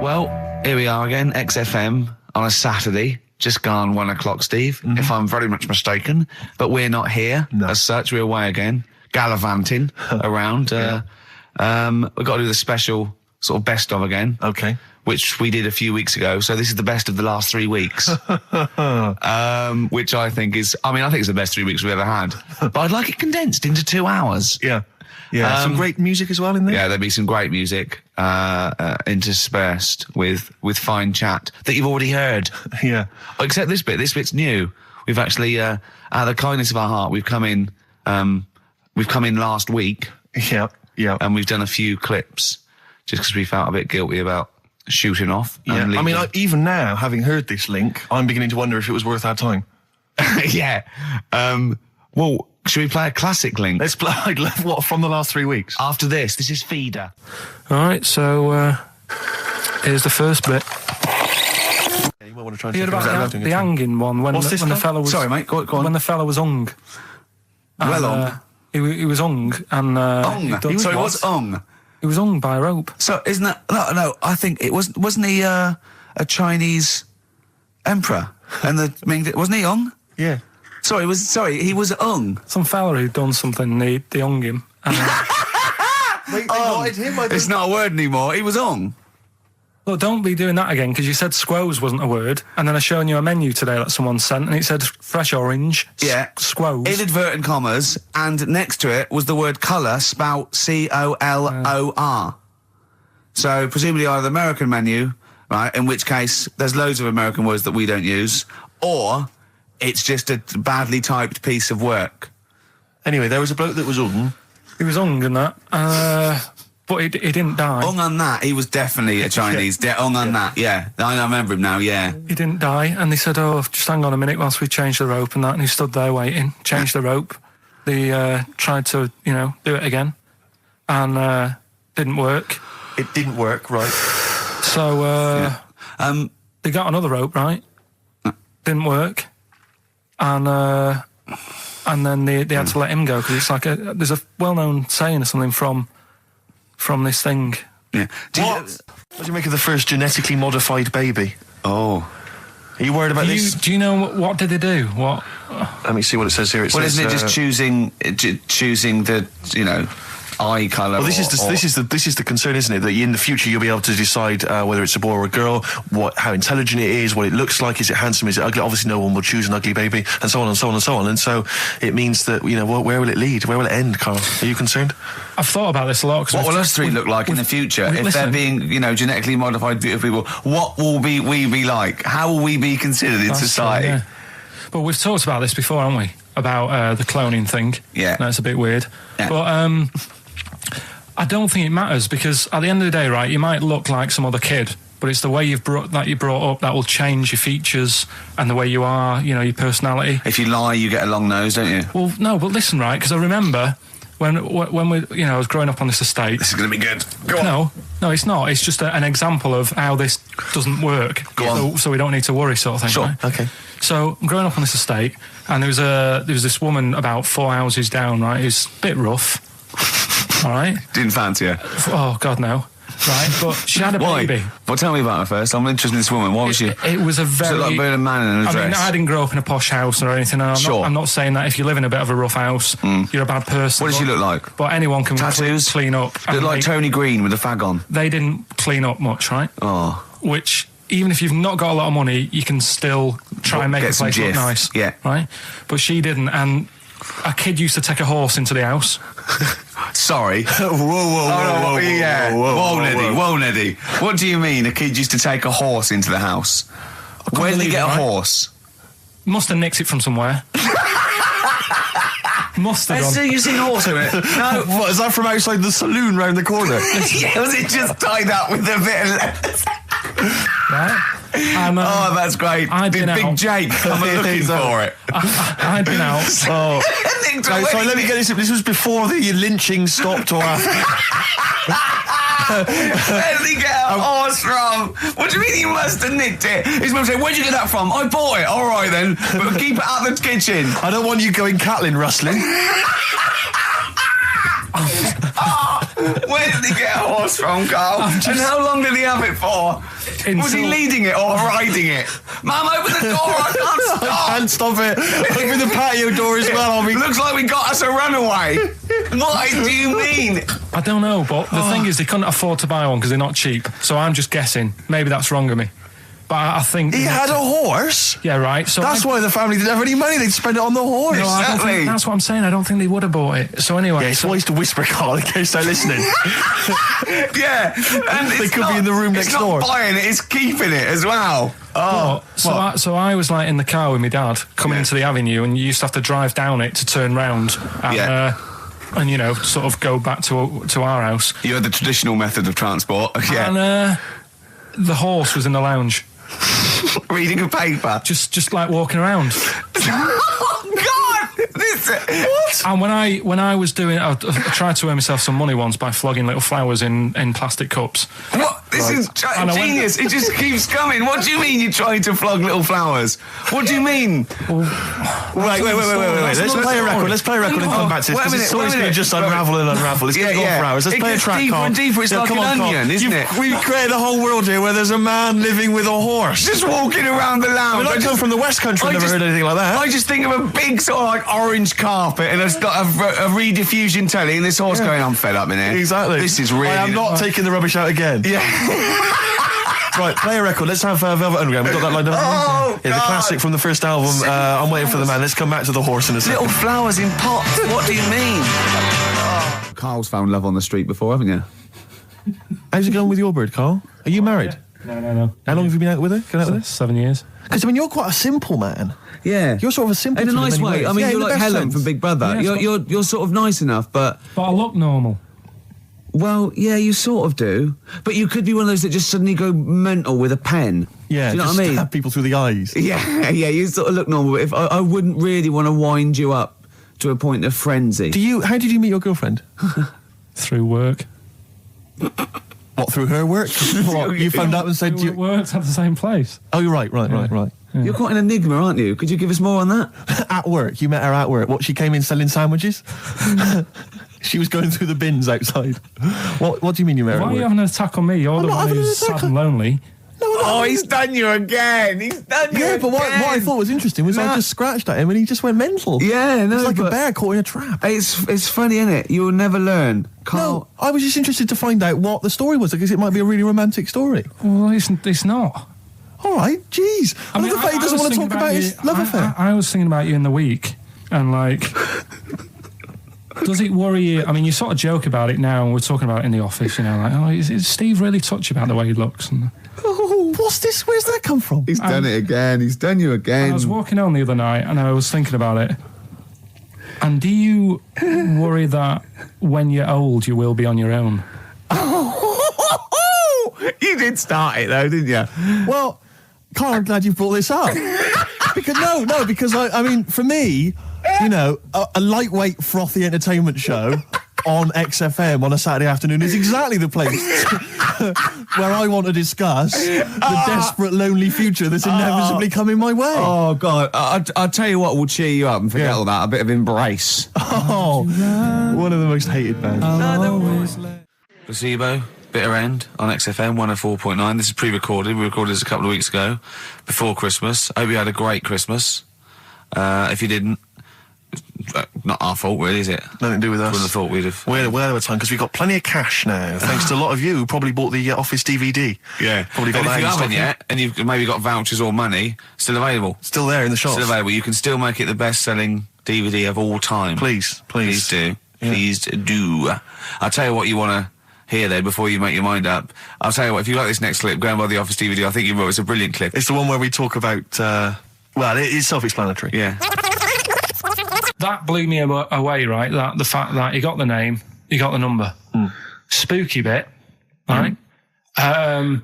Well, here we are again, XFM on a Saturday, just gone 1 o'clock, Steve, if I'm very much mistaken. But we're not here as such. We're away again, gallivanting around. We've got to do the special sort of best of again. Okay. Which we did a few weeks ago. So this is the best of the last 3 weeks. Which I think is, I think it's the best 3 weeks we've ever had. But I'd like it condensed into 2 hours. Yeah. Yeah, some great music as well in there. Yeah, there'll be some great music interspersed with fine chat that you've already heard. Yeah. Except this bit. This bit's new. We've actually, out of the kindness of our heart, we've come in last week. Yeah, yeah. And we've done a few clips just because we felt a bit guilty about shooting off. Yeah. Even now, having heard this link, I'm beginning to wonder if it was worth our time. Yeah. Well, should we play a classic link? Let's play, what, from the last 3 weeks? After this is Feeder. All right, so here's the first bit. Yeah, you might want to try and you heard about the hanging one when the fella was... Sorry, mate, go on. When the fella was hung. Well hung? He was hung and... hung? Sorry, what's hung? He was hung by a rope. So, isn't that... No, I think it wasn't he a Chinese emperor? And wasn't he hung? Yeah. He was hung. Some fella who'd done something, they hung him. And, Wait, they wanted him? It's not a word anymore. He was hung. Look, don't be doing that again, because you said squoze wasn't a word, and then I showed you a menu today that someone sent, and it said fresh orange, squoze. Inadvertent commas, and next to it was the word colour, spelt C-O-L-O-R. So, presumably either the American menu, right, in which case there's loads of American words that we don't use, or... it's just a badly typed piece of work. Anyway, there was a bloke that was hung. He was hung and that, but he didn't die. Hung on that, he was definitely a Chinese. Hung on that, yeah. I remember him now, yeah. He didn't die, and they said, just hang on a minute whilst we change the rope and that, and he stood there waiting, changed the rope. They tried to, do it again, and didn't work. It didn't work, right. So, they got another rope, right? Didn't work. And then they had to let him go because it's like there's a well-known saying or something from this thing. Yeah. What do you make of the first genetically modified baby? Oh, are you worried about this? Do you know what did they do? What? Let me see what it says here. Isn't it just choosing the eye colour? Well, this is the concern, isn't it? That in the future you'll be able to decide whether it's a boy or a girl, how intelligent it is, what it looks like, is it handsome, is it ugly? Obviously, no one will choose an ugly baby, and so on and so on and so on. And so it means that where will it lead? Where will it end, Carl? Are you concerned? I've thought about this a lot. What will us three look like in the future if they're being, genetically modified beautiful people? What will we be like? How will we be considered in society? True, yeah. But we've talked about this before, haven't we? About the cloning thing. Yeah, that's a bit weird. Yeah. But I don't think it matters because at the end of the day, right, you might look like some other kid, but it's the way you're brought up that will change your features and the way you are, your personality. If you lie, you get a long nose, don't you? Well, no, but listen, right, because I remember when we, I was growing up on this estate. This is going to be good. Go on. No, it's not. It's just an example of how this doesn't work. Go on. So we don't need to worry, sort of thing. Sure. Right? Okay. So I'm growing up on this estate, and there was this woman about 4 houses down, right, who's a bit rough. All right. Didn't fancy her. Oh God, no. Right, but she had a baby. Well, tell me about her first. I'm interested in this woman. What was she? It was a very... Was it like being a man in a dress? I didn't grow up in a posh house or anything. And I'm not saying that if you live in a bit of a rough house, you're a bad person. What does she look like? But anyone can tattoos? Clean up. Look like Tony Green with a fag on. They didn't clean up much, right? Oh. Which, even if you've not got a lot of money, you can still try and make the place look nice. Yeah. Right? But she didn't, and a kid used to take a horse into the house. Sorry. Whoa, Neddy. What do you mean a kid used to take a horse into the house? Where did he get a horse? Must have nicked it from somewhere. Must have done. You've seen a horse in it? No. What, is that from outside the saloon round the corner? Yeah, was it just tied up with a bit of leather? Right? And, that's great. Did Big Jake come looking for it? I'd been out. So let me get this. This was before the lynching stopped or after? Where did he get a horse from? What do you mean he must have nicked it? His mum said, where'd you get that from? I bought it. All right then, but keep it out of the kitchen. I don't want you going cattling rustling. Where did he get a horse from, Carl? And how long did he have it for? Was he leading it or riding it? Mum, open the door, I can't stop. I can't stop it. Open the patio door as well. Looks like we got us a runaway. What do you mean? I don't know, but the thing is, they couldn't afford to buy one because they're not cheap. So I'm just guessing. Maybe that's wrong of me. But I think... He had a horse? Yeah, right. So that's why the family didn't have any money. They'd spend it on the horse. No, I don't think, that's what I'm saying. I don't think they would have bought it. So anyway... Yeah, it's wise to whisper, Carl, in case they're listening. Yeah. And they could be in the room next door. It's not buying it, it's keeping it as well. So I was like in the car with my dad coming into the avenue, and you used to have to drive down it to turn round and you know, sort of go back to our house. You had the traditional method of transport. Yeah. And the horse was in the lounge. Reading a paper. Just like walking around. Oh, God! What? And when I was doing, I tried to earn myself some money once by flogging little flowers in plastic cups. What? This is genius. It just keeps coming. What do you mean you're trying to flog little flowers? What do you mean? Wait. Let's play a record. Let's play a record and come back to this. It's always going to just unravel and unravel. It's going to go for hours. Let's play a track, deeper Carl. and deeper. It's like an onion, isn't it? We've created a whole world here where there's a man living with a horse. Just walking around the lounge. I come from the West Country. I've never heard anything like that. I just think of a big sort of like orange carpet, and it's got a rediffusion telly, and this horse going, I'm fed up in here. Exactly. This is really... I am not taking the rubbish out again. Yeah. Right, play a record. Let's have Velvet Underground. We've got that lined up. Oh, yeah, the classic from the first album, I'm Waiting for the Man. Let's come back to the horse in a second. Little flowers in pots. What do you mean? Carl's found love on the street before, haven't you? How's it going with your bird, Carl? Are you married? No. How long have you been out with her? 7 years. Because, I mean, you're quite a simple man. Yeah. You're sort of a simple in a nice way. ways. I mean, you're like Helen from Big Brother. Yeah, you're sort of nice enough, but I look normal. Well, yeah, you sort of do. But you could be one of those that just suddenly go mental with a pen. Yeah, do you know just what I mean? Stab people through the eyes. Yeah, you sort of look normal. But if I wouldn't really want to wind you up to a point of frenzy. How did you meet your girlfriend? Through work. What, through her work? What, you phoned up and said... We worked at the same place. Oh, you're right. Yeah. You're quite an enigma, aren't you? Could you give us more on that? At work. You met her at work. What, she came in selling sandwiches? She was going through the bins outside. What do you mean you met her at work? Why are you having an attack on me? You're the one who's sad and lonely. No, he's done you again. Yeah, but what I thought was interesting was I just scratched at him and he just went mental. Yeah, no, it's like a bear caught in a trap. It's funny, isn't it? You'll never learn. No, I was just interested to find out what the story was, because it might be a really romantic story. Well, it's not. All right, jeez. I mean, the fact he doesn't want to talk about his love affair. I was thinking about you in the week, and like... Does it worry you? I mean, you sort of joke about it now, and we're talking about it in the office, you know, like, is Steve really touchy about the way he looks? And, what's this? Where's that come from? He's done it again. He's done you again. I was walking home the other night, and I was thinking about it. And do you worry that when you're old, you will be on your own? You did start it, though, didn't you? Well, Carl, I'm glad you brought this up. because I mean, for me... You know, a lightweight, frothy entertainment show on XFM on a Saturday afternoon is exactly the place where I want to discuss the desperate, lonely future that's inevitably coming my way. Oh, God. I'll tell you what will cheer you up and forget all that. A bit of Embrace. Oh, one of the most hated bands. Placebo, Bitter End on XFM 104.9. This is pre-recorded. We recorded this a couple of weeks ago, before Christmas. I hope you had a great Christmas. If you didn't, not our fault, really, is it? Nothing to do with us. Wouldn't have thought we'd have... We're there time, because we've got plenty of cash now, thanks to a lot of you who probably bought the Office DVD. Yeah. Probably got and that if you in haven't stock yet, and you've maybe got vouchers or money, still available. Still there in the shops. Still available. You can still make it the best-selling DVD of all time. Please do. Yeah. Please do. I'll tell you what you want to hear, though, before you make your mind up. I'll tell you what, if you like this next clip, go and buy the Office DVD. I think you will. It's a brilliant clip. It's the one where we talk about... well, it's self-explanatory. Yeah. That blew me away, right? That the fact that he got the name, he got the number. Spooky bit, right? I'm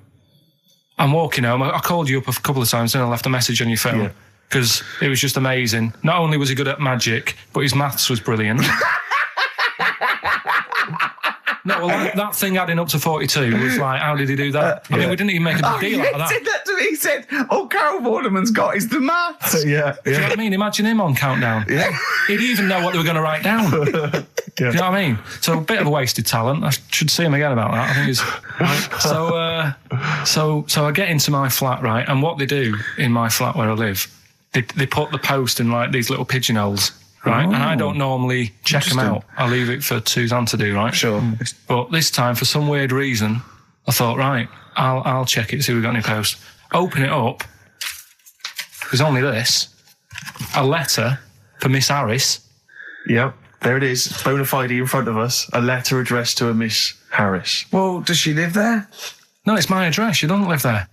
walking home. I called you up a couple of times and I left a message on your phone because it was just amazing. Not only was he good at magic, but his maths was brilliant. No, well, that thing adding up to 42 was like, how did he do that? I mean, we didn't even make a big deal out of that. He said that to me. He said, all Carol Vorderman's got is the maths. Yeah. Do you know what I mean? Imagine him on Countdown. Yeah. He'd even know what they were going to write down. Do you know what I mean? So a bit of a wasted talent. I should see him again about that. I think he's... So I get into my flat, right? And what they do in my flat where I live, they put the post in like these little pigeonholes, right? And I don't normally check them out. I leave it for Suzanne to do, right? Sure. But this time, for some weird reason, I thought, right, I'll check it, see if we've got any post. Open it up. There's only this. A letter for Miss Harris. Yep. There it is. Bona fide in front of us. A letter addressed to a Miss Harris. Well, does she live there? No, it's my address. She doesn't live there.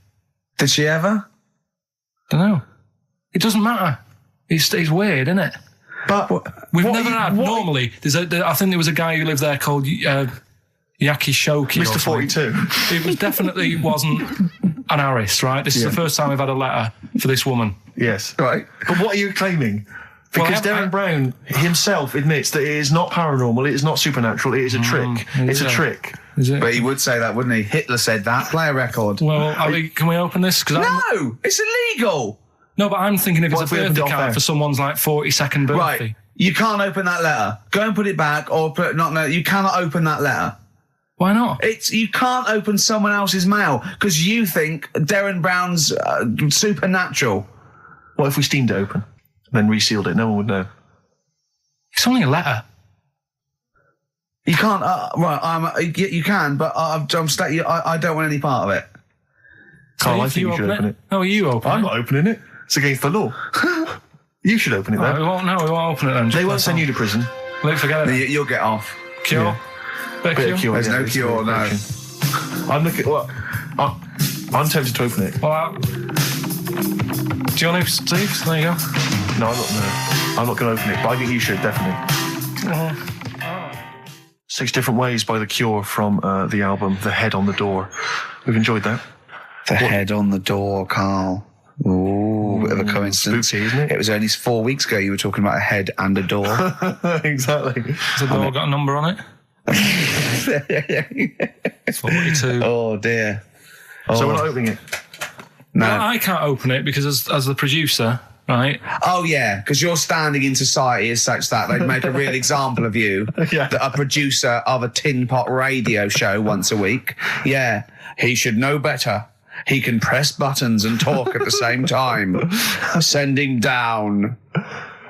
Did she ever? Don't know. It doesn't matter. It's weird, isn't it? But We've never had. Normally, I think there was a guy who lived there called Yaki Shoki. Mr. 42. It was definitely wasn't an Harris, right? This is the first time we've had a letter for this woman. Yes. Right. But what are you claiming? Because Derren Brown himself admits that it is not paranormal, it is not supernatural, it is a trick. It's a trick. Is it? But he would say that, wouldn't he? Hitler said that. Play a record. Well, can we open this? No, it's illegal. No, but I'm thinking if What it's if a we opened birthday it off card air? for someone's like 42nd birthday. Right. You can't open that letter. Go and put it back, or you cannot open that letter. Why not? You can't open someone else's mail because you think Derren Brown's supernatural. What if we steamed it open, then resealed it? No one would know. It's only a letter. You can't. You can, but I don't want any part of it. Carl, I if think you should open it. No, you open I'm it. not opening it. It's against the law. You should open it Right, then. we won't open it then. They won't send you to prison. Look, forget it. You'll get off. Cure. Yeah. Bit of cure. There's no it's cure, no. operation. I'm looking. Well, I'm tempted to open it. Well, do you want to, Steve? There you go. No, I'm not going to open it. But I think you should definitely. 6 Different Ways by The Cure from the album The Head on the Door. We've enjoyed that. The head on the door, Carl. Ooh, bit of a coincidence. Spooky, isn't it? It was only 4 weeks ago you were talking about a head and a door. Exactly. Has the door got a number on it? 42. Oh, dear. So we're not opening it. No. Well, I can't open it because as the producer, right? Oh, yeah, because your standing in society is such that they'd make a real example of you. Yeah. A producer of a tin pot radio show once a week. Yeah, he should know better. He can press buttons and talk at the same time. Sending down.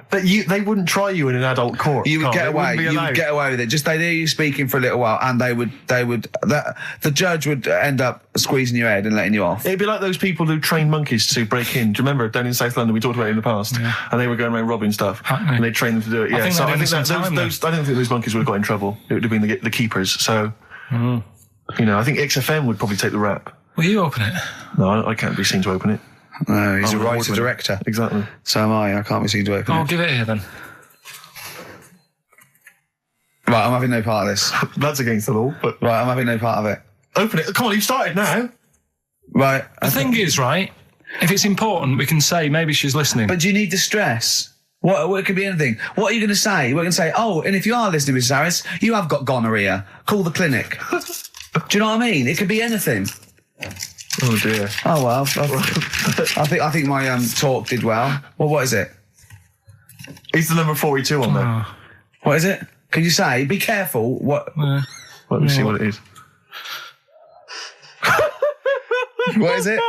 But they wouldn't try you in an adult court. You would Carl. get They away. wouldn't be You allowed. would get away with it. Just they hear you speaking for a little while, and the judge would end up squeezing your head and letting you off. It'd be like those people who train monkeys to break in. Do you remember down in South London? We talked about it in the past, and they were going around robbing stuff, and they trained them to do it. Yeah, think so they I did think some time I don't think those monkeys would have got in trouble. It would have been the keepers. So, I think XFM would probably take the rap. Will you open it? No, I can't be seen to open it. No, he's I'm a an writer award-winner. director. Exactly. So am I. I can't be seen to open I'll it. give it here then. Right, I'm having no part of this. That's against the law, but Right, I'm having no part of it. open it. Come on, you've started now. Right. The thing is, right, if it's important, we can say maybe she's listening. But do you need the stress? What it could be anything. What are you going to say? We're going to say, oh, and if you are listening, Mrs. Harris, you have got gonorrhea. Call the clinic. Do you know what I mean? It could be anything. Oh dear. Oh well, I think my talk did well. Well, what is it? Is the number 42 on there? What is it? Can you say? Be careful. What? Let me see what it is. What is it?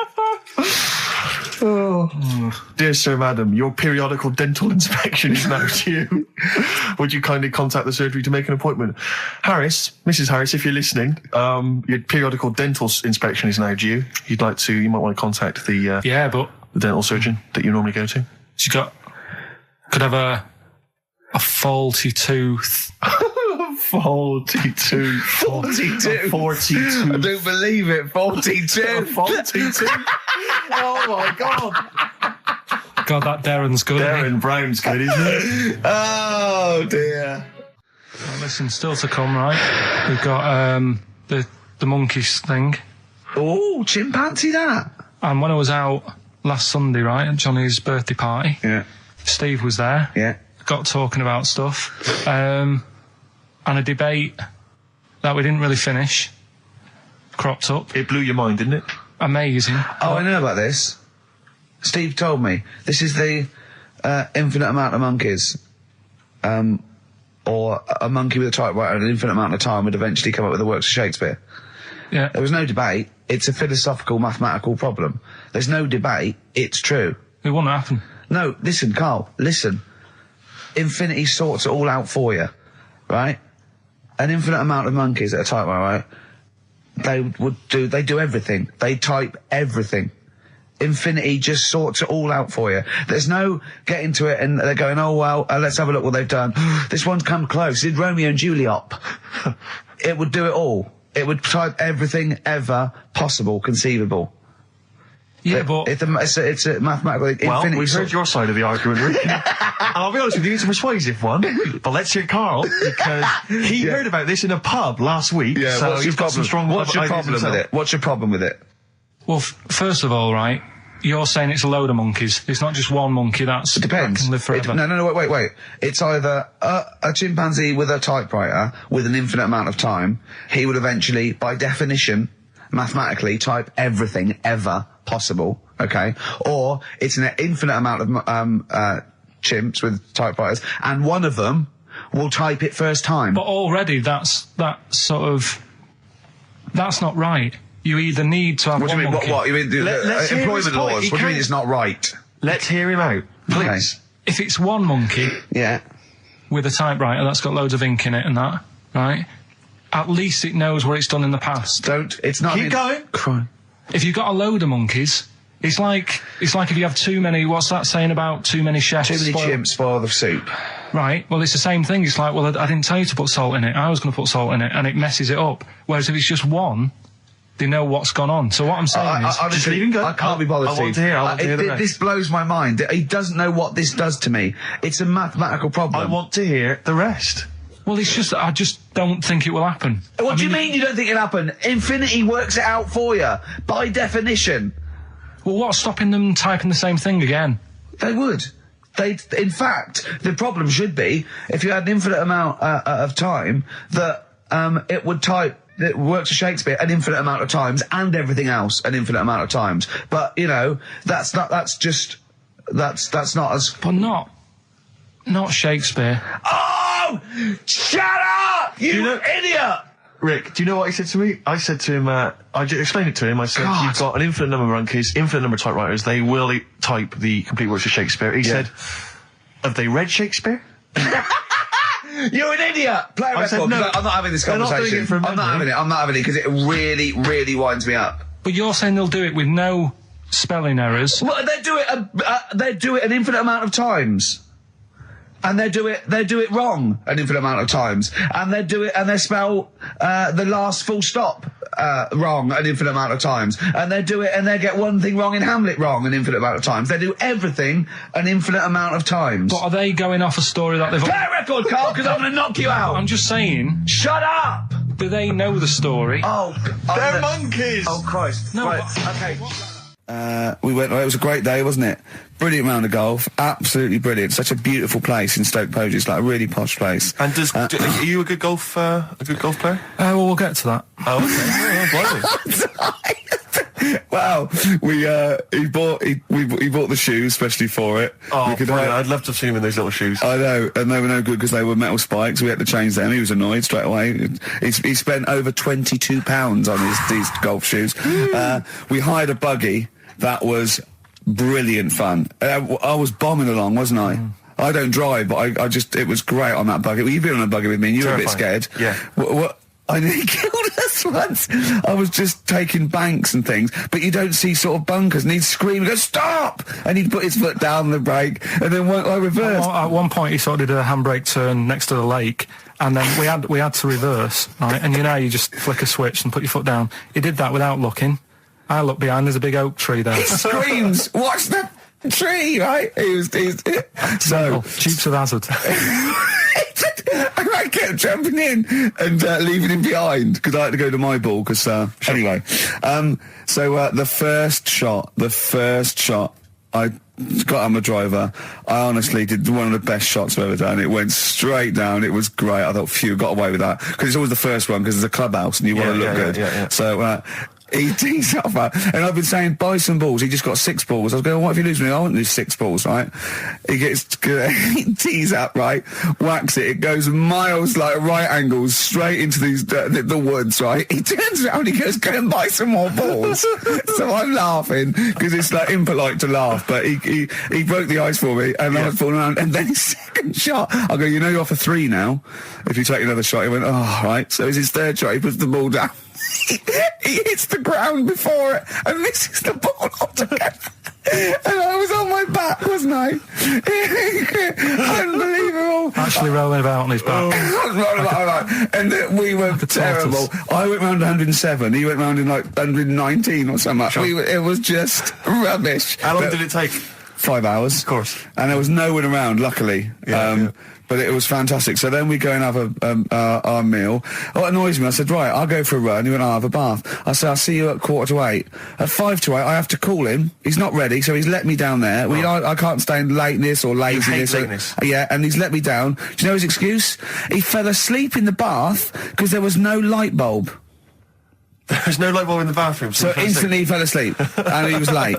Dear Sir, Madam, your periodical dental inspection is now due. Would you kindly contact the surgery to make an appointment? Harris, Mrs. Harris, if you're listening, your periodical dental inspection is now due. You might want to contact the But the dental surgeon that you normally go to. she could have a faulty tooth. 42. 42. 42. I don't believe it. 42. 42. Oh my God. God, that Derren's good. isn't he? Derren Brown's good, isn't it? Oh dear. Well, listen, still to come, right? We've got the monkeys thing. Oh, chimpanzee that. And when I was out last Sunday, right, at Johnny's birthday party, Yeah. Steve was there. Yeah. Got talking about stuff. And a debate that we didn't really finish cropped up. It blew your mind, didn't it? Amazing. Oh, I know about this. Steve told me. This is the infinite amount of monkeys. Or a monkey with a typewriter and an infinite amount of time would eventually come up with the works of Shakespeare. Yeah. There was no debate. It's a philosophical, mathematical problem. There's no debate. It's true. It wouldn't happen. No, listen, Carl, listen. Infinity sorts it all out for you, right? An infinite amount of monkeys at a typewriter, right? They do everything. They type everything. Infinity just sorts it all out for you. There's no getting to it and they're going, oh, well, let's have a look what they've done. This one's come close. Did Romeo and Juliet. It would do it all. It would type everything ever possible, conceivable. Yeah, but... It's a mathematical... Well, infinity we've heard your side of the argument, Rick. And I'll be honest with you, it's a persuasive one. But let's hear Carl, because he heard about this in a pub last week. Yeah, so what's he's got some strong What's your ideas problem with himself. it? What's your problem with it? Well, first of all, right, you're saying it's a load of monkeys. It's not just one monkey that It depends. can live forever. No, wait. It's either a chimpanzee with a typewriter with an infinite amount of time. He would eventually, by definition, mathematically, type everything ever possible, okay? Or it's an infinite amount of chimps with typewriters, and one of them will type it first time. But already that's not right. You either need to have What do one you mean? monkey. What? You mean Let's hear his employment point. laws? He What do you mean can't- it's not right? Let's hear him out, please. If it's one monkey Yeah. with a typewriter that's got loads of ink in it and that, right, at least it knows what it's done in the past. It's not... Keep going. Crime. If you've got a load of monkeys, it's like if you have too many, what's that saying about too many chefs? Too many chimps spoil the soup. Right, well, it's the same thing. It's like, well, I didn't tell you to put salt in it. I was going to put salt in it, and it messes it up. Whereas if it's just one, they know what's gone on. So what I'm saying is... Honestly, just leave him go. I can't be bothered. I want to hear. I want to hear the rest. This blows my mind. He doesn't know what this does to me. It's a mathematical problem. I want to hear the rest. Well, it's just, I just don't think it will happen. What do you mean you don't think it'll happen? Infinity works it out for you, by definition. Well, what's stopping them typing the same thing again? They would. In fact, the problem should be, if you had an infinite amount of time, that it would type... It works for Shakespeare an infinite amount of times, and everything else an infinite amount of times. But, you know, that's not as... But not Shakespeare. Oh! Shut up! You idiot! Rick, do you know what he said to me? I said to him, I just explained it to him. I said, God. you've got an infinite number of monkeys, infinite number of typewriters. They will type the complete works of Shakespeare. He said, have they read Shakespeare? You're an idiot! Play a I said record. no. I'm not having this They're not doing conversation. it from I'm not having memory. it. I'm not having it because it really, really winds me up. But you're saying they'll do it with no spelling errors. Well, they do it an infinite amount of times. And they do it wrong an infinite amount of times. And they spell the last full stop wrong an infinite amount of times. And they get one thing wrong in Hamlet wrong an infinite amount of times. They do everything an infinite amount of times. But are they going off a story that they've... Play a record, Carl, because I'm going to knock you out. I'm just saying, Shut up! do they know the story? They're monkeys! Oh, Christ. No, Right, but- okay. We went. It was a great day, wasn't it? Brilliant round of golf. Absolutely brilliant. Such a beautiful place in Stoke Poges. It's like a really posh place. And are you a good golf player? Well, we'll get to that. Oh, okay. Blimey. Wow. He bought the shoes especially for it. Oh, We could brilliant. have- I'd love to have seen him in those little shoes. I know, and they were no good because they were metal spikes. We had to change them. He was annoyed straight away. He spent over £22 on these golf shoes. We hired a buggy that was brilliant fun. I was bombing along, wasn't I? I don't drive, but it was great on that buggy. Well, you've been on a buggy with me, and you were a bit Terrifying. scared. Yeah. What? I nearly killed us once. I was just taking banks and things, but you don't see sort of bunkers, and he'd scream and go, stop! And he'd put his foot down the brake, and then I reversed. At one point, he sort of did a handbrake turn next to the lake, and then we had to reverse, right? And you know, you just flick a switch and put your foot down. He did that without looking. I looked behind, there's a big oak tree there. He screams, watch the tree, right? So... Dukes of Hazzard. I kept jumping in and leaving him behind because I had to go to my ball. Because anyway, so the first shot I got out my driver. I honestly did one of the best shots I've ever done. It went straight down. It was great. I thought, phew, got away with that. Because it's always the first one, because it's a clubhouse and you want to look good. Yeah. So, he tees up, and I've been saying, buy some balls. He just got 6 balls. I was going, what if you lose me? I want to lose 6 balls, right? He tees up, right? Whacks it. It goes miles, like right angles, straight into these the woods, right? He turns around, he goes, go and buy some more balls. So I'm laughing, because it's like impolite to laugh, but he broke the ice for me, and I was falling around, and then his second shot, I go, you know you're off a 3 now. If you take another shot, he went, oh, right. So it's his third shot, he puts the ball down. He hits the ground before it and misses the ball altogether. And I was on my back, wasn't I? Unbelievable. Actually rolling about on his back. And we were terrible. I went round 107. He went round in like 119 or something. Sure. It was just rubbish. How long did it take? 5 hours. Of course. And there was no one around, luckily. But it was fantastic. So then we go and have our meal. What annoys me, I said, right, I'll go for a run. He went, I'll have a bath. I said, I'll see you at 7:45. At 7:55, I have to call him. He's not ready, so he's let me down there. I can't stand lateness or laziness. You hate lateness. Yeah, and he's let me down. Do you know his excuse? He fell asleep in the bath because there was no light bulb. There's no light bulb in the bathroom. So instantly he fell asleep, and he was late.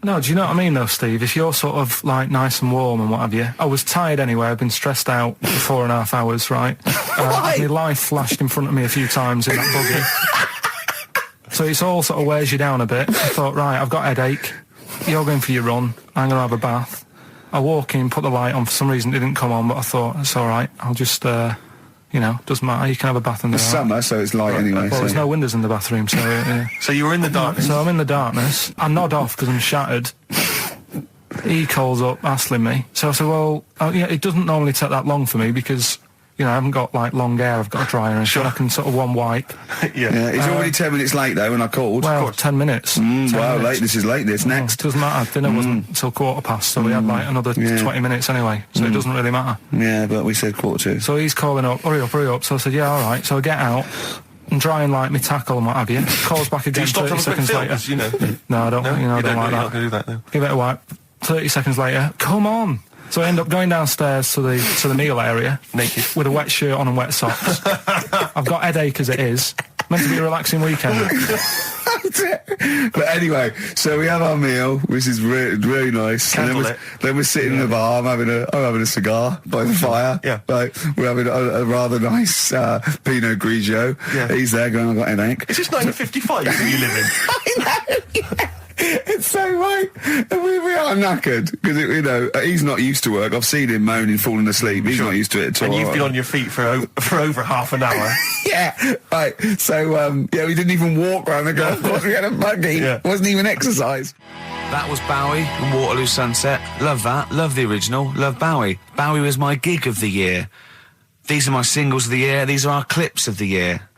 No, do you know what I mean though, Steve? If you're sort of like nice and warm and what have you, I was tired anyway. I've been stressed out for 4.5 hours, right? My life flashed in front of me a few times in that buggy. So it's all sort of wears you down a bit. I thought, right, I've got a headache. You're going for your run. I'm going to have a bath. I walk in, put the light on. For some reason it didn't come on, but I thought, it's all right. I'll just... doesn't matter. You can have a bath in there. It's summer, so it's light anyway. Well, there's no windows in the bathroom, so... So you were in the darkness? So I'm in the darkness. I nod off because I'm shattered. He calls up, hassling me. So I said, well, it doesn't normally take that long for me because, I haven't got, like, long hair. I've got a dryer and so I can sort of one wipe. Yeah, he's already 10 minutes late, though, when I called. Well, 10 minutes. 10 wow, minutes. this is late, this next. It doesn't matter. Dinner wasn't till 7:15, so we had, like, another 20 minutes anyway, so it doesn't really matter. Yeah, but we said 7:45. So he's calling up, hurry up. So I said, yeah, all right. So I get out and dry and like my tackle and what have you. Calls back again 30 seconds later. No, I don't, I don't like that. You're not going to do that, no. Give it a wipe. 30 seconds later, come on. So I end up going downstairs to the meal area. Naked. With a wet shirt on and wet socks. I've got headache as it is. Meant to be a relaxing weekend. But anyway, so we have our meal, which is really nice. And then we're sitting in the bar. I'm having a cigar by the fire. Yeah. Like, we're having a rather nice Pinot Grigio. Yeah. He's there going, I've got headache. Is this 1955 that you live in? I know, yeah. It's so right. We are knackered because he's not used to work. I've seen him moaning, falling asleep. He's not used to it at all. And you've been on your feet for over half an hour. Yeah, right. So we didn't even walk around the golf course. We had a buggy. Yeah. Wasn't even exercise. That was Bowie and Waterloo Sunset. Love that. Love the original. Love Bowie. Bowie was my gig of the year. These are my singles of the year. These are our clips of the year.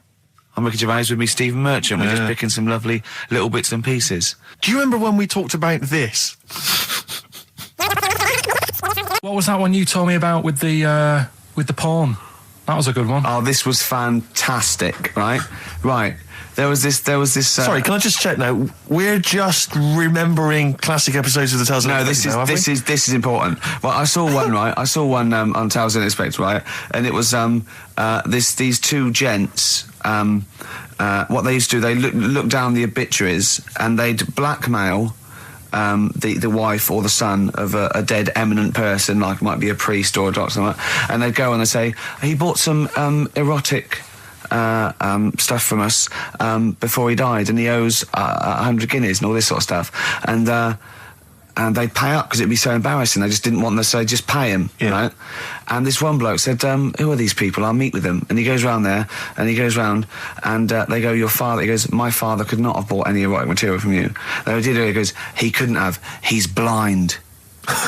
I'm Ricky Gervais, with me Stephen Merchant. We're just picking some lovely little bits and pieces. Do you remember when we talked about this? What was that one you told me about with the porn? That was a good one. Oh, this was fantastic, right? Right. There was this. Sorry, can I just check now? We're just remembering classic episodes of the Tales. No, this is important. Well, I saw one right. I saw one on Tales Unexpected, right? And it was these two gents. What they used to do, they look down the obituaries and they'd blackmail the wife or the son of a dead eminent person, like might be a priest or a doctor, something like that, and they'd go and they'd say, he bought some erotic stuff from us before he died, and he owes 100 guineas and all this sort of stuff, and they'd pay up because it'd be so embarrassing. They just didn't want them to say, just pay him, right? And this one bloke said, who are these people? I'll meet with them. And he goes round there, and he goes round, and they go, your father, he goes, my father could not have bought any erotic material from you. They did it, he goes, he couldn't have, he's blind.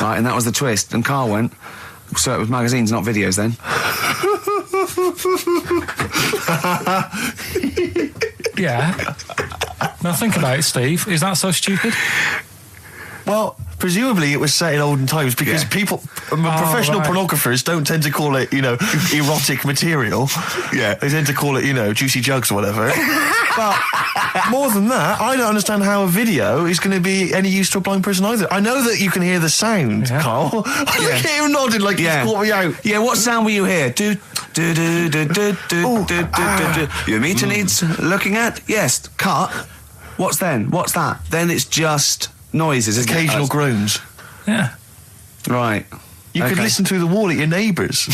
Right, and that was the twist. And Carl went, so it was magazines, not videos then. Yeah. Now think about it, Steve. Is that so stupid? Well, presumably it was set in olden times because people, professional pornographers don't tend to call it, erotic material. Yeah. They tend to call it, juicy jugs or whatever. But more than that, I don't understand how a video is going to be any use to a blind person either. I know that you can hear the sound, Carl. Look at him nodding like he's caught me out. Yeah, what sound will you hear? Do. Your meter needs looking at? Yes. Cut. What's then? What's that? Then it's just noises, isn't Occasional groans. Yeah. Right. You could listen through the wall at your neighbours.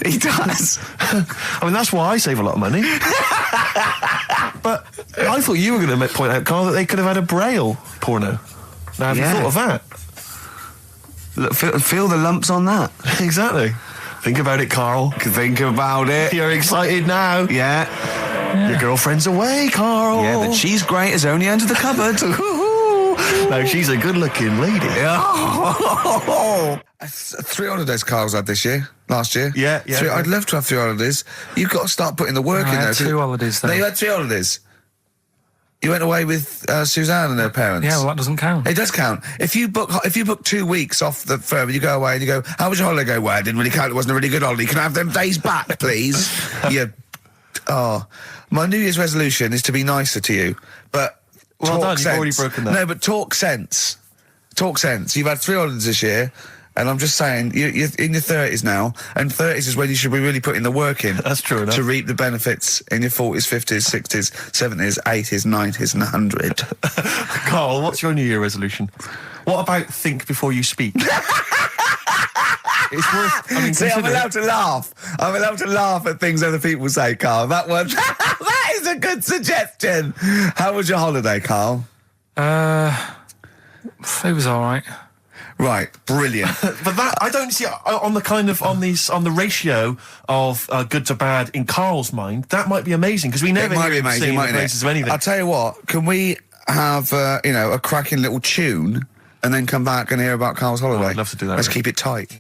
He does. I mean, that's why I save a lot of money. But I thought you were going to point out, Carl, that they could have had a Braille porno. Now, have you thought of that? Look, feel the lumps on that. Exactly. Think about it, Carl. Think about it. You're excited now. Yeah. Your girlfriend's away, Carl. Yeah, the cheese grate has only entered the cupboard. No, she's a good-looking lady. Yeah. 3 holidays Carl's had this year. Last year. Yeah. I'd love to have 3 holidays. You've got to start putting the work in I there. had 2 holidays, though. No, you had 3 holidays. You went away with Suzanne and her parents. Yeah, well, that doesn't count. It does count. If you book 2 weeks off the firm, you go away and you go, how was your holiday? Go, well, it didn't really count. It wasn't a really good holiday. Can I have them days back, please? My New Year's resolution is to be nicer to you, but well done, you've already broken that. No, but talk sense. Talk sense. You've had 3 holidays this year, and I'm just saying, you're in your 30s now, and 30s is when you should be really putting the work in. That's true enough. To reap the benefits in your 40s, 50s, 60s, 70s, 80s, 90s, and 100. Carl, what's your New Year resolution? What about think before you speak? It's worth. See, I'm allowed to laugh. I'm allowed to laugh at things other people say, Carl. That one, that is a good suggestion. How was your holiday, Carl? It was all right. Right, brilliant. But that I don't see on the ratio of good to bad in Carl's mind. That might be amazing because we never hear him sing the praises of anything. I'll tell you what. Can we have a cracking little tune and then come back and hear about Carl's holiday? I'd love to do that. Let's keep it tight.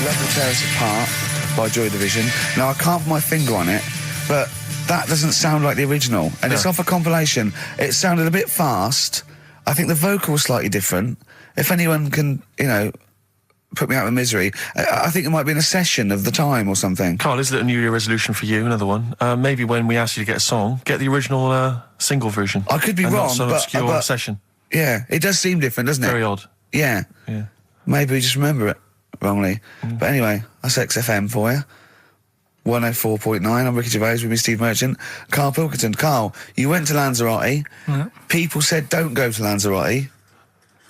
Love to Tear Us Apart by Joy Division. Now I can't put my finger on it, but that doesn't sound like the original, and it's off a compilation. It sounded a bit fast. I think the vocal was slightly different. If anyone can, put me out of misery, I think it might be in a session of the time or something. Carl, is it a New Year resolution for you? Another one. Maybe when we ask you to get a song, get the original single version. I could be wrong, not some but obscure session. Yeah, it does seem different, doesn't it? Very odd. Yeah. Maybe we just remember it wrongly. But anyway, that's XFM for you. 104.9. I'm Ricky Gervais with me, Steve Merchant. Karl Pilkington. Karl, you went to Lanzarote. Yeah. People said don't go to Lanzarote.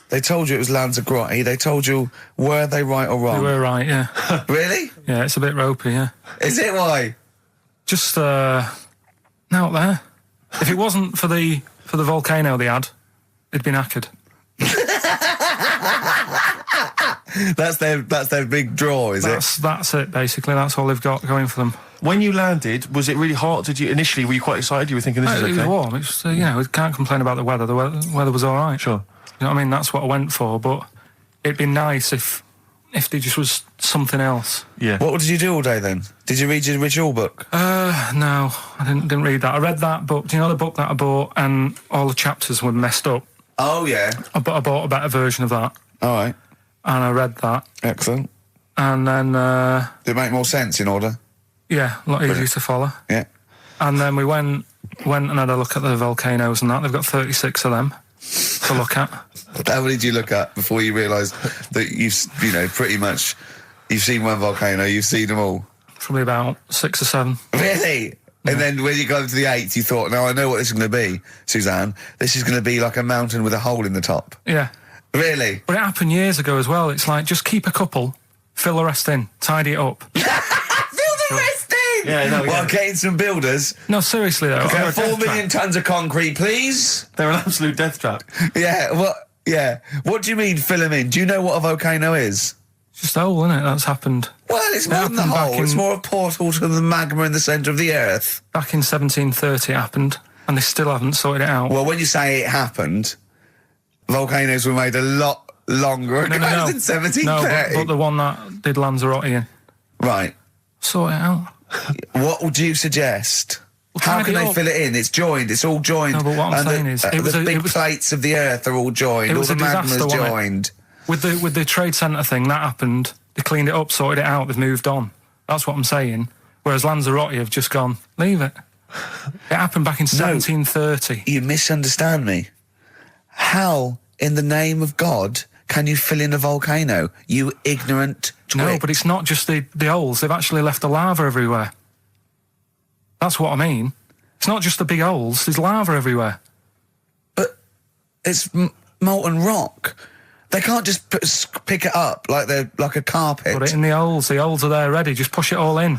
They told you it was Lanzarote. They told you, were they right or wrong? You were right, yeah. Really? Yeah, it's a bit ropey, yeah. Is it? Why? Just out there. If it wasn't for the volcano they had, it'd been knackered. That's their big draw, is it? That's it, basically. That's all they've got going for them. When you landed, was it really hot? Were you quite excited? You were thinking this is okay? It was warm. It's, we can't complain about the weather. The weather was all right. Sure. You know what I mean? That's what I went for, but it'd be nice if there just was something else. Yeah. What did you do all day then? Did you read your ritual book? No, I didn't read that. I read that book. Do you know the book that I bought and all the chapters were messed up? Oh, yeah. I bought a better version of that. All right. And I read that. Excellent. And then... Did it make more sense in order? Yeah, a lot easier to follow. Yeah. And then we went and had a look at the volcanoes and that. They've got 36 of them to look at. How many did you look at before you realised that you've pretty much, you've seen one volcano, you've seen them all? Probably about 6 or 7. Really? And then when you got to the 8th, you thought, now I know what this is going to be, Suzanne. This is going to be like a mountain with a hole in the top. Yeah. Really? But it happened years ago as well. It's like, just keep a couple, fill the rest in, tidy it up. Fill the rest in! Yeah, no, Well, getting some builders. No, seriously though. Okay, 4 million tons of concrete, please. They're an absolute death trap. Yeah, what do you mean fill them in? Do you know what a volcano is? It's just a hole, isn't it? That's happened. Well, it's more than the hole. It's more a portal to the magma in the centre of the earth. Back in 1730 it happened, and they still haven't sorted it out. Well, when you say it happened, volcanoes were made a lot longer ago than 1730. No, but the one that did Lanzarote in. Right. Sort it out. What would you suggest? How can they fill it in? It's joined. It's all joined. No, but what I'm saying is, the big plates of the earth are all joined. All the magma's joined. With the trade centre thing, that happened. They cleaned it up, sorted it out. They've moved on. That's what I'm saying. Whereas Lanzarote have just gone, leave it. It happened back in 1730. You misunderstand me. How, in the name of God, can you fill in a volcano? You ignorant twit. No, but it's not just the holes. They've actually left the lava everywhere. That's what I mean. It's not just the big holes. There's lava everywhere. But it's molten rock. They can't just pick it up like they're like a carpet. Put it in the holes. The holes are there ready. Just push it all in.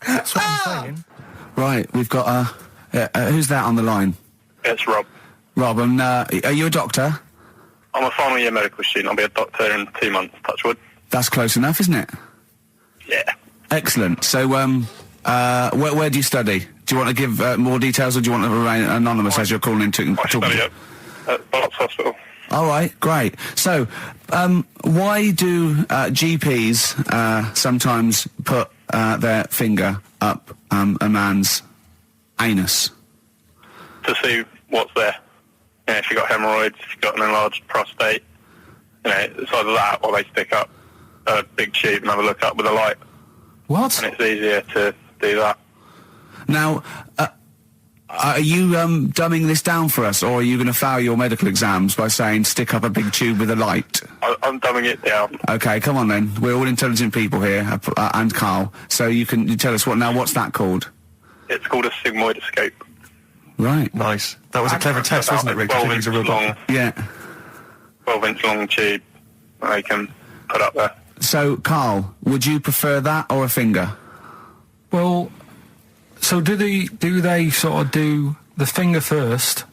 That's what I'm saying. Right, we've got who's that on the line? It's Rob. Rob, and are you a doctor? I'm a final year medical student. I'll be a doctor in 2 months, touch wood. That's close enough, isn't it? Yeah. Excellent. So, where do you study? Do you want to give more details, or do you want to remain anonymous as you're calling in to I study at Barts Hospital. All right, great. So, why do GPs sometimes put their finger up a man's anus? To see what's there. You know, if you've got hemorrhoids, if you've got an enlarged prostate, you know, it's either that or they stick up a big tube and have a look up with a light. What? And it's easier to do that. Now, are you dumbing this down for us, or are you going to fail your medical exams by saying stick up a big tube with a light? I'm dumbing it down. Okay, come on then. We're all intelligent people here, and Karl. So you tell us what's that called? It's called a sigmoidoscope. Right. Nice. That was a clever test, wasn't it, Rick? I think it was a real long, yeah. 12-inch long tube they can put up there. So, Karl, would you prefer that or a finger? Well, so do they sort of do the finger first,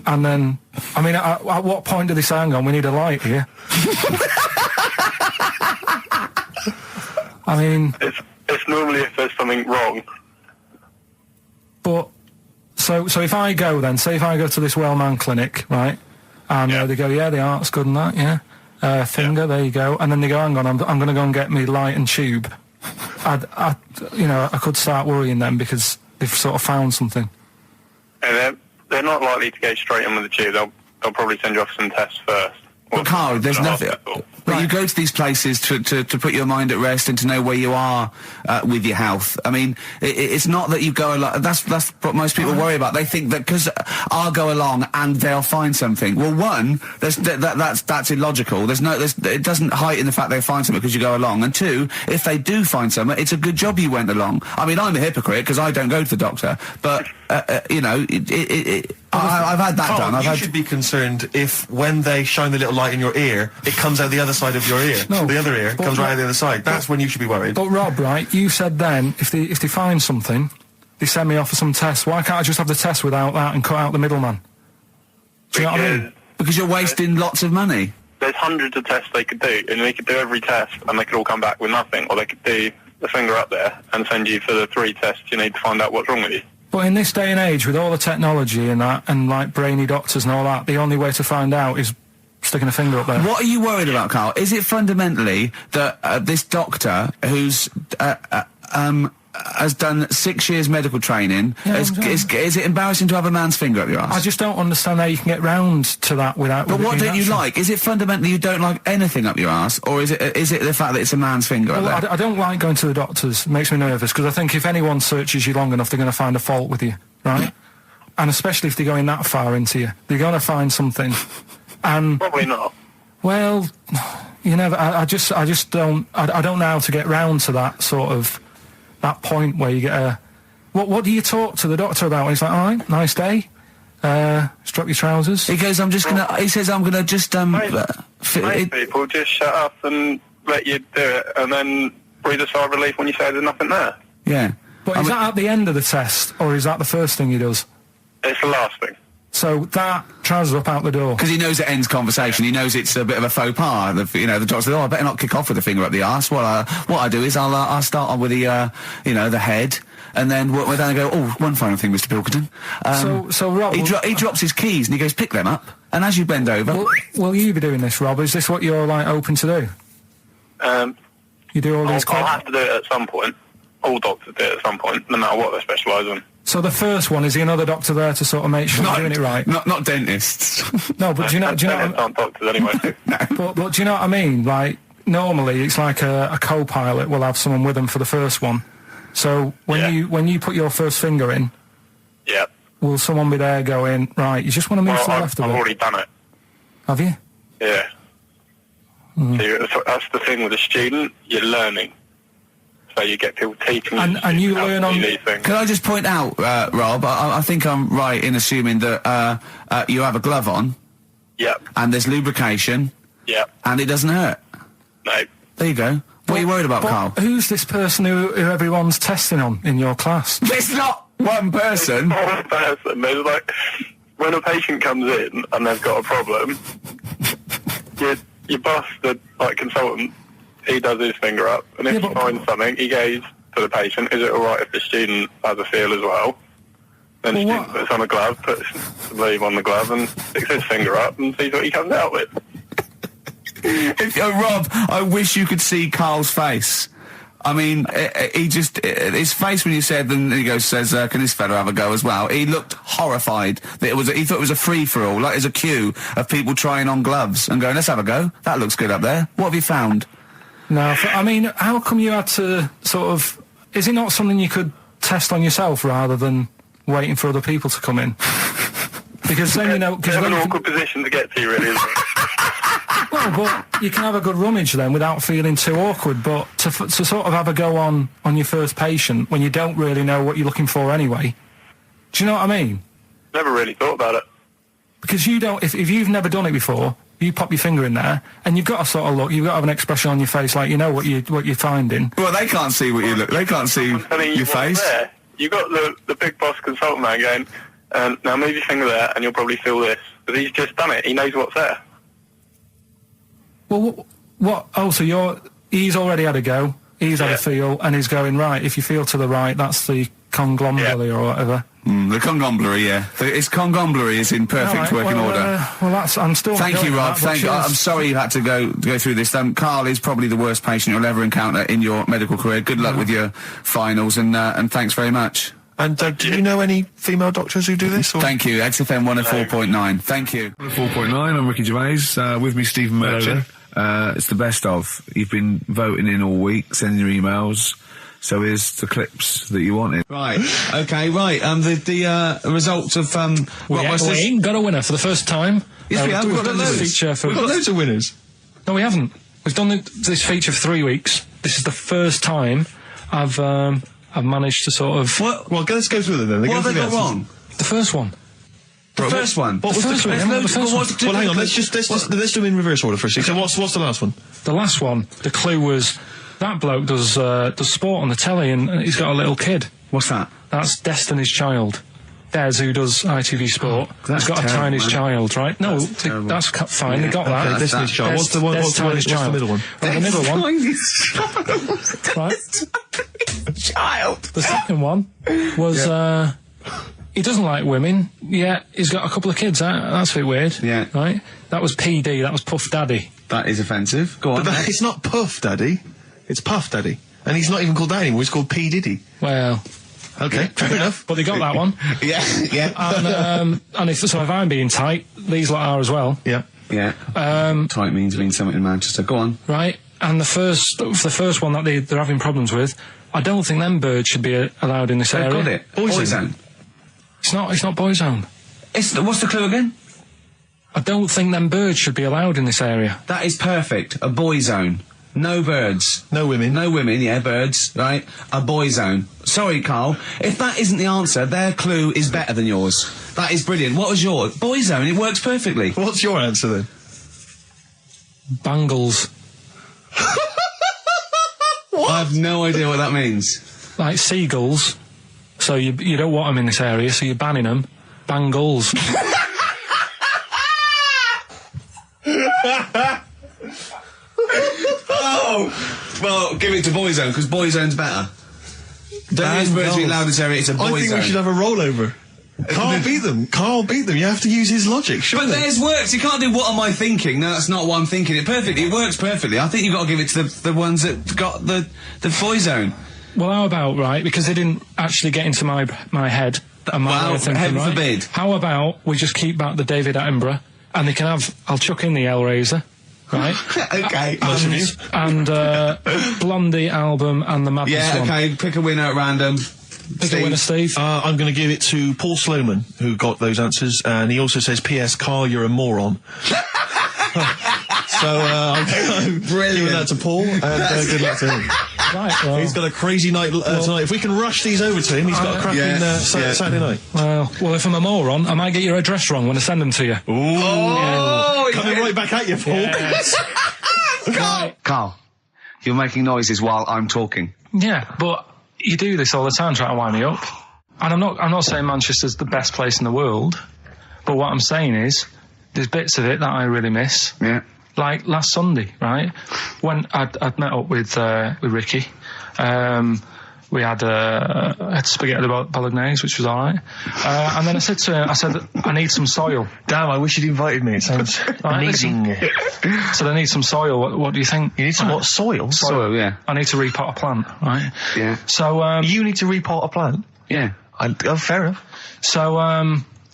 and then, I mean, at what point do they say, hang on, we need a light here? I mean... It's normally if there's something wrong. But, so if I go then, say if I go to this well-known clinic, right, and they go, yeah, the art's good and that, yeah, finger, there you go, and then they go, hang on, I'm going to go and get me light and tube. I could start worrying them because they've sort of found something. And they're not likely to go straight in with the tube. They'll probably send you off some tests first. But Karl, there's nothing. But you go to these places to put your mind at rest and to know where you are with your health. I mean, it's not that you go along. That's what most people worry about. They think that because I'll go along and they'll find something. Well, one, that's illogical. It doesn't heighten the fact they find something because you go along. And two, if they do find something, it's a good job you went along. I mean, I'm a hypocrite because I don't go to the doctor, but I've had that done. You should be concerned if when they shine the little light in your ear, it comes out the other side of your ear. No, the other ear comes right out the other side. That's when you should be worried. But Rob, right, you said then, if they find something, they send me off for some tests. Why can't I just have the test without that and cut out the middleman? Do you know what I mean? Because you're wasting lots of money. There's hundreds of tests they could do, and they could do every test, and they could all come back with nothing. Or they could do the finger up there and send you for the 3 tests you need to find out what's wrong with you. But in this day and age, with all the technology and that, and like brainy doctors and all that, the only way to find out is sticking a finger up there. What are you worried about, Karl? Is it fundamentally that this doctor who's has done 6 years medical training, is it embarrassing to have a man's finger up your ass? I just don't understand how you can get round to that without... But what don't you like? Is it fundamentally you don't like anything up your ass, or is it the fact that it's a man's finger up there? I don't like going to the doctors. It makes me nervous, because I think if anyone searches you long enough, they're going to find a fault with you, right? And especially if they're going that far into you. They're going to find something. And probably not. Well, you never... I just don't... I don't know how to get round to that sort of... that point where you get a... What do you talk to the doctor about? And he's like, all right, nice day. Strap your trousers. He goes, he says, I'm gonna just, Most people just shut up and let you do it, and then breathe a sigh of relief when you say there's nothing there. Yeah. But is that at the end of the test, or is that the first thing he does? It's the last thing. So that trousers up out the door. Because he knows it ends conversation. He knows it's a bit of a faux pas. The doctor says, "Oh, I better not kick off with the finger up the arse." What I do is I'll start on with the the head, and then we're down and go. Oh, one final thing, Mr. Pilkington. So Rob, he drops his keys and he goes, "Pick them up." And as you bend over, will you be doing this, Rob? Is this what you're like open to do? You do all these. I'll have to do it at some point. all doctors do it at some point, no matter what they specialise in. So the first one, is he another doctor there to sort of make sure you're doing it right? Not dentists. No, but do you know? Dentists aren't doctors anyway. But do you know what I mean? Like, normally it's like a co-pilot will have someone with them for the first one. So when you put your first finger in, Yeah. will someone be there going, right, you just want to move to the left of I've it? already done it. Have you? Yeah. So that's the thing with a student, you're learning. So you get people teaching you. And you how to learn do on- these things. Can I just point out, Rob, I think I'm right in assuming that you have a glove on, Yep. and there's lubrication, Yep. and it doesn't hurt. No. There you go. What are you worried about, But Carl? who's this person who everyone's testing on in your class? It's not one person. One person. There's like, when a patient comes in and they've got a problem, your boss, the consultant, he does his finger up, and if Yeah, he but- finds something, he goes to the patient, is it alright if the student has a feel as well? Then the Well, student what- puts on a glove, puts the leave on the glove, and sticks his finger up and sees what he comes out with. Rob, I wish you could see Carl's face. I mean, his face when you said, and he says, can this fella have a go as well? He looked horrified. That he thought it was a free-for-all, like there's a queue of people trying on gloves and going, let's have a go. That looks good up there. What have you found? No, I mean, how come you had to sort of... Is it not something you could test on yourself rather than waiting for other people to come in? Because then, you know... It's Cause an then you awkward position to get to, really, isn't it? well, but you can have a good rummage then without feeling too awkward, but to sort of have a go on your first patient when you don't really know what you're looking for anyway, do you know what I mean? Never really thought about it. Because you don't... If you've never done it before... You pop your finger in there, and you've got to sort of look. You've got to have an expression on your face, like you know what you're finding. Well, they can't see what you look. They can't see I'm telling you your what's face. there. You got the big boss consultant man going, now move your finger there, and you'll probably feel this. Because he's just done it. He knows what's there. Well, what? Oh, so he's already had a go. He's had a feel, and he's going right. If you feel to the right, that's the conglomerate or whatever. The conglomerate, yeah. It's conglomerate is in perfect All right, working order. Well, that's. I'm still. Thank you, Rob. That, I'm sorry you had to go through this. Carl is probably the worst patient you'll ever encounter in your medical career. Good luck with your finals, and thanks very much. And do you know any female doctors who do this? Or? Thank you. XFM 104.9. Thank you. 104.9. I'm Ricky Gervais. With me, Stephen Merchant. It's the best of. You've been voting in all week, sending your emails. So here's the clips that you wanted. Right. Okay. Right. The results of Rockbusters. We ain't got a winner for the first time. Yes, we have. We've got done this loads. feature for. We've got loads of winners. No, we haven't. We've done this feature for 3 weeks. This is the first time I've managed to sort of. What? Well, let's go through them then. What have they got wrong? The first one. The first one. What was The first one, the yeah, the first one. Well, hang on. Let's do them in reverse order first. So what's the last one? The last one, the clue was that bloke does sport on the telly and he's got a little kid. What's that? That's Destiny's Child. Des, who does ITV Sport, that's has got terrible, a tiny man. child, right? No, That's terrible. that's fine. Yeah, They got that. okay, Destiny's Child. What's the one? What's the middle one? Right, the middle one. Right. Child. The second one was he doesn't like women. Yeah, he's got a couple of kids. That's a bit weird. Yeah. Right. That was PD. That was Puff Daddy. That is offensive. Go on. But it's not Puff Daddy. It's Puff Daddy. And he's not even called that anymore. He's called P Diddy. Well, Okay, fair enough. but they got that one. Yeah. And if I'm being tight, these lot are as well. Yeah. Yeah. Tight means something in Manchester. Go on. Right. And the first one that they're having problems with, I don't think them birds should be allowed in this They've area. got it. Boyzone. It's not Boyzone. What's the clue again? I don't think them birds should be allowed in this area. That is perfect. A boy zone. No birds. No women. No women, yeah, birds, right? A boy zone. Sorry, Carl. If that isn't the answer, their clue is better than yours. That is brilliant. What was yours? Boy zone. It works perfectly. What's your answer then? Bangles. I have no idea what that means. Like seagulls. So you don't want them in this area, so you're banning them. Bangles. Oh! Well, give it to boy zone, because boy zone's better. Don't use birds being allowed in this area, it's a boy I think zone. we should have a rollover. Carl beat them. Carl beat them. You have to use his logic, surely. But theirs works. You can't do what am I thinking. No, that's not what I'm thinking. It perfectly. It works perfectly. I think you've got to give it to the ones that got the boy zone. Well, how about, right, because they didn't actually get into my head and my way of thinking, heaven right? forbid. How about we just keep back the David Attenborough, and they can have, I'll chuck in the Hellraiser, right? Okay. And Blondie album and the Madness Yeah, one. okay, pick a winner at random. Pick a winner, Steve. I'm going to give it to Paul Sloman, who got those answers, and he also says, P.S. Carl, you're a moron. So, I'm giving that to Paul, and good luck to him. Right, well, He's got a crazy night tonight. If we can rush these over to him, he's got a cracking Saturday night. well, if I'm a moron, I might get your address wrong when I send them to you. Ooh. Coming right back at you, Paul. Yes. Carl, you're making noises while I'm talking. Yeah, but you do this all the time trying to wind me up. And I'm not saying Manchester's the best place in the world, but what I'm saying is there's bits of it that I really miss. Yeah. Like last Sunday, right? When I'd met up with Ricky, we had spaghetti bolognese, which was all right. And then I said to him, I need some soil. Damn, I wish you'd invited me. It sounds amazing. So I need some soil. What do you think? You need some what? Soil? Soil, yeah. I need to repot a plant, right? Yeah. So you need to repot a plant? Yeah. Fair enough. So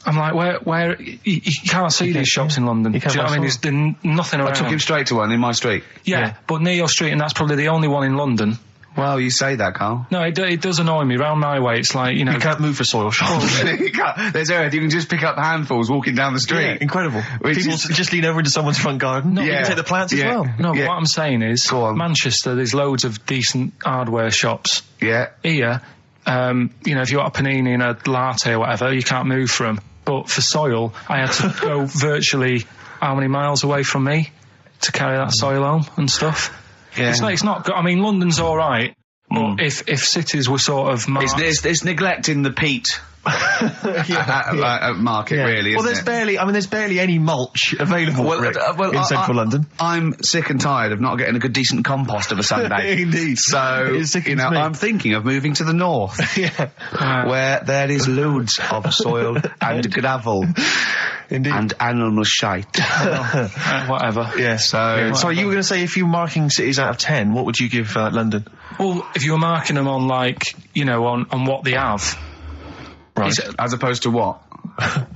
I'm like, where you can't see these shops in London. Do you know what I mean? There's nothing around. I took him straight to one in my street. Yeah, but near your street, and that's probably the only one in London. Well, you say that, Carl. No, it does annoy me. Round my way, it's like, you know... You can't move for soil shops. There's Earth, you can just pick up handfuls walking down the street. Yeah, incredible. People just lean over into someone's front garden. No, you can take the plants as well. No, but what I'm saying is, Manchester, there's loads of decent hardware shops. Yeah. Here, you know, if you want a panini and a latte or whatever, you can't move for them. But for soil, I had to go virtually how many miles away from me to carry that soil home and stuff. Yeah. It's not good. I mean, London's all right, but if cities were sort of marked... It's neglecting the peat market, really, well, isn't there's barely any mulch available in central London. I'm sick and tired of not getting a good, decent compost of a Sunday. Indeed. So, you know, I'm thinking of moving to the north, where there is loads of soil and gravel. Indeed. And animal shite. Whatever. Yeah. So you were going to say, if you were marking cities out of 10, what would you give London? Well, if you were marking them on, like, you know, on what they have. Right. As opposed to what?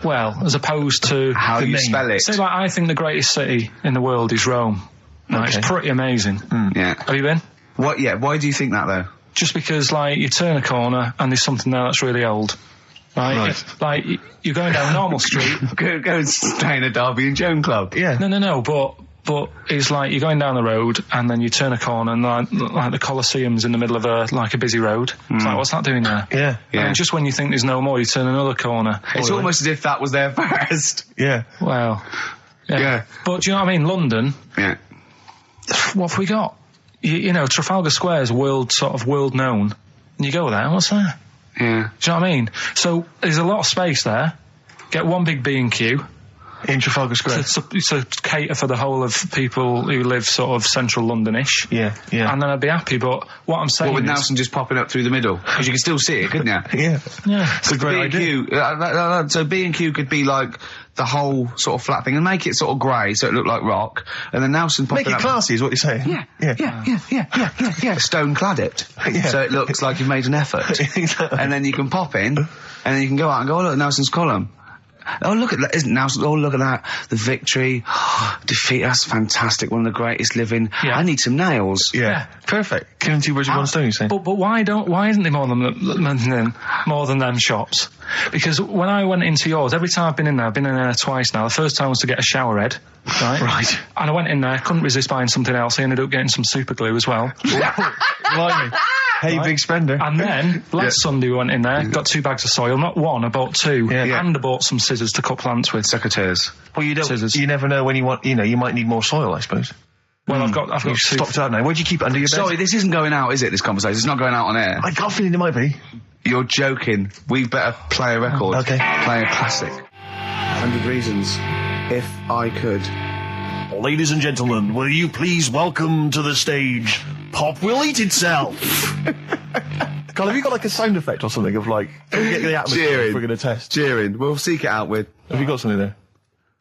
Well, as opposed to... How you spell it. Say, like, I think the greatest city in the world is Rome. Right, it's pretty amazing. Yeah. Have you been? What? Yeah. Why do you think that, though? Just because, like, you turn a corner and there's something there that's really old. Right. Like, you're going down Normal Street. Go and stay in a Derby and Joan club. Yeah. No, but it's like you're going down the road and then you turn a corner and like the Colosseum's in the middle of a busy road. It's like, what's that doing there? Yeah. And just when you think there's no more, you turn another corner. It's almost as if that was there first. Yeah. Well, yeah. But do you know what I mean? London. Yeah. What have we got? You know, Trafalgar Square's world known. And you go there, what's there? Yeah. Do you know what I mean? So there's a lot of space there. Get one big B&Q. In Trafalgar Square. To cater for the whole of people who live sort of central Londonish. Yeah. And then I'd be happy, but what I'm saying with is... Nelson just popping up through the middle? Because you can still see it, couldn't you? Yeah. It's a great idea. So B&Q could be like the whole sort of flat thing and make it sort of grey so it looked like rock, and then Nelson popping up... Make it classy is what you're saying. Yeah. Stone clad it. So it looks like you've made an effort. And then you can pop in, and then you can go out and go, oh, look, Nelson's column. Oh, look at that. Isn't Nelson? Oh, look at that. The victory. Defeat. That's fantastic. One of the greatest living. Yeah. I need some nails. Yeah. Perfect. Killing two birds with one stone, you say? But why isn't there more than them shops? Because when I went into yours, every time I've been in there twice now. The first time was to get a shower head. Right. And I went in there, couldn't resist buying something else. I ended up getting some super glue as well. Blimey. Hey, big spender. And then, last Sunday we went in there, got 2 bags of soil, not one, I bought 2. And I bought some scissors to cut plants with. Secateurs. Well, Scissors. You never know when you want, you might need more soil, I suppose. Well, I've got You've stopped out now. Where'd you keep it under your bed? Sorry, this isn't going out, is it, this conversation? It's not going out on air. I got a feeling it might be. You're joking. We better play a record. Okay. Play a classic. 100 Reasons. If I Could. Ladies and gentlemen, will you please welcome to the stage Pop Will Eat Itself? Carl, have you got like a sound effect or something of like get the atmosphere cheering? If we're going to test. Cheering. We'll seek it out with. Have you got something there?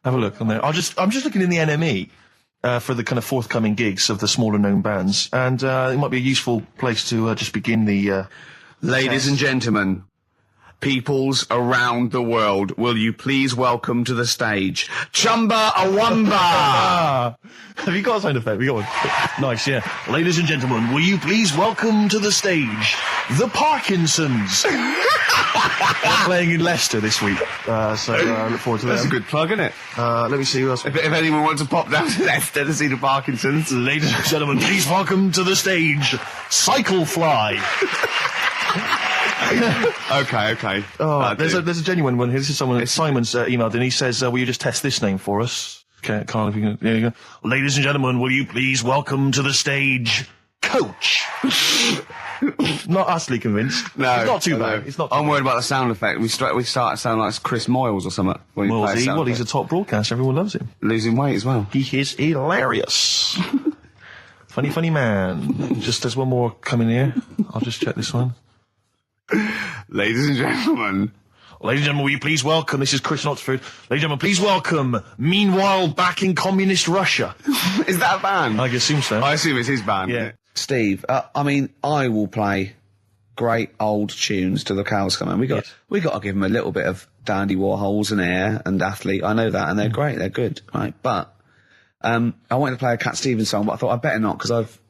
Have a look on there. I'm just looking in the NME. for the kind of forthcoming gigs of the smaller known bands, and it might be a useful place to just begin the. Ladies and gentlemen, peoples around the world, will you please welcome to the stage Chumba Awamba? Have you got a sound effect? We got one. Nice, yeah. Ladies and gentlemen, will you please welcome to the stage the Parkinsons? They're playing in Leicester this week, so look forward to that. That's a good plug, isn't it? Let me see who else. If anyone wants to pop down to Leicester to see the Parkinsons. Ladies and gentlemen, please welcome to the stage Cyclefly. Okay. Oh, there's a genuine one here. This is someone. Simon's emailed and he says, "Will you just test this name for us?" Okay, Carl, if you can. There you go. Ladies and gentlemen, will you please welcome to the stage Coach? Not utterly convinced. No, it's not too bad. It's not. I'm worried about the sound effect. We start to sound like Chris Moyles or something. Well, he's a top broadcaster. Everyone loves him. Losing weight as well. He is hilarious. funny man. Just there's one more coming here. I'll just check this one. Ladies and gentlemen, will you please welcome, this is Chris in Oxford, ladies and gentlemen, please welcome, meanwhile back in communist Russia. Is that a band? I assume so. I assume it's his band. Yeah. Steve, I will play great old tunes to the cows come home. We got to give them a little bit of Dandy Warhols and Air and Athlete. I know that, and they're great, they're good, right? But I wanted to play a Cat Stevens song, but I thought I'd better not, because I've,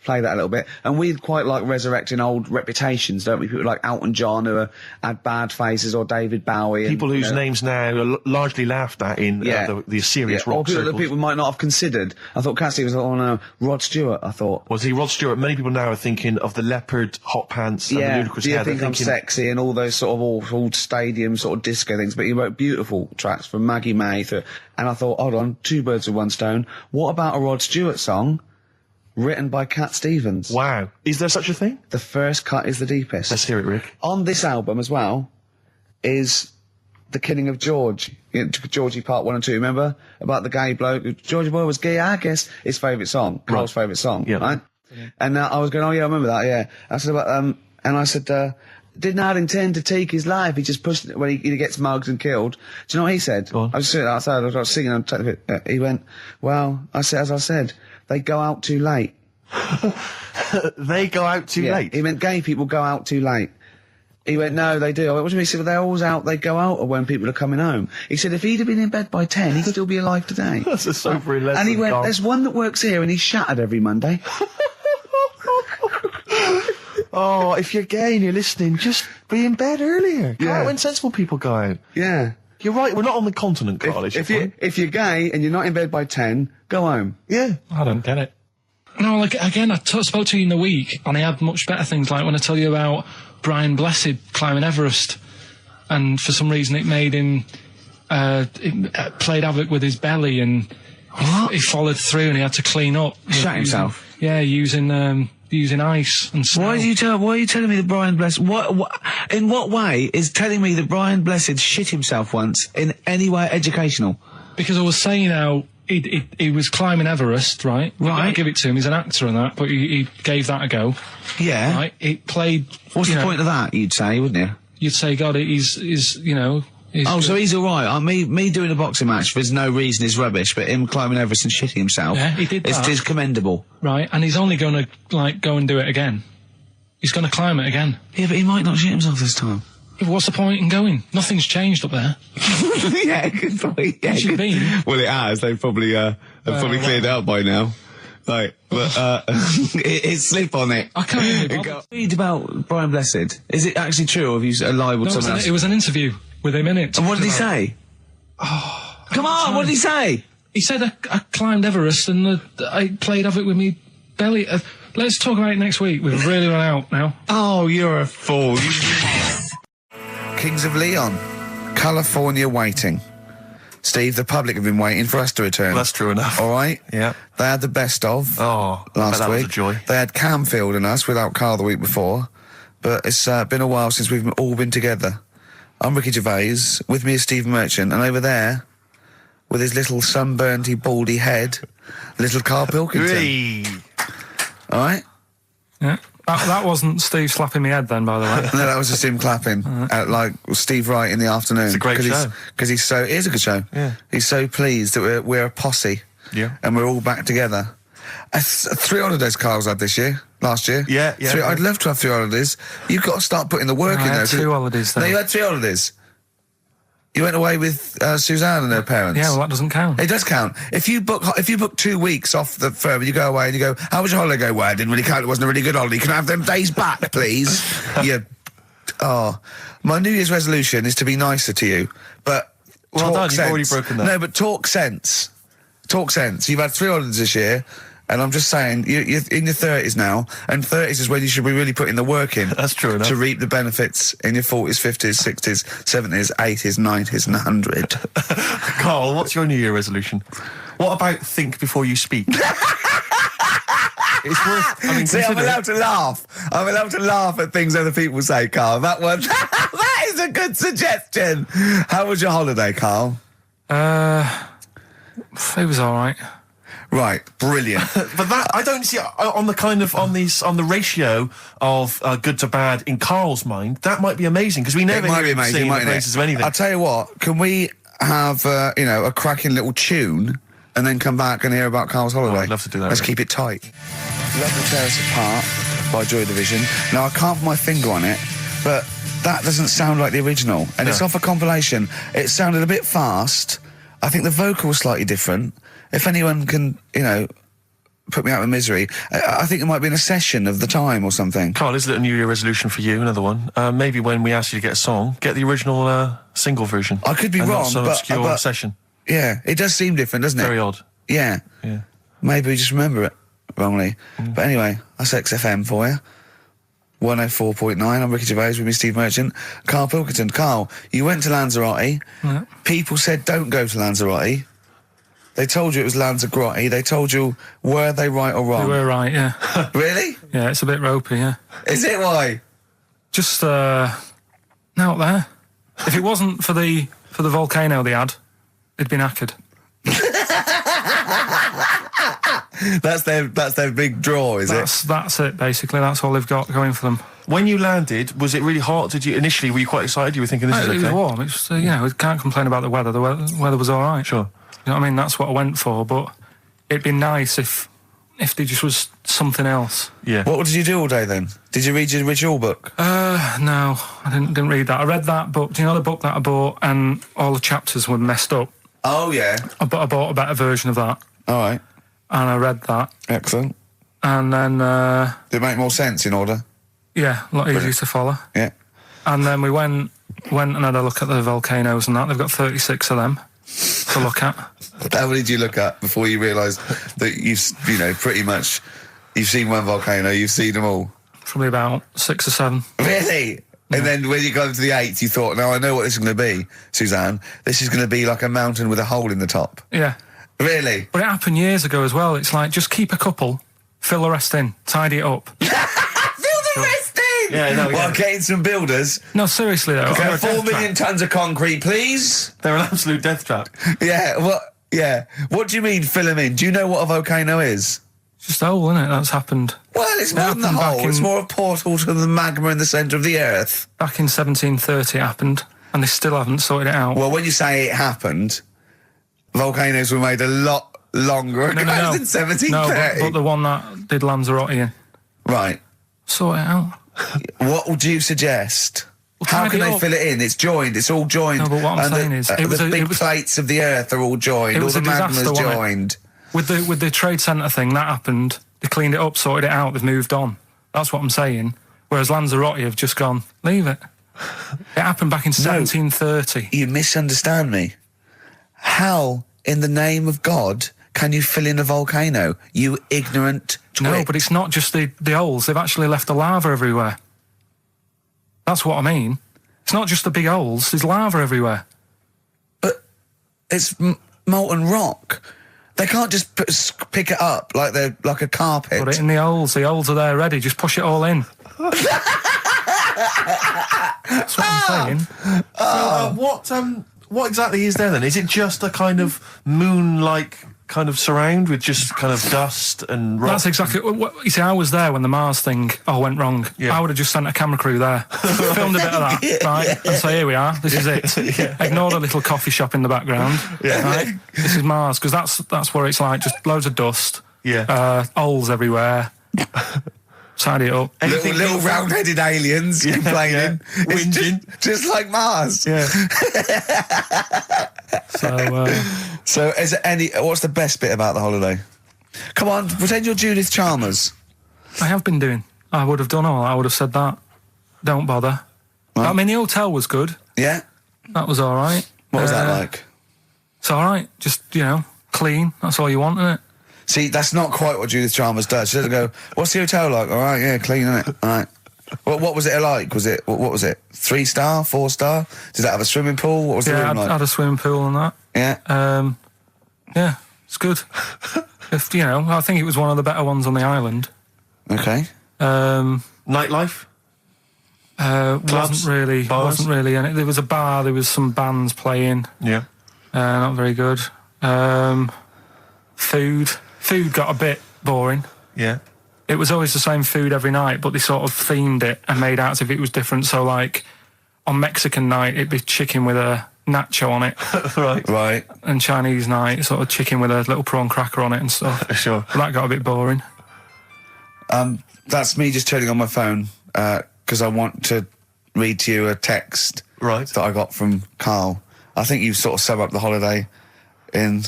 play that a little bit. And we quite like resurrecting old reputations, don't we? People like Elton John who had bad faces, or David Bowie. People whose names now are largely laughed at in the serious rock or people circles. that people might not have considered. I thought Cat Stevens, oh no, Rod Stewart, I thought. Was he Rod Stewart? Many people now are thinking of the leopard hot pants and the ludicrous hair. I think I'm sexy and all those sort of awful stadium sort of disco things, but he wrote beautiful tracks from Maggie May through, and I thought, hold on, two birds with one stone. What about a Rod Stewart song written by Cat Stevens? Wow. Is there such a thing? The first cut is the deepest. Let's hear it, Rick. On this album as well is The Killing of George. Georgie Part 1 and 2, remember? About the gay bloke. Georgie Boy was gay, I guess. His favourite song. Carl's favourite song, right? Yeah. And I was going, oh yeah, I remember that, yeah. I said about, and I said, did not intend to take his life. He just pushed it when he gets mugged and killed. Do you know what he said? I was sitting outside, I was singing, and he went, well, as I said, they go out too late. They go out too late? He meant gay people go out too late. He went, no, they do. I went, what do you mean? He said, well, they're always out, they go out when people are coming home. He said, if he'd have been in bed by 10, he'd still be alive today. That's a sobering lesson. And he went, there's one that works here and he's shattered every Monday. Oh, if you're gay and you're listening, just be in bed earlier. Go out when sensible people go out. Yeah. You're right, we're not on the continent, Carl. If you're gay and you're not in bed by 10, go home. Yeah. I don't get it. No, like, again, I spoke to you in the week, and I had much better things, like when I tell you about Brian Blessed climbing Everest, and for some reason it made him, it played havoc with his belly, and he followed through and he had to clean up. Shut himself? Yeah, using ice and snow. Why are you telling me that Brian Blessed, in what way is telling me that Brian Blessed shit himself once in any way educational? Because I was saying how he was climbing Everest, right? Right. I give it to him, he's an actor and that, but he gave that a go. Yeah. Right? It played... What's the point of that, you'd say, wouldn't you? You'd say, God, he's so he's alright. Me doing a boxing match, there's no reason is rubbish, but him climbing Everest and shitting himself, yeah, he did that. It's commendable. Right, and he's only going to, go and do it again. He's going to climb it again. Yeah, but he might not shit himself this time. Yeah, what's the point in going? Nothing's changed up there. Yeah, good point. Yeah, What's it been? Well, it has. They've probably cleared out by now. Right, but it's slip on it. I can't even read about Brian Blessed. Is it actually true, or have you lied with someone else? It was an interview with him in it. And what did he say? Oh, come on! What did he say? He said I climbed Everest and I played havoc with me belly. Let's talk about it next week. We've really run out now. Oh, you're a fool. Kings of Leon, California Waiting. Steve, the public have been waiting for us to return. Well, that's true enough. All right? Yeah. They had the best of last week. Was a joy. They had Camfield and us without Carl the week before. But it's been a while since we've all been together. I'm Ricky Gervais. With me is Steve Merchant. And over there, with his little sunburnedy, baldy head, little Karl Pilkington. Hey. All right? Yeah. That wasn't Steve slapping me head then, by the way. No, that was just him clapping, like Steve Wright in the afternoon. It's a great show. Because it is a good show. Yeah. He's so pleased that we're a posse. Yeah. And we're all back together. 3 holidays Carl's had last year. Yeah. I'd love to have 3 holidays. You've got to start putting the work in I there. had 2 holidays, though. No, you had 3 holidays. You went away with Suzanne and her parents. Yeah, well, that doesn't count. It does count. If you book 2 weeks off the firm and you go away and you go, how was your holiday? Well, I didn't really count. It wasn't a really good holiday. Can I have them days back, please? My New Year's resolution is to be nicer to you, but Well talk done, sense. you've already broken that. No, but talk sense. Talk sense. You've had 3 holidays this year, and I'm just saying, you're in your 30s now, and 30s is when you should be really putting the work in. That's true enough. To reap the benefits in your 40s, 50s, 60s, 70s, 80s, 90s, and 100. Carl, what's your New Year resolution? What about think before you speak? It's worth. I mean, See, I'm consider it. allowed to laugh. I'm allowed to laugh at things other people say, Carl. That one, that is a good suggestion. How was your holiday, Carl? It was all right. Right, brilliant. But that I don't see on the ratio of good to bad in Carl's mind. That might be amazing because we never It might hear be him amazing, singing the mightn't praises it? of anything. I'll tell you what. Can we have a cracking little tune and then come back and hear about Carl's holiday? I'd love to do that, Let's really. keep it tight. Love to Tear Us Apart by Joy Division. Now I can't put my finger on it, but that doesn't sound like the original, and it's No. off a compilation. It sounded a bit fast. I think the vocal was slightly different. If anyone can, put me out of misery, I think it might be in a session of the time or something. Carl, is it a New Year resolution for you? Another one. Maybe when we ask you to get a song, get the original single version. I could be and wrong, not some but- obscure but- session. Yeah, it does seem different, doesn't it? Very odd. Yeah. Yeah. Maybe we just remember it wrongly. But anyway, that's XFM for you. 104.9, I'm Ricky Gervais with me, Steve Merchant. Karl Pilkington. Carl, you went to Lanzarote. Yeah. People said don't go to Lanzarote. They told you it was Lanzarote. They told you, were they right or We wrong? were right, yeah. Really? Yeah, it's a bit ropey, yeah. Is it why? Just out there. If it wasn't for the volcano they had, it'd been knackered. That's their big draw, is it? That's it, basically. That's all they've got going for them. When you landed, was it really hot? Were you quite excited? You were thinking this is It was okay? warm. It's we can't complain about the weather. The weather was all right. Sure. You know what I mean? That's what I went for. But it'd be nice if there just was something else. Yeah. What did you do all day then? Did you read your ritual book? No, I didn't read that. I read that book. Do you know the book that I bought and all the chapters were messed up? Oh, yeah. I bought a better version of that All right. and I read that. Excellent. And then, Did it make more sense in order? yeah, a lot easier Brilliant. to follow. Yeah. And then we went and had a look at the volcanoes and that. They've got 36 of them to look at. How many did you look at before you realised that pretty much, you've seen one volcano, you've seen them all? Probably about 6 or 7. Really? And then when you got to the 8th, you thought, now I know what this is going to be, Suzanne. This is going to be like a mountain with a hole in the top. Yeah. Really? But it happened years ago as well. It's like, just keep a couple, fill the rest in, tidy it up. Fill the rest in! Yeah, no, Well, yeah. getting some builders. No, seriously though. Okay, on a 4 death million trap. tonnes of concrete, please. They're an absolute death trap. Yeah, what? Yeah. What do you mean fill them in? Do you know what a volcano is? It's just a hole, isn't it? That's happened. Well, it's more than the happened back hole. It's in- more a portal to the magma in the centre of the earth. Back in 1730 it happened, and they still haven't sorted it out. Well, when you say it happened, volcanoes were made a lot longer ago than 1730. No, but the one that did Lanzarote in. Right. Sort it out. What would you suggest? Well, How tidy can it they up. fill it in? It's joined. It's all joined. No, but what I'm And saying is, it the was big it was plates of the earth are all joined. It All was the a disaster, magma's wasn't it? joined. with the trade centre thing that happened. They cleaned it up, sorted it out. They've moved on. That's what I'm saying. Whereas Lanzarote have just gone, leave it. It happened back in 1730. You misunderstand me. How, in the name of God, can you fill in a volcano? You ignorant twit. No, but it's not just the holes. They've actually left the lava everywhere. That's what I mean. It's not just the big holes. There's lava everywhere. But it's molten rock. They can't just pick it up like they're like a carpet. Put it in the holes. The holes are there ready. Just push it all in. That's what I'm saying. What exactly is there then? Is it just a kind of moon-like kind of surround with just kind of dust and rock. That's exactly what you see. I was there when the Mars thing went wrong. Yeah. I would have just sent a camera crew there, filmed a bit of that, right, and say, here we are, this is it. Ignore the little coffee shop in the background. Right? This is Mars, because that's where it's like just loads of dust, holes everywhere. Tidy it up. Little round-headed aliens complaining, whinging, just like Mars. Yeah. So, is there any? What's the best bit about the holiday? Come on, pretend you're Judith Chalmers. I have been doing. I would have done all. I would have said that. Don't bother. Right. I mean, the hotel was good. Yeah. That was all right. What was that like? It's all right. Just clean. That's all you want, isn't it? See, that's not quite what Judith Chalmers does. She doesn't go, what's the hotel like? All right, yeah, clean, isn't it? All right. What was it like? Was it, what was it? 3-star, 4-star? Did it have a swimming pool? What was the room like? I had a swimming pool and that. Yeah. Yeah, it's good. I think it was one of the better ones on the island. Okay. Nightlife? Wasn't really. And there was a bar, there was some bands playing. Yeah. Not very good. Food got a bit boring. Yeah. It was always the same food every night, but they sort of themed it and made out as if it was different. So, like, on Mexican night, it'd be chicken with a nacho on it. Right. And Chinese night, sort of chicken with a little prawn cracker on it and stuff. Sure. But that got a bit boring. That's me just turning on my phone, because I want to read to you a text that I got from Karl. I think you sort of sum up the holiday in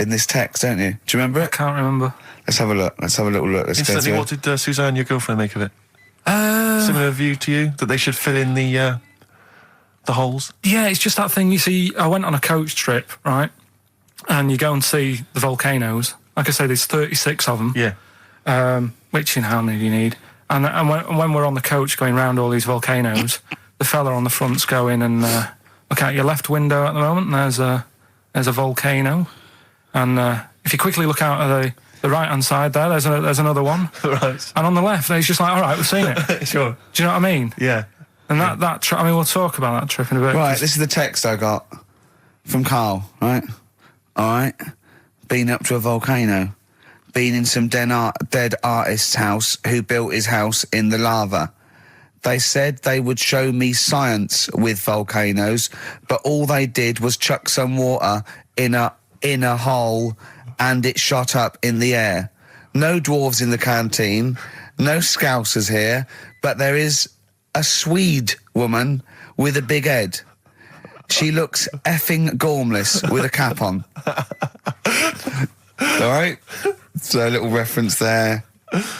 this text, don't you? Do you remember it? I can't remember. Let's have a look. Let's have a little look. Let's go Instantly, through what did Suzanne, your girlfriend, make of it? Similar view to you? That they should fill in the holes? Yeah, it's just that thing. You see, I went on a coach trip, right? And you go and see the volcanoes. Like I say, there's 36 of them. Yeah. Which, how many do you need? And when we're on the coach going round all these volcanoes, the fella on the front's going and look out your left window at the moment, and there's a volcano. And if you quickly look out at the right-hand side there, there's another one. Right. And on the left, there's just like, all right, we've seen it. Sure. Do you know what I mean? Yeah. And that trip, I mean, we'll talk about that trip in a bit. Right, this is the text I got from Karl, right? All right. Been up to a volcano. Been in some dead artist's house who built his house in the lava. They said they would show me science with volcanoes, but all they did was chuck some water in a hole and it shot up in the air. No dwarves in the canteen, no scousers here, but there is a Swede woman with a big head. She looks effing gormless with a cap on. All right? So a little reference there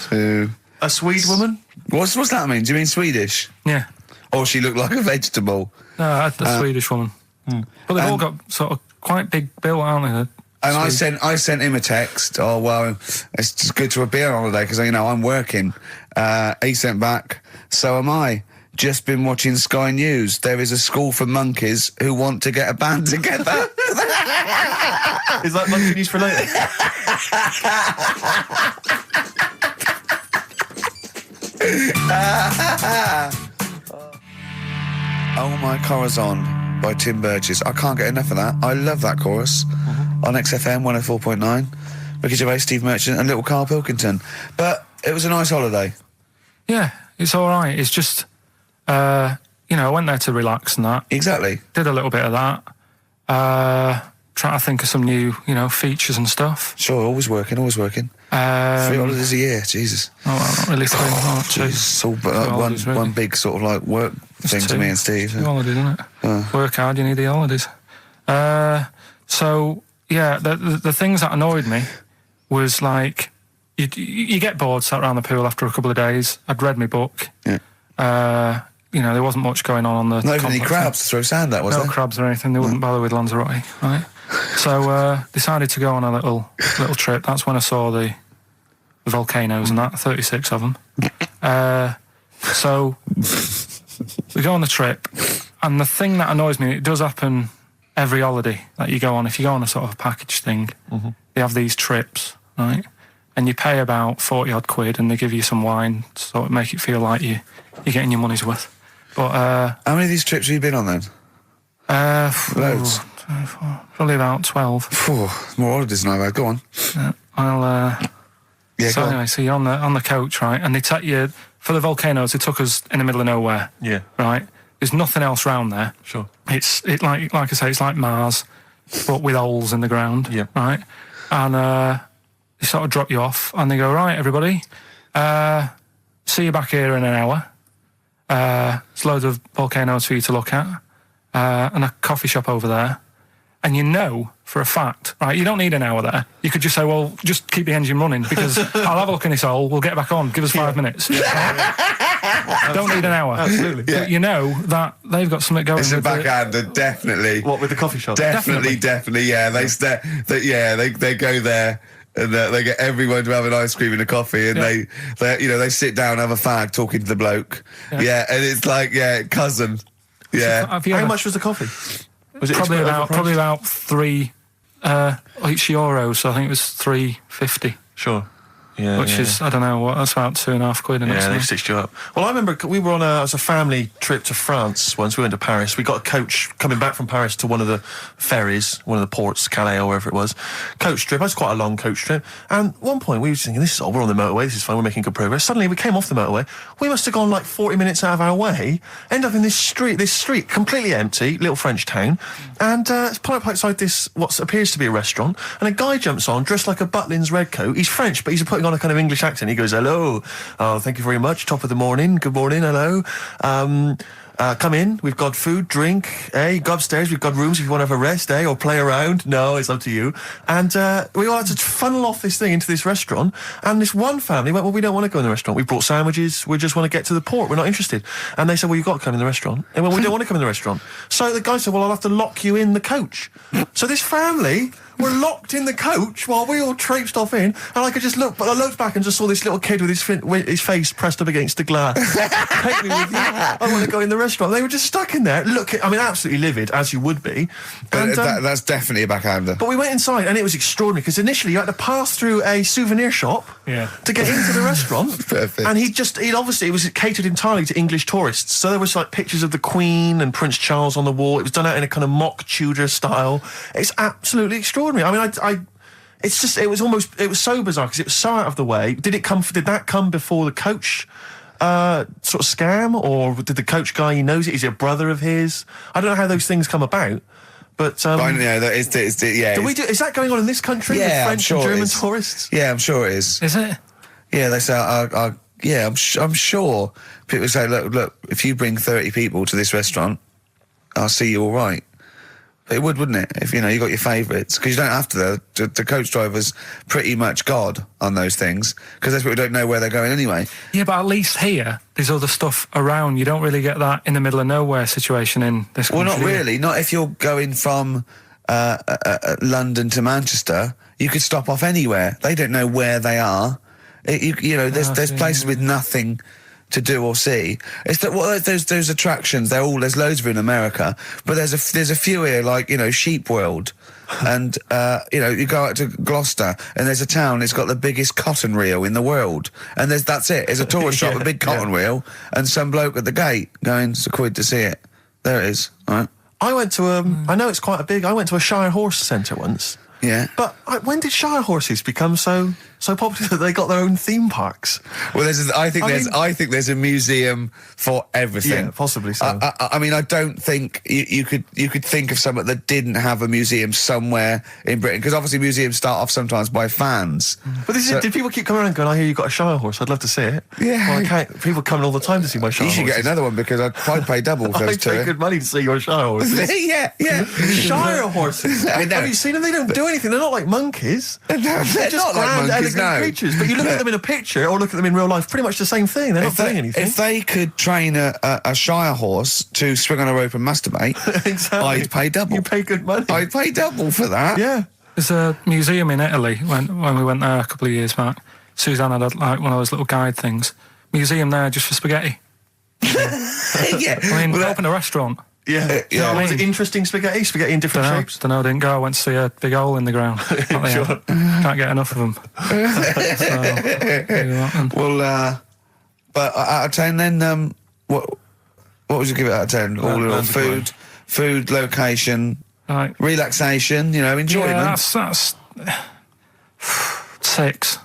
to... A Swede woman? What's that mean? Do you mean Swedish? Yeah. Or she looked like a vegetable? No, the Swedish woman. But they've all got sort of quite big bill, aren't they? And I sent him a text. Oh, well, it's just good to be on holiday because, I'm working. He sent back, so am I. Just been watching Sky News. There is a school for monkeys who want to get a band together. Is that monkey news for later? Oh My Corazon by Tim Burgess. I can't get enough of that. I love that chorus. On XFM 104.9. Ricky Gervais, Steve Merchant and little Karl Pilkington. But it was a nice holiday. Yeah, it's all right. It's just, I went there to relax and that. Exactly. Did a little bit of that. Trying to think of some new, features and stuff. Sure, always working. 3 holidays a year, Jesus. Oh, well, not really 3. Oh, two. It's all holidays, really. one big sort of like work thing to me and Steve. 2 holidays, isn't it? Work hard, you need the holidays. So, yeah, the things that annoyed me was like, you get bored sat around the pool after a couple of days. I'd read my book. Yeah. There wasn't much going on the... Not even any crabs to throw sand at, was there? No crabs or anything. They wouldn't bother with Lanzarote, right? So, decided to go on a little trip. That's when I saw the volcanoes and that, 36 of them. So, we go on the trip, and the thing that annoys me, it does happen every holiday that you go on. If you go on a sort of package thing, they have these trips, right? And you pay about 40-odd quid, and they give you some wine, so it make it feel like you're getting your money's worth. But how many of these trips have you been on then? Loads. Probably about 12. Phew, more holidays than I've had. Go on. I'll. Yeah, So go anyway, on. so you're on the coach, right? And they take you for the volcanoes. They took us in the middle of nowhere. Yeah. Right. There's nothing else round there. Sure. It's like I say, it's like Mars, but with holes in the ground. Yeah. Right. And they sort of drop you off, and they go, right, everybody, see you back here in an hour. There's loads of volcanoes for you to look at, and a coffee shop over there. And you know for a fact, right, you don't need an hour there. You could just say, well, just keep the engine running because I'll have a look in this hole, we'll get back on, give us 5 minutes. Don't need an hour. Absolutely. But you know that they've got something going It's a with backhander, definitely. What, with the coffee shop? Definitely. Yeah, they go there. And they get everyone to have an ice cream and a coffee, and they sit down, have a fag, talking to the bloke. Yeah, and it's like, cousin. Yeah. Have you How ever- much was the coffee? Was it probably overpriced? about €3 euros, so I think it was $3.50. Sure. Yeah. Which yeah. is, I don't know, what, that's about £2.50. Isn't it, Yeah, something? they stitched you up. Well, I remember we were on as a family trip to France once. We went to Paris. We got a coach coming back from Paris to one of the ferries, one of the ports, Calais or wherever it was. Coach trip. It was quite a long coach trip. And at one point we were thinking, we're on the motorway. This is fine. We're making good progress. Suddenly we came off the motorway. We must have gone like 40 minutes out of our way. End up in this street completely empty, little French town. And it's pulled up outside this what appears to be a restaurant. And a guy jumps on dressed like a Butlins redcoat. He's French, but he's putting on a kind of English accent. He goes, hello, thank you very much, top of the morning, good morning, hello, come in, we've got food, drink, go upstairs, we've got rooms if you want to have a rest, or play around, no, it's up to you. And we all had to funnel off this thing into this restaurant, and this one family went, well, we don't want to go in the restaurant, we brought sandwiches, we just want to get to the port, we're not interested. And they said, well, you've got to come in the restaurant. And well, we don't want to come in the restaurant. So the guy said, well, I'll have to lock you in the coach. So this family were locked in the coach while we all traipsed off in, and I could just look, but I looked back and just saw this little kid with his face pressed up against the glass. Take me with you. I want to go in the restaurant. They were just stuck in there, absolutely livid, as you would be. And, That's definitely a backhander. but we went inside, and it was extraordinary, because initially you had to pass through a souvenir shop to get into the restaurant. Perfect. And it was catered entirely to English tourists. So there was like pictures of the Queen and Prince Charles on the wall. It was done out in a kind of mock Tudor style. It's absolutely extraordinary. I mean, it was so bizarre because it was so out of the way. Did that come before the coach sort of scam, or did the coach guy, he knows it? Is he a brother of his? I don't know how those things come about. But Yeah, is that going on in this country with I'm French sure and it German is. tourists? Yeah, I'm sure it is. Is it? Yeah, they say, I'm sure people say, look, if you bring 30 people to this restaurant, I'll see you all right. But it would, wouldn't it? If, you got your favourites. Because you don't have to, the coach driver's pretty much God on those things, because those people don't know where they're going anyway. Yeah, but at least here, there's other stuff around. You don't really get that in the middle of nowhere situation in this country. Well, not really. Not if you're going from London to Manchester. You could stop off anywhere. They don't know where they are. There's places with nothing to do or see. It's that those attractions. There's loads of in America, but there's a few here, like Sheep World, and you go out to Gloucester, and there's a town. It's got the biggest cotton reel in the world, and that's it. It's a tourist shop, a big cotton reel, and some bloke at the gate going, "It's £1 to see it." There it is. All right. I went to I know it's quite a big. I went to a Shire Horse Centre once. Yeah. But when did Shire horses become so popular that they got their own theme parks? Well, I think there's a museum for everything. Yeah, possibly so. I mean, I don't think you could think of something that didn't have a museum somewhere in Britain, because obviously museums start off sometimes by fans. But did people keep coming around and going, I hear you've got a Shire horse, I'd love to see it? Yeah. Well, I can't. People coming all the time to see my Shire You should horses. get another one, because I'd probably pay double for those I'd pay two. good money to see your Shire horses. Yeah. Shire horses. I know. Have you seen them? They don't do anything. They're not like monkeys. They're Just not like grand, monkeys, elegant no. creatures. But you look at them in a picture or look at them in real life, pretty much the same thing. They're not doing anything. If they could train a Shire horse to swing on a rope and masturbate, Exactly. I'd pay double. You pay good money. I'd pay double for that. Yeah. There's a museum in Italy when we went there a couple of years back. Suzanne had like one of those little guide things. Museum there just for spaghetti. Yeah. I mean, Well, open a restaurant. Yeah. yeah. Was it interesting spaghetti? Spaghetti in different shapes? Don't know, didn't go. I went to see a big hole in the ground. Sure. Can't get enough of them. Well, but out of 10 then, what would you give it out of 10? All in all, food, location, Like, Relaxation, enjoyment. yeah, that's 6.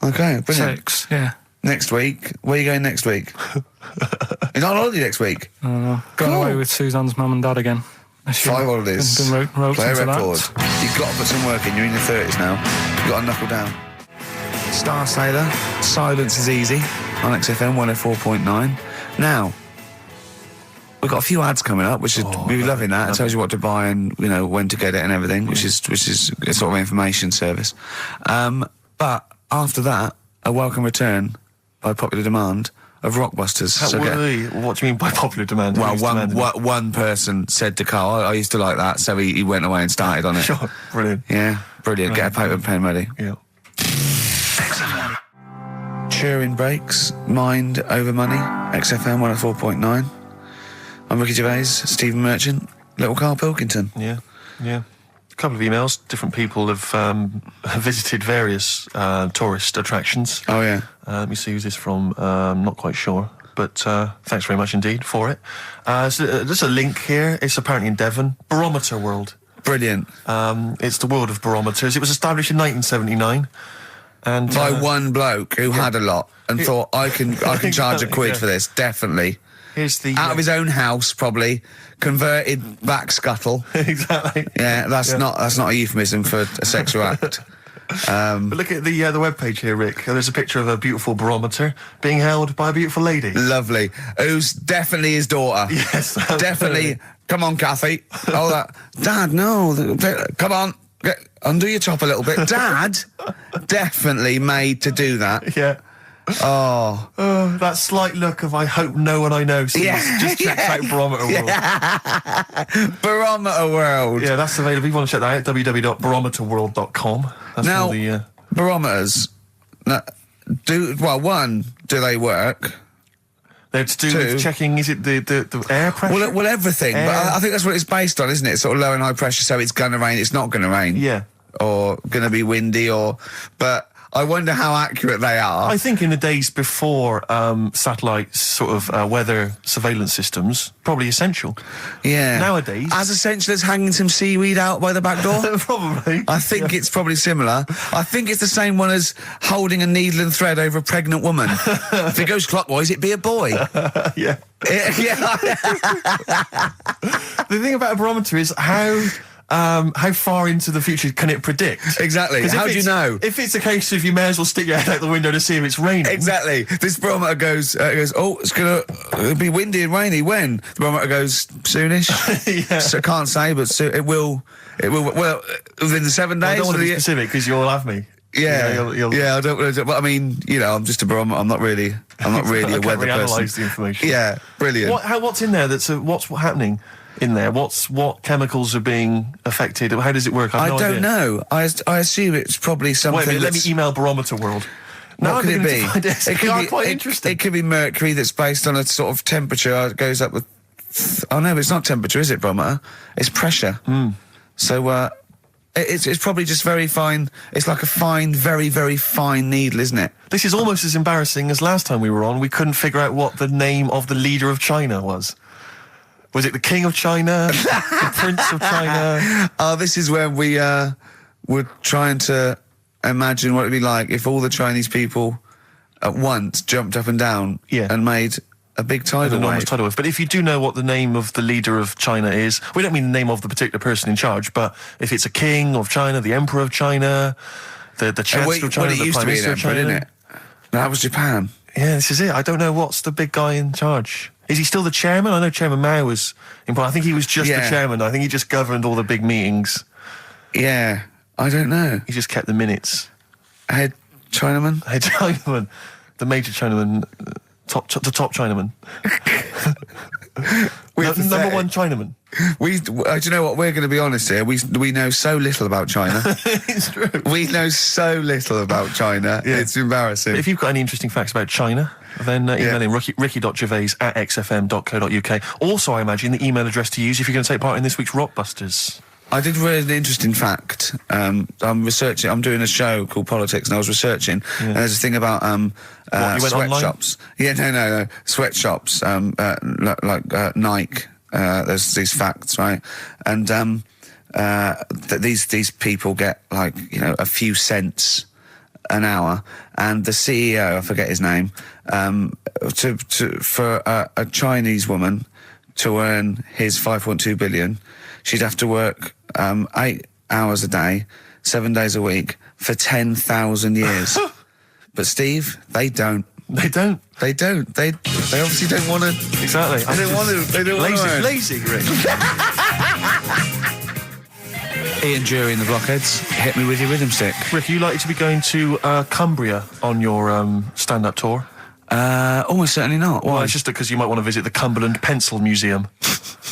Okay, brilliant. 6, yeah. Next week, where are you going next week? You're not on holiday next week? Going Cool. away with Suzanne's mum and dad again. 5 holidays. Been roped Play a into record. that. You've got to put some work in. You're in your 30s now. You've got to knuckle down. Star Sailor, Silence is Easy on XFM 104.9. Now, we've got a few ads coming up, which is we're loving that. It tells you what to buy and when to get it and everything, which is a sort of information service. But after that, a welcome return by popular demand of Rockbusters. What do you mean by popular demand? Well, one person said to Karl, I used to like that, so he went away and started on it. Sure, brilliant. Yeah, brilliant. Get a paper and pen ready. Yeah. Turing Breaks, Mind Over Money, XFM 104.9. I'm Ricky Gervais, Stephen Merchant, little Karl Pilkington. Yeah. A couple of emails. Different people have visited various tourist attractions. Oh, yeah. Let me see who's this from. Not quite sure. But thanks very much indeed for it. So there's a link here. It's apparently in Devon. Barometer World. Brilliant. It's the world of barometers. It was established in 1979. And By one bloke who had a lot and thought, I can charge a quid for this, definitely. Here's the... Out of his own house, probably. Converted back scuttle. Exactly. Yeah, that's not a euphemism for a sexual act. But look at the webpage here, Rick. There's a picture of a beautiful barometer being held by a beautiful lady. Lovely. Who's definitely his daughter. Yes. Definitely. Come on, Kathy. Oh, that. Dad, no. Come on. Undo your top a little bit. Dad, definitely made to do that. Yeah. Oh, that slight look of I hope no one I know sees. Just checks out Barometer World. Barometer World. Yeah, that's available. If you want to check that out, www.barometerworld.com. That's Now, all the... barometers, do they work? They're to do with checking, is it the air pressure? Well, everything. Air. But I think that's what it's based on, isn't it? Sort of low and high pressure, so it's going to rain, it's not going to rain. Yeah. Or going to be windy, but I wonder how accurate they are. I think in the days before satellite sort of weather surveillance systems, probably essential. Yeah. Nowadays... As essential as hanging some seaweed out by the back door? Probably. I think it's probably similar. I think it's the same one as holding a needle and thread over a pregnant woman. If it goes clockwise, it'd be a boy. Yeah. Yeah. The thing about a barometer is how far into the future can it predict? Exactly. How do you know? If it's a case of you may as well stick your head out the window to see if it's raining. Exactly. This barometer goes, oh, it's going to be windy and rainy. When? The barometer goes, soonish. Yeah. So I can't say, but it will, well, within the 7 days. I don't want to be specific because you'll have me. Yeah, yeah. I don't want to. But I mean, I'm just a barometer. I'm not really a weather person. Analyse the information. Yeah, brilliant. What's in there? What's happening in there? What chemicals are being affected? How does it work? I don't know. I assume it's probably something. Wait a minute, let me email Barometer World. What could it be? It could be quite interesting. It could be mercury that's based on a sort of temperature. It goes up with. Oh no, but it's not temperature, is it, barometer? It's pressure. So it's probably just very fine. It's like a fine, very, very fine needle, isn't it? This is almost as embarrassing as last time we were on. We couldn't figure out what the name of the leader of China was. Was it the King of China? The Prince of China? Oh, this is when we were trying to imagine what it'd be like if all the Chinese people at once jumped up and down and made a big tidal wave. But if you do know what the name of the leader of China is, we don't mean the name of the particular person in charge, but if it's a king of China, the emperor of China, the chancellor of China, the prime minister of China. Isn't it? That was Japan. Yeah, this is it. I don't know what's the big guy in charge. Is he still the chairman? I know Chairman Mao was important. I think he was just the chairman. I think he just governed all the big meetings. Yeah, I don't know. He just kept the minutes. Head Chinaman? Head Chinaman. The major Chinaman. The top Chinaman. Number one Chinaman. Do you know what? We're going to be honest here. We know so little about China. It's true. We know so little about China. Yeah. It's embarrassing. If you've got any interesting facts about China, then email in ricky.gervais@xfm.co.uk. Also, I imagine the email address to use if you're going to take part in this week's Rockbusters. I did read an interesting fact. I'm researching. I'm doing a show called Politics, and I was researching. And there's a thing about sweatshops. Yeah, no, sweatshops. Like Nike. There's these facts, right? And these people get like, you know, a few cents an hour, and the CEO, I forget his name, for a Chinese woman to earn his 5.2 billion, she'd have to work 8 hours a day, 7 days a week for 10,000 years. But Steve, they don't. They don't. They obviously don't want to. Exactly. They don't want to. They don't want to. Lazy, Rick. Ian Jury and the Blockheads, hit me with your rhythm stick. Rick, are you likely to be going to Cumbria on your stand-up tour? Almost certainly not. Why? Well, it's just because you might want to visit the Cumberland Pencil Museum.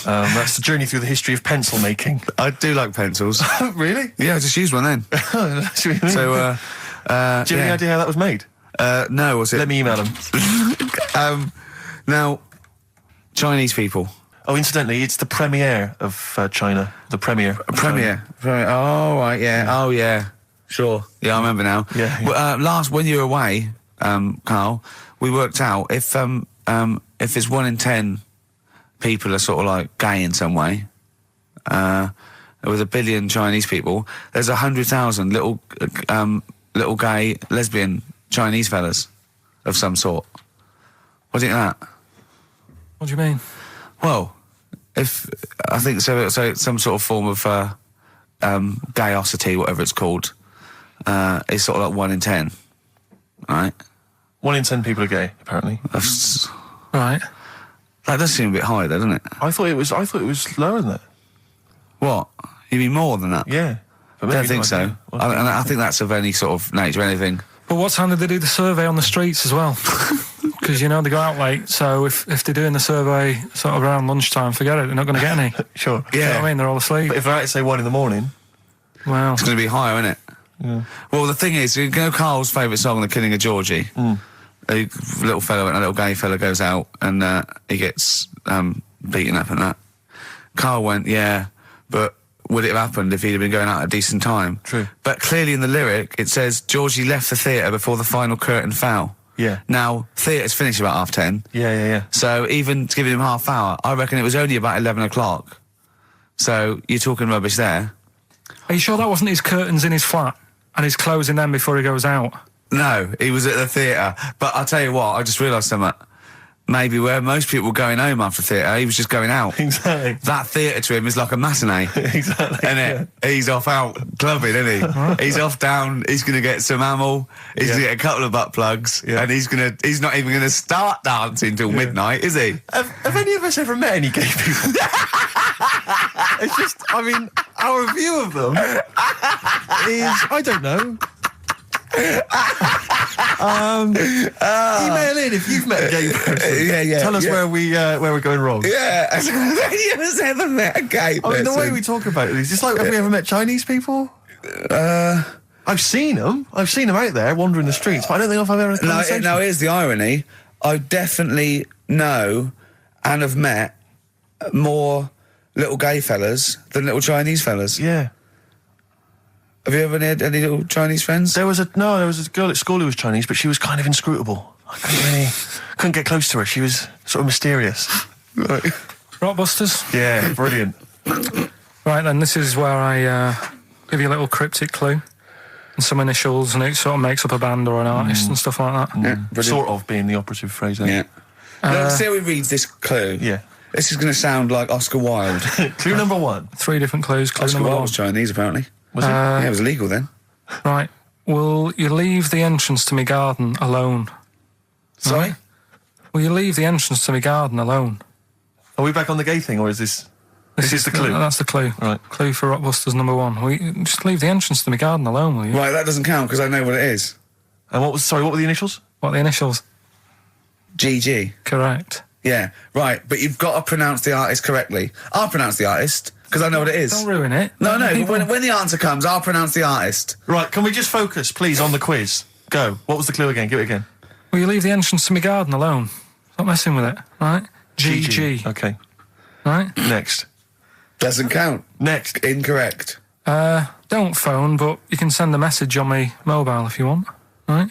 That's the journey through the history of pencil making. I do like pencils. Really? Yeah, I just used one then. That's what you mean. So, do you have any idea how that was made? no, was it? Let me email them. Now, Chinese people. Oh, incidentally, it's the premiere of China. The premiere. Premiere. Oh, right, yeah. Oh, yeah. Sure. Yeah, I remember now. Yeah. Well, when you were away, Carl, we worked out if it's 1 in 10 people are sort of like gay in some way, with 1 billion Chinese people, there's 100,000 little gay, lesbian Chinese fellas of some sort. What do you think of that? What do you mean? Well, if I think so some sort of form of gayosity, whatever it's called, is sort of like 1 in 10, right? 1 in 10 people are gay, apparently. Right. That does seem a bit high, though, doesn't it? I thought it was lower than that. What? You mean more than that? Yeah. I don't think so. I think that's of any sort of nature, anything. But what time did they do the survey on the streets as well? Because, you know, they go out late, so if they're doing the survey sort of around lunchtime, forget it, they're not going to get any. Sure. You know Yeah. what I mean? They're all asleep. But if they're out at, say, 1 in the morning... Wow. It's going to be higher, isn't it? Yeah. Well, the thing is, you know Carl's favourite song, The Killing of Georgie? A little fella and a little gay fella goes out and he gets beaten up and that. Carl went, yeah, but would it have happened if he'd have been going out at a decent time? True. But clearly in the lyric, it says, Georgie left the theatre before the final curtain fell. Yeah. Now, theatre's finished about 10:30. Yeah. So even giving him half hour, I reckon it was only about 11 o'clock. So you're talking rubbish there. Are you sure that wasn't his curtains in his flat and he's closing them before he goes out? No, he was at the theatre. But I'll tell you what, I just realised something. Maybe where most people were going home after theatre, he was just going out. Exactly. That theatre to him is like a matinee. Exactly. Isn't it? He's off out clubbing, isn't he? He's off down, he's going to get some ammo, he's going to get a couple of butt plugs, and he's not even going to start dancing till midnight, is he? Have any of us ever met any gay people? It's just, I mean, our view of them is, I don't know. Email in if you've met a gay person. Yeah. Tell us where we're going wrong. Yeah, have any of us ever met a gay person? I mean, the way we talk about it is just like, have we ever met Chinese people? I've seen them out there wandering the streets, but I don't think I've ever had a conversation. No, here's the irony. I definitely know and have met more little gay fellas than little Chinese fellas. Yeah. Have you ever had any little Chinese friends? There was a girl at school who was Chinese, but she was kind of inscrutable. I couldn't get close to her. She was sort of mysterious. Right. Rockbusters? Yeah, brilliant. Right then, this is where I give you a little cryptic clue and some initials, and it sort of makes up a band or an artist and stuff like that. Yeah, brilliant. Sort of being the operative phrase there. Yeah. Let's see how he reads this clue. Yeah. This is going to sound like Oscar Wilde. Clue number 1. 3 different clues. Clue Oscar number Wilde 1. was Chinese, apparently. Was it? Yeah, it was illegal then. Right. Will you leave the entrance to my garden alone? Sorry? Right. Will you leave the entrance to my garden alone? Are we back on the gay thing, or is this... This is the clue? That's the clue. Right. Clue for Rockbusters number 1. Will you just leave the entrance to my garden alone, will you? Right, that doesn't count because I know what it is. And what were the initials? What are the initials? GG. Correct. Yeah, right, but you've got to pronounce the artist correctly. I'll pronounce the artist because I know what it is. Don't ruin it. No, People- when the answer comes, I'll pronounce the artist. Right, can we just focus, please, on the quiz? Go. What was the clue again? Give it again. Will you leave the entrance to my garden alone? Stop messing with it, right? GG. Okay. Right? Next. Doesn't count. Next. Incorrect. Don't phone, but you can send a message on my mobile if you want, right?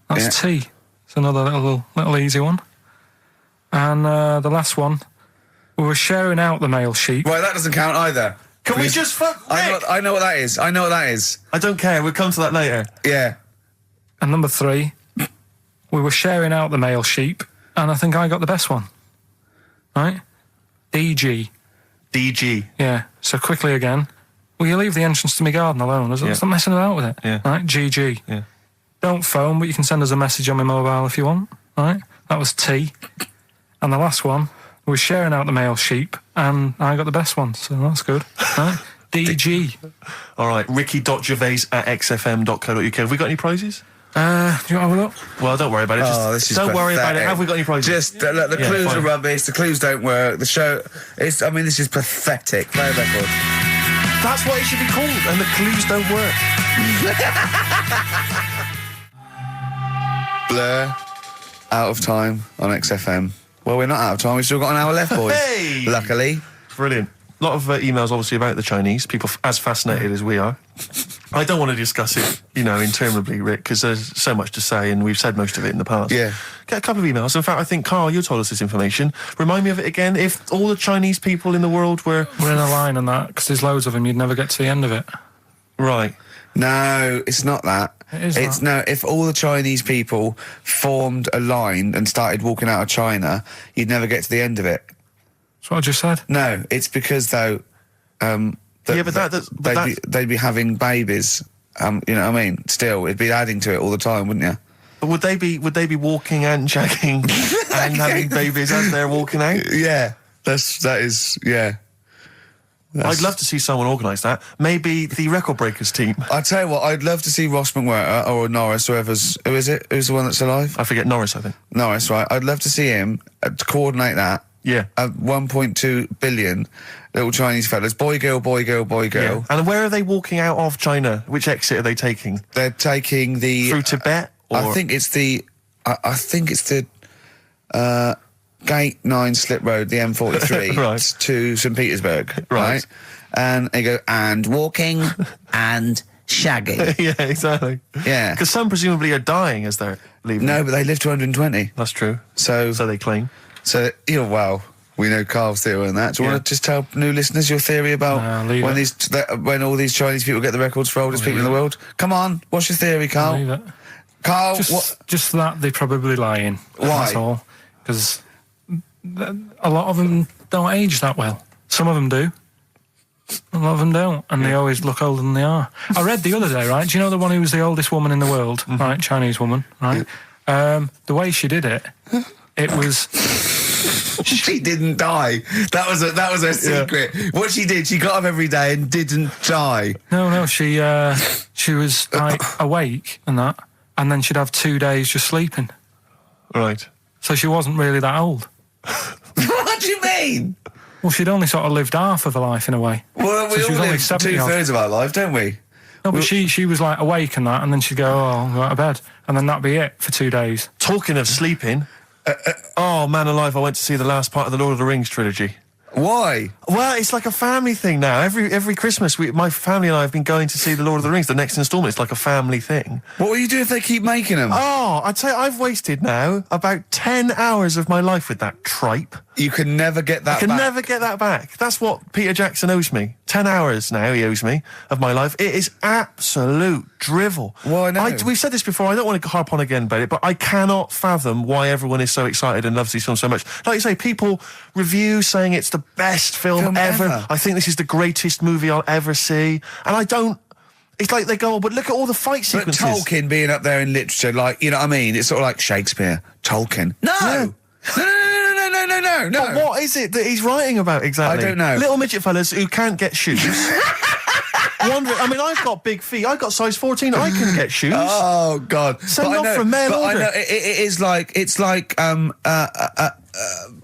That's Yeah. T. It's another little easy one. And the last one, we were sharing out the mail sheet. Right, that doesn't count either. Can we just fuck Rick? I know what that is. I know what that is. I don't care. We'll come to that later. Yeah. And number 3, we were sharing out the male sheep, and I think I got the best one. Right? DG. DG. Yeah. So quickly again, will you leave the entrance to my garden alone? Stop messing about with it. Yeah. Right? GG. Yeah. Don't phone, but you can send us a message on my mobile if you want. Right? That was T. And the last one, we were sharing out the male sheep, and I got the best one, so that's good. Right? DG. All right, ricky.gervais@xfm.co.uk. Have we got any prizes? Do you want to have a look? Well, don't worry about it. Oh, this is don't worry about it. pathetic. Have we got any prizes? Just look, the clues fine. are rubbish. The clues don't work. The show is. I mean, this is pathetic. Play a record. That's what it should be called, and the clues don't work. Blur. Out of time on XFM. Well, we're not out of time. We've still got an hour left, boys. Hey! Luckily. Brilliant. A lot of emails, obviously, about the Chinese. People as fascinated as we are. I don't want to discuss it, interminably, Rick, because there's so much to say, and we've said most of it in the past. Yeah. Get a couple of emails. In fact, I think, Karl, you told us this information. Remind me of it again. If all the Chinese people in the world were... We're in a line on that, because there's loads of them, you'd never get to the end of it. Right. No, it's not that. It's no. If all the Chinese people formed a line and started walking out of China, you'd never get to the end of it. That's what I just said. No, it's because though. They'd be having babies. You know what I mean? Still, it'd be adding to it all the time, wouldn't you? But would they be walking and shagging and having babies as they're walking out? Yeah, that is. I'd love to see someone organise that. Maybe the Record Breakers team. I tell you what, I'd love to see Ross McWhirter or Norris, who is it? Who's the one that's alive? I forget Norris, I think. Norris, right? I'd love to see him to coordinate that. Yeah. 1.2 billion little Chinese fellas, boy, girl, boy, girl, boy, girl. Yeah. And where are they walking out of China? Which exit are they taking? They're taking the through Tibet. Or? I think it's the Gate 9 Slip Road, the M43, right. to St Petersburg, right? And they go and walking and shagging. Yeah, exactly. Yeah, because some presumably are dying as they're leaving. No, but they live to 120. That's true. So they claim. So well, we know Karl's theory on that. Do you want to just tell new listeners your theory about when all these Chinese people get the records for oldest people in the world? Come on, what's your theory, Karl? Leave it. Karl, just that they're probably lying. Why? That's all. Because a lot of them don't age that well. Some of them do. A lot of them don't, and they always look older than they are. I read the other day, right? Do you know the one who was the oldest woman in the world, right? Chinese woman, right? The way she did it, it was. She didn't die. That was her secret. Yeah. What she did, she got up every day and didn't die. No, she was like awake and that, and then she'd have 2 days just sleeping. Right. So she wasn't really that old. What do you mean? Well, she'd only sort of lived half of her life in a way. Well, we so all live 2/3 of our life, don't we? No, but she was like awake and that, and then she'd go, I'll go out of bed, and then that'd be it for 2 days. Talking of sleeping, oh man alive, I went to see the last part of the Lord of the Rings trilogy. Why? Well, it's like a family thing now. Every Christmas, my family and I have been going to see the Lord of the Rings, the next instalment. It's like a family thing. What will you do if they keep making them? Oh, I'd say I've wasted now about 10 hours of my life with that tripe. You can never get that back. I can never get that back. That's what Peter Jackson owes me. 10 hours now he owes me of my life. It is absolute drivel. Well, I know. We've said this before. I don't want to harp on again about it, but I cannot fathom why everyone is so excited and loves these films so much. Like you say, people review saying it's the best film ever. I think this is the greatest movie I'll ever see. And I don't... It's like they go, oh, but look at all the fight sequences. But Tolkien being up there in literature, like, you know what I mean? It's sort of like Shakespeare, Tolkien. No! Yeah. No. But what is it that he's writing about exactly? I don't know. Little midget fellas who can't get shoes. I mean, I've got big feet. I've got size 14. I can get shoes. Oh, God. Send off for mail order. I know, it's like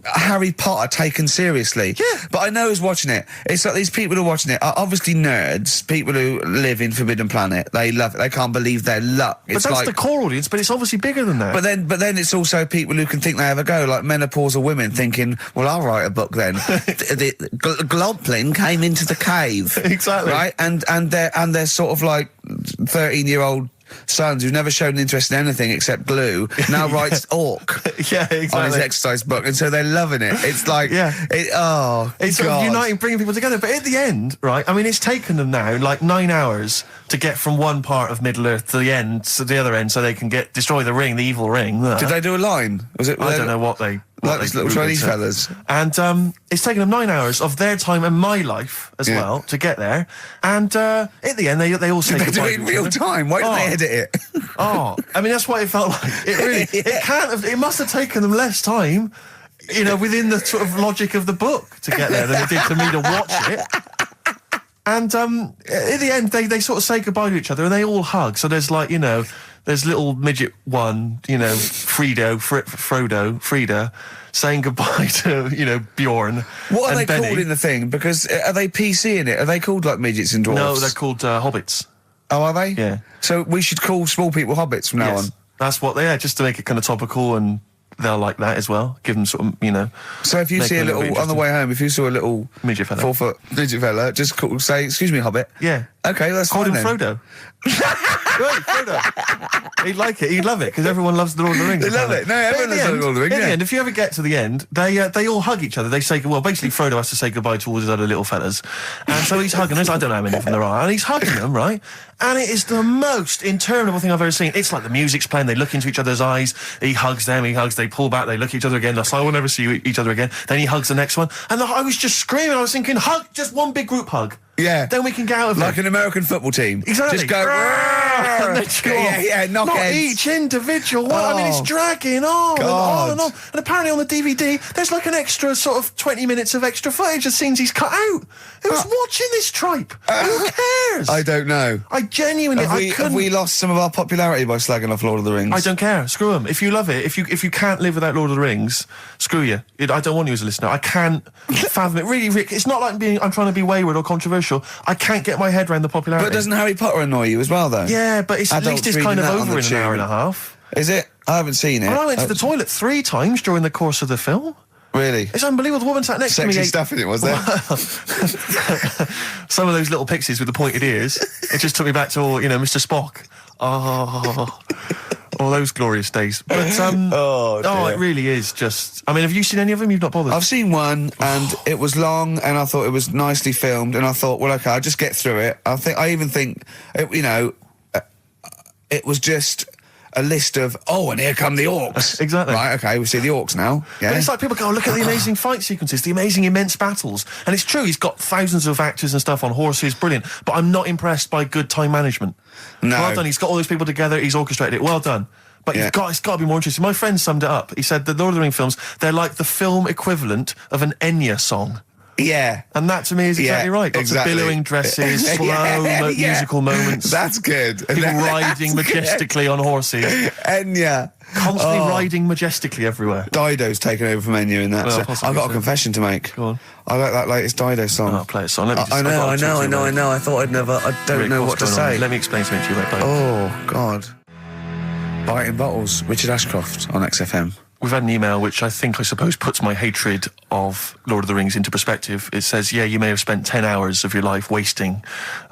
Harry Potter taken seriously. Yeah. But I know who's watching it. It's like these people who are watching it are obviously nerds, people who live in Forbidden Planet. They love it. They can't believe their luck. But that's the core audience, but it's obviously bigger than that. But then it's also people who can think they have a go, like menopausal women thinking, well, I'll write a book then. the Globulin came into the cave. Exactly. Right? And they're sort of like 13-year-old sons who've never shown interest in anything except glue now writes orc Yeah, exactly. on his exercise book, and so they're loving it. It's like, It's sort of uniting, bringing people together. But at the end, right, I mean, it's taken them now like 9 hours to get from one part of Middle-earth to the end, to the other end, so they can destroy the ring, the evil ring. Did they do a line? Was it? I don't know what they... Like those little Chinese fellas. And it's taken them 9 hours of their time and my life as well to get there. And at the end, they all say They goodbye. do it in real time. Why didn't they edit it? I mean, that's what it felt like. It really, it can't have, it must have taken them less time, you know, within the sort of logic of the book to get there than it did for me to watch it. And at the end, they sort of say goodbye to each other and they all hug. So there's like, you know, there's little midget one, you know, Frida, saying goodbye to, you know, Bjorn. What are and they Benny. called in the thing? Because are they PC in it? Are they called like midgets and dwarfs? No, they're called hobbits. Oh, are they? Yeah. So we should call small people hobbits from now on. That's what they are, just to make it kind of topical, and they'll like that as well. Give them sort of, you know. So if you make see it a little little, bit on the way home, if you saw a little midget fella, 4 foot midget fella, just say, "Excuse me, hobbit." Yeah. Okay, that's Call fine him then. Frodo. Right, Frodo. He'd like it. He'd love it because everyone loves the Lord of the Rings. They love it. No, everyone loves the Lord of the Rings, In yeah. the end, if you ever get to the end, they all hug each other. They say, well, basically Frodo has to say goodbye to all his other little fellas, and so he's hugging us. I don't know how many of them there are, and he's hugging them, right? And it is the most interminable thing I've ever seen. It's like the music's playing. They look into each other's eyes. He hugs them. He hugs. They pull back. They look at each other again. That's like, we'll never see each other again. Then he hugs the next one, and I was just screaming. I was thinking, hug, just one big group hug. Yeah. Then we can get out of Like it. an American football team. Exactly. Just go. And then go yeah, off. knock Not heads. each individual one. I mean, it's dragging on and on and on. And apparently on the DVD, there's like an extra sort of 20 minutes of extra footage of scenes he's cut out. Who's watching this tripe? Who cares? I don't know. I genuinely, Have we lost some of our popularity by slagging off Lord of the Rings? I don't care. Screw them. If you love it, if you can't live without Lord of the Rings, screw you. I don't want you as a listener. I can't fathom it. Really, Rick, it's not like I'm trying to be wayward or controversial. I can't get my head around the popularity. But doesn't Harry Potter annoy you as well, though? Yeah, but at least it's kind of over in an hour and a half. Is it? I haven't seen it. And I went to the toilet 3 times during the course of the film. Really? It's unbelievable. The woman sat next to me. Sexy stuff in it, was there? Some of those little pixies with the pointed ears. It just took me back to all, you know, Mr. Spock. Oh, all those glorious days. But it really is just. I mean, have you seen any of them? You've not bothered. I've seen one, and it was long, and I thought it was nicely filmed, and I thought, well, okay, I'll just get through it. I even think, you know, it was just a list of, and here come the orcs. Exactly. Right, okay, we see the orcs now. Yeah. But it's like people go, look at the amazing fight sequences, the amazing immense battles. And it's true, he's got thousands of actors and stuff on horses, brilliant. But I'm not impressed by good time management. No. Well done, he's got all those people together, he's orchestrated it, well done. But it's got to be more interesting. My friend summed it up. He said the Lord of the Rings films, they're like the film equivalent of an Enya song. Yeah. And that to me is exactly right. Lots of billowing dresses, slow musical moments. That's good. People riding majestically on horses. Enya. Constantly riding majestically everywhere. Dido's taken over from Enya in that. Well, So possibly I've got a so. confession to make. Go on. I like that latest Dido song. Oh, play a song. Let me just, I know. I thought I'd never. I don't Rick, know what's what to going on? say. Let me explain something to you, mate. Bye. Oh, God. Biting Bottles, Richard Ashcroft on XFM. We've had an email which I suppose puts my hatred of Lord of the Rings into perspective. It says, yeah, you may have spent 10 hours of your life wasting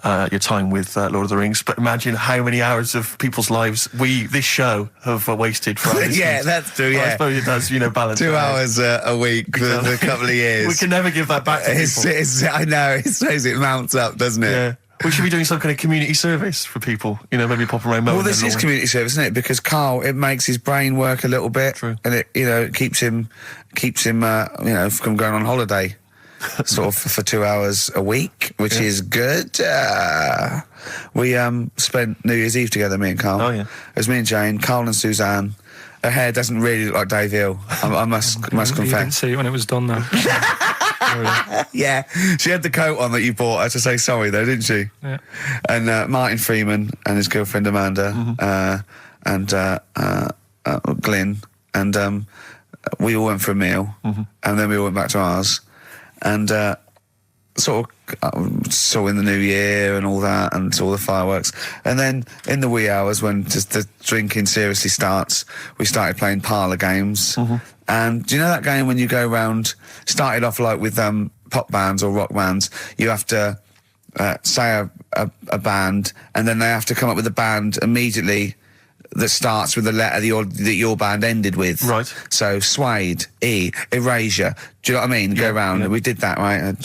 your time with Lord of the Rings, but imagine how many hours of people's lives this show, have wasted for our listeners. Yeah, that's true, Well, I yeah. suppose it does, balance. 2 it out. hours a week for a couple of years. We can never give that back to people. I know, it shows it mounts up, doesn't it? Yeah. We should be doing some kind of community service for people, maybe popping around mowing Well, this their is lawn. community service, isn't it? Because Carl, it makes his brain work a little bit. True. And it, it keeps him, from going on holiday, sort of for 2 hours a week, which is good. We spent New Year's Eve together, me and Carl. Oh, yeah. It was me and Jane, Carl and Suzanne. Her hair doesn't really look like Dave Hill, I must You didn't confess. see it when it was done, though. Yeah, she had the coat on that you bought her to say sorry, though, didn't she? Yeah. And Martin Freeman and his girlfriend Amanda and Glyn and we all went for a meal and then we all went back to ours and sort of saw in the new year and all that and saw the fireworks, and then in the wee hours when just the drinking seriously starts, we started playing parlour games. And do you know that game when you go round, started off like with pop bands or rock bands, you have to say a band, and then they have to come up with a band immediately that starts with the letter that your band ended with. Right. So Suede, E, Erasure. Do you know what I mean? Go around. yeah. We did that, right? And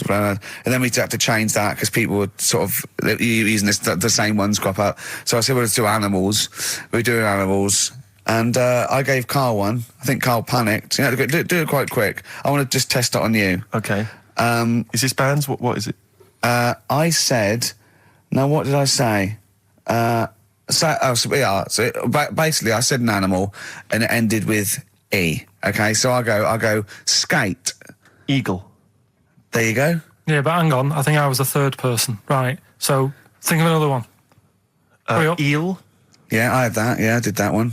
then we had to change that because people were sort of using the same ones crop up. So I said, well, let's do animals. We're doing animals. And I gave Karl one. I think Karl panicked. You know, do it quite quick. I want to just test it on you. Okay. Is this bands? What is it? I said... Now, what did I say? So basically, I said an animal, and it ended with E. Okay, so I go skate. Eagle. There you go. Yeah, but hang on. I think I was the third person. Right. So think of another one. Hurry up. Eel. Yeah, I had that. Yeah, I did that one.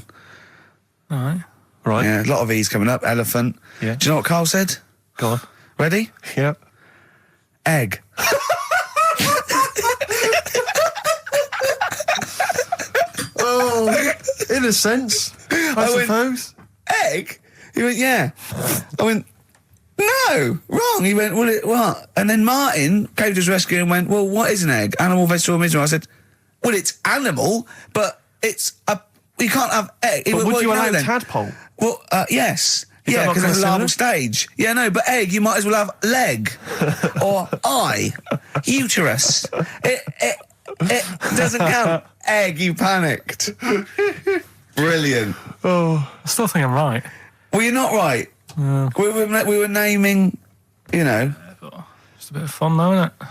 All right. Right. Yeah, a lot of E's coming up. Elephant. Yeah. Do you know what Karl said? Go on. Ready? Yeah. Egg. Oh, in a sense, I suppose. Egg? He went, yeah. I went, no, wrong. He went, well, what? And then Martin came to his rescue and went, well, what is an egg? Animal, vegetable, mineral. I said, well, it's animal, but it's you can't have egg. But would you allow then? tadpole? Well, yes. Is that Yeah, not because it's a considered? larval stage. Yeah, no, but egg, you might as well have leg or eye, uterus. It doesn't count. Egg, you panicked. Brilliant. I still think I'm right. Well, you're not right. We were naming, you know. Just a bit of fun, though, isn't it?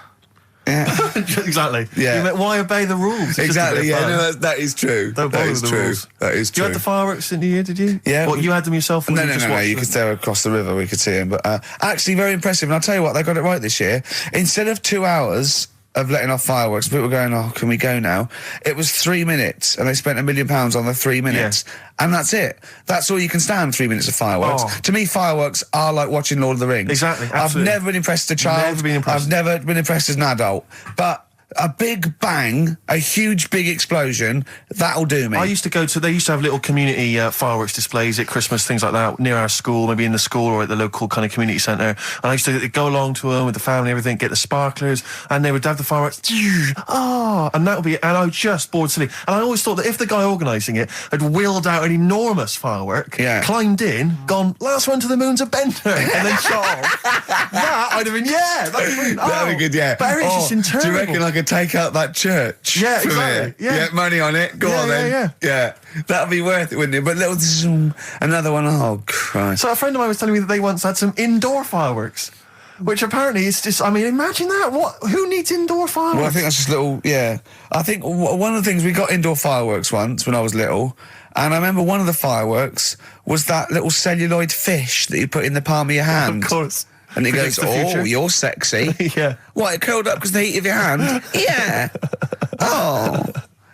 Yeah. Exactly. Yeah. You meant, why obey the rules? It's just a Exactly. bit Yeah. of fun. No, that is true. Don't That bother is with the true. rules. That is You true. had the fireworks in the year, did you? Yeah, What, we- you had them yourself? Or No, you no, just no, no. watched You them? could stare across the river. We could see him, but actually very impressive. And I'll tell you what, they got it right this year. Instead of 2 hours of letting off fireworks, people were going, "Oh, can we go now?" It was 3 minutes, and they spent £1 million on the 3 minutes, and that's it. That's all you can stand. 3 minutes of fireworks. Oh. To me, fireworks are like watching Lord of the Rings. Exactly, I've absolutely. never been impressed as a child. Never been impressed. I've never been impressed as an adult, but. A big bang, a huge big explosion, that'll do me. I used to go to, they used to have little community fireworks displays at Christmas, things like that, near our school, maybe in the school or at the local kind of community centre. And I used to go along to them with the family, everything, get the sparklers, and they would have the fireworks, and that would be, and I was just bored silly. And I always thought that if the guy organising it had wheeled out an enormous firework, climbed in, gone, last one to the moon's a bender, and then shot off, that I'd have been, That'd be good, yeah. But it's just do you internal. reckon I could take out that church? Yeah, from exactly, here? yeah. Get money on it. Go Yeah, on then. yeah. That'd be worth it, wouldn't it? But little zoom, another one. Oh Christ! So a friend of mine was telling me that they once had some indoor fireworks, which apparently is just, I mean, imagine that. Who needs indoor fireworks? Well, I think that's just little. Yeah, I think one of the things we got indoor fireworks once when I was little, and I remember one of the fireworks was that little celluloid fish that you put in the palm of your hand. Of course. And it Predicts goes, the oh, future." you're sexy. Yeah. What, it curled up because of the heat of your hand? Yeah. Oh,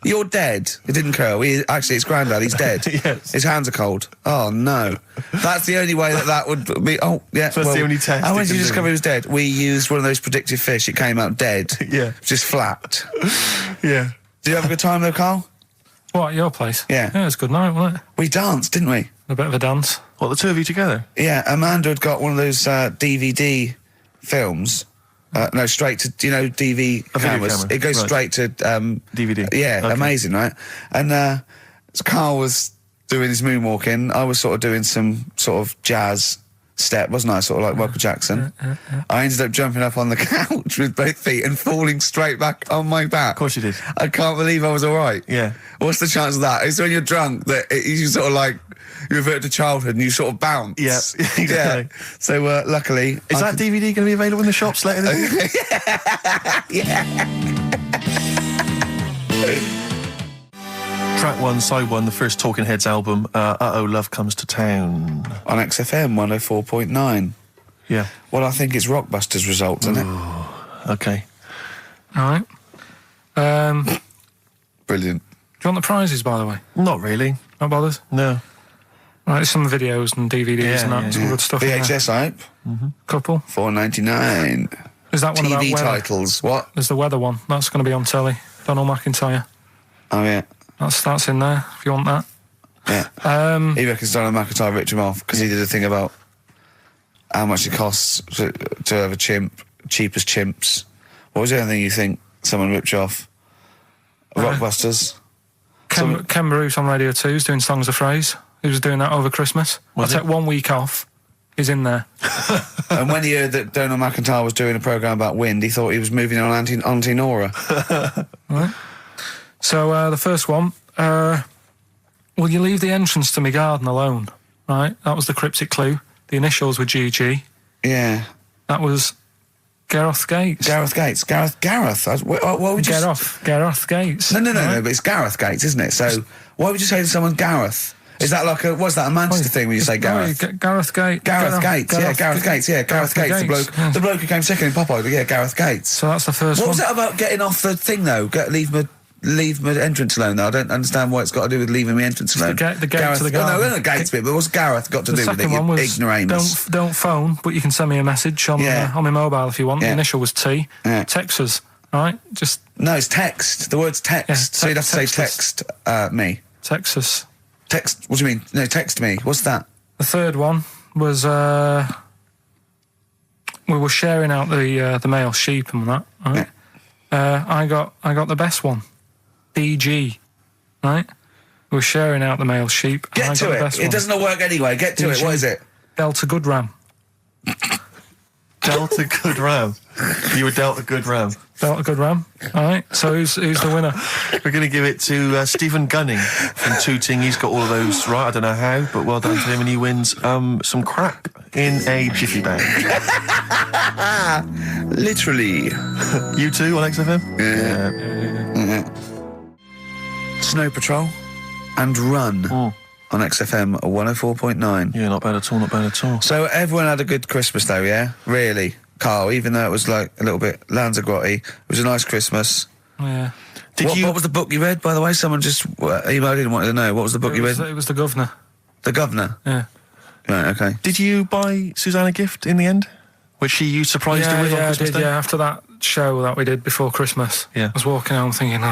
you're dead. It didn't curl. Actually, it's Grandad. He's dead. Yes. His hands are cold. Oh, no. That's the only way that would be... Oh, yeah. So that's the only test And when it did you can discover do. he was dead? We used one of those predictive fish. It came out dead. Yeah. Just flat. Yeah. Did you have a good time, though, Karl? What, at your place? Yeah. Yeah, it was a good night, wasn't it? We danced, didn't we? A bit of a dance. What, the two of you together? Yeah, Amanda had got one of those DVD films. No, straight to, you know, DV A video cameras. camera, It goes right. straight to... DVD. Yeah, Okay. amazing, right? And Karl was doing his moonwalking. I was sort of doing some sort of jazz step, wasn't I? Sort of like Michael Jackson. I ended up jumping up on the couch with both feet and falling straight back on my back. Of course you did. I can't believe I was all right. Yeah. What's the chance of that? It's when you're drunk that you sort of like... You revert to childhood and you sort of bounce. Yeah, exactly. Yeah. So luckily... Is that DVD going to be available in the shops later this year? Track 1, side 1, the first Talking Heads album, Uh-Oh, Love Comes to Town. On XFM 104.9. Yeah. Well, I think it's Rockbusters results, isn't it? Okay. All right. Do Brilliant. you want the prizes, by the way? Not really. Not bothered? No. Right, there's some videos and DVDs and that. yeah, Some good stuff in there. VHS hype, Couple. $4.99. Is that one about TV weather? titles, what? There's the weather one. That's going to be on telly. Donald McIntyre. Oh, yeah. That's in there, if you want that. Yeah. He reckons Donald McIntyre ripped him off because he did a thing about how much it costs to have a chimp, cheap as chimps. What was the other thing you think? Someone ripped you off. Rockbusters. Ken Bruce on Radio 2 is doing Songs of Phrase. He was doing that over Christmas. I took 1 week off. He's in there. And when he heard that Donald McIntyre was doing a programme about wind, he thought he was moving on Auntie Nora. Right. So the first one, will you leave the entrance to my garden alone? Right, that was the cryptic clue. The initials were GG. Yeah. That was Gareth Gates. Gareth. What would you Gareth Gates. No, but it's Gareth Gates, isn't it? So why would you say to someone Gareth? Is that like what's that, a Manchester thing when you say Gareth? Gareth Gates. Gareth Gates, the bloke who came second in Popeye, yeah, Gareth Gates. So that's the first one. What was that about getting off the thing, though? Leave my entrance alone, though. I don't understand what it's got to do with leaving my entrance alone. The gate to the garden. No, the gates bit, but what's Gareth got to do with it, one was ignoramus? Don't phone, but you can send me a message on my mobile if you want. The initial was T. Yeah. Text us, right? No, it's text. The word's text. Yeah, so you'd have to say text me. Text us. Text, what do you mean? No, text me. What's that? The third one was we were sharing out the male sheep and that, right? Yeah. I got the best one. DG, right? We were sharing out the male sheep. Get to it. It doesn't work anyway. Get to it. What is it? Delta Good Ram. Delta Good Ram. You were Delta Good Ram. Delta Good Ram. All right. So who's the winner? We're going to give it to Stephen Gunning from Tooting. He's got all of those right. I don't know how, but well done to him, and he wins some crap in a jiffy bag. Literally. You too on XFM? Yeah. Snow Patrol and Run on XFM 104.9. Yeah, not bad at all. So everyone had a good Christmas though, yeah? Really? Carl, even though it was like a little bit Lanzarote, it was a nice Christmas. Yeah. What was the book you read, by the way? Someone just emailed in and wanted to know. What was the book you read? It was The Governor. The Governor? Yeah. Right, okay. Did you buy Suzanne a gift in the end? Which you surprised her with on Christmas Day? Yeah, after that show that we did before Christmas. Yeah. I was walking home thinking,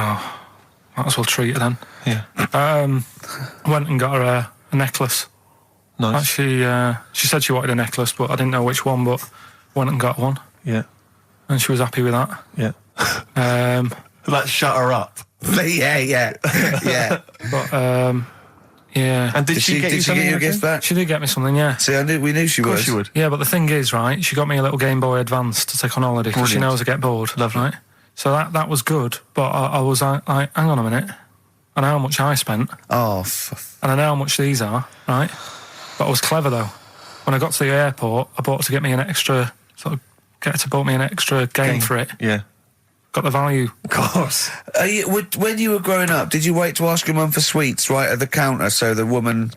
might as well treat her then. Yeah. Went and got her a necklace. Nice. Actually, she said she wanted a necklace, but I didn't know which one, but went and got one. Yeah. And she was happy with that. Yeah. That shut her up. yeah. But, yeah. And did she get you a gift back? She did get me something, yeah. See, we knew she would. Of course she would. Yeah, but the thing is, right, she got me a little Game Boy Advance to take on holiday because she knows I get bored. Lovely. Right? So that was good, but I was like, hang on a minute. I know how much I spent. Oh, and I know how much these are, right? But I was clever, though. When I got to the airport, I bought her to get me an extra, bought me an extra game for it. Yeah. Got the value. Of course. When you were growing up, did you wait to ask your mum for sweets right at the counter so the woman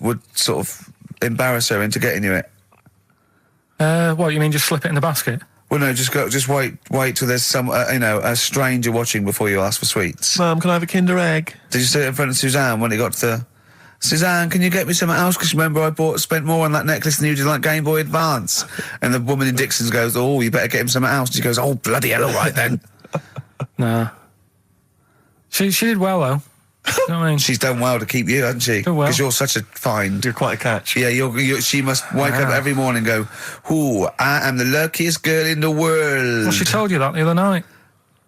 would embarrass her into getting you it? What, you mean just slip it in the basket? Well, no, just wait till there's some, a stranger watching before you ask for sweets. Mum, can I have a Kinder Egg? Did you sit in front of Suzanne when it got to Suzanne, can you get me something else? Because remember I spent more on that necklace than you did like Game Boy Advance. And the woman in Dixon's goes, oh, you better get him something else. She goes, oh, bloody hell, all right then. Nah. She did well, though. You know what I mean? She's done well to keep you, hasn't she? Because you're such a find. You're quite a catch. Yeah, she must wake up every morning and go, ooh, I am the luckiest girl in the world. Well, she told you that the other night.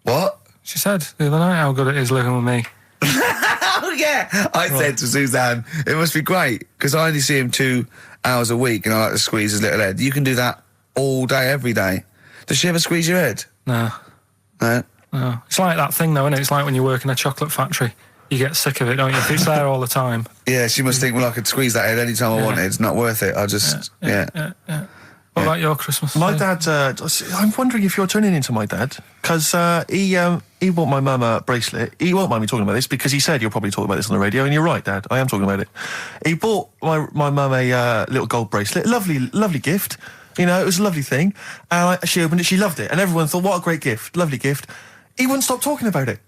What? She said the other night how good it is living with me. Oh, yeah. I said to Suzanne, it must be great, because I only see him 2 hours a week and I like to squeeze his little head. You can do that all day, every day. Does she ever squeeze your head? No. No? No. It's like that thing, though, isn't it? It's like when you work in a chocolate factory. You get sick of it, don't you? If it's there all the time. Yeah, she must think, well, I could squeeze that head any time I wanted. It's not worth it. I'll just, yeah. What about your Christmas? My dad, I'm wondering if you're turning into my dad, because he bought my mum a bracelet. He won't mind me talking about this, because he said you'll probably talk about this on the radio, and you're right, Dad, I am talking about it. He bought my mum a little gold bracelet. Lovely gift. You know, it was a lovely thing. And she opened it, she loved it, and everyone thought, what a great gift, lovely gift. He wouldn't stop talking about it.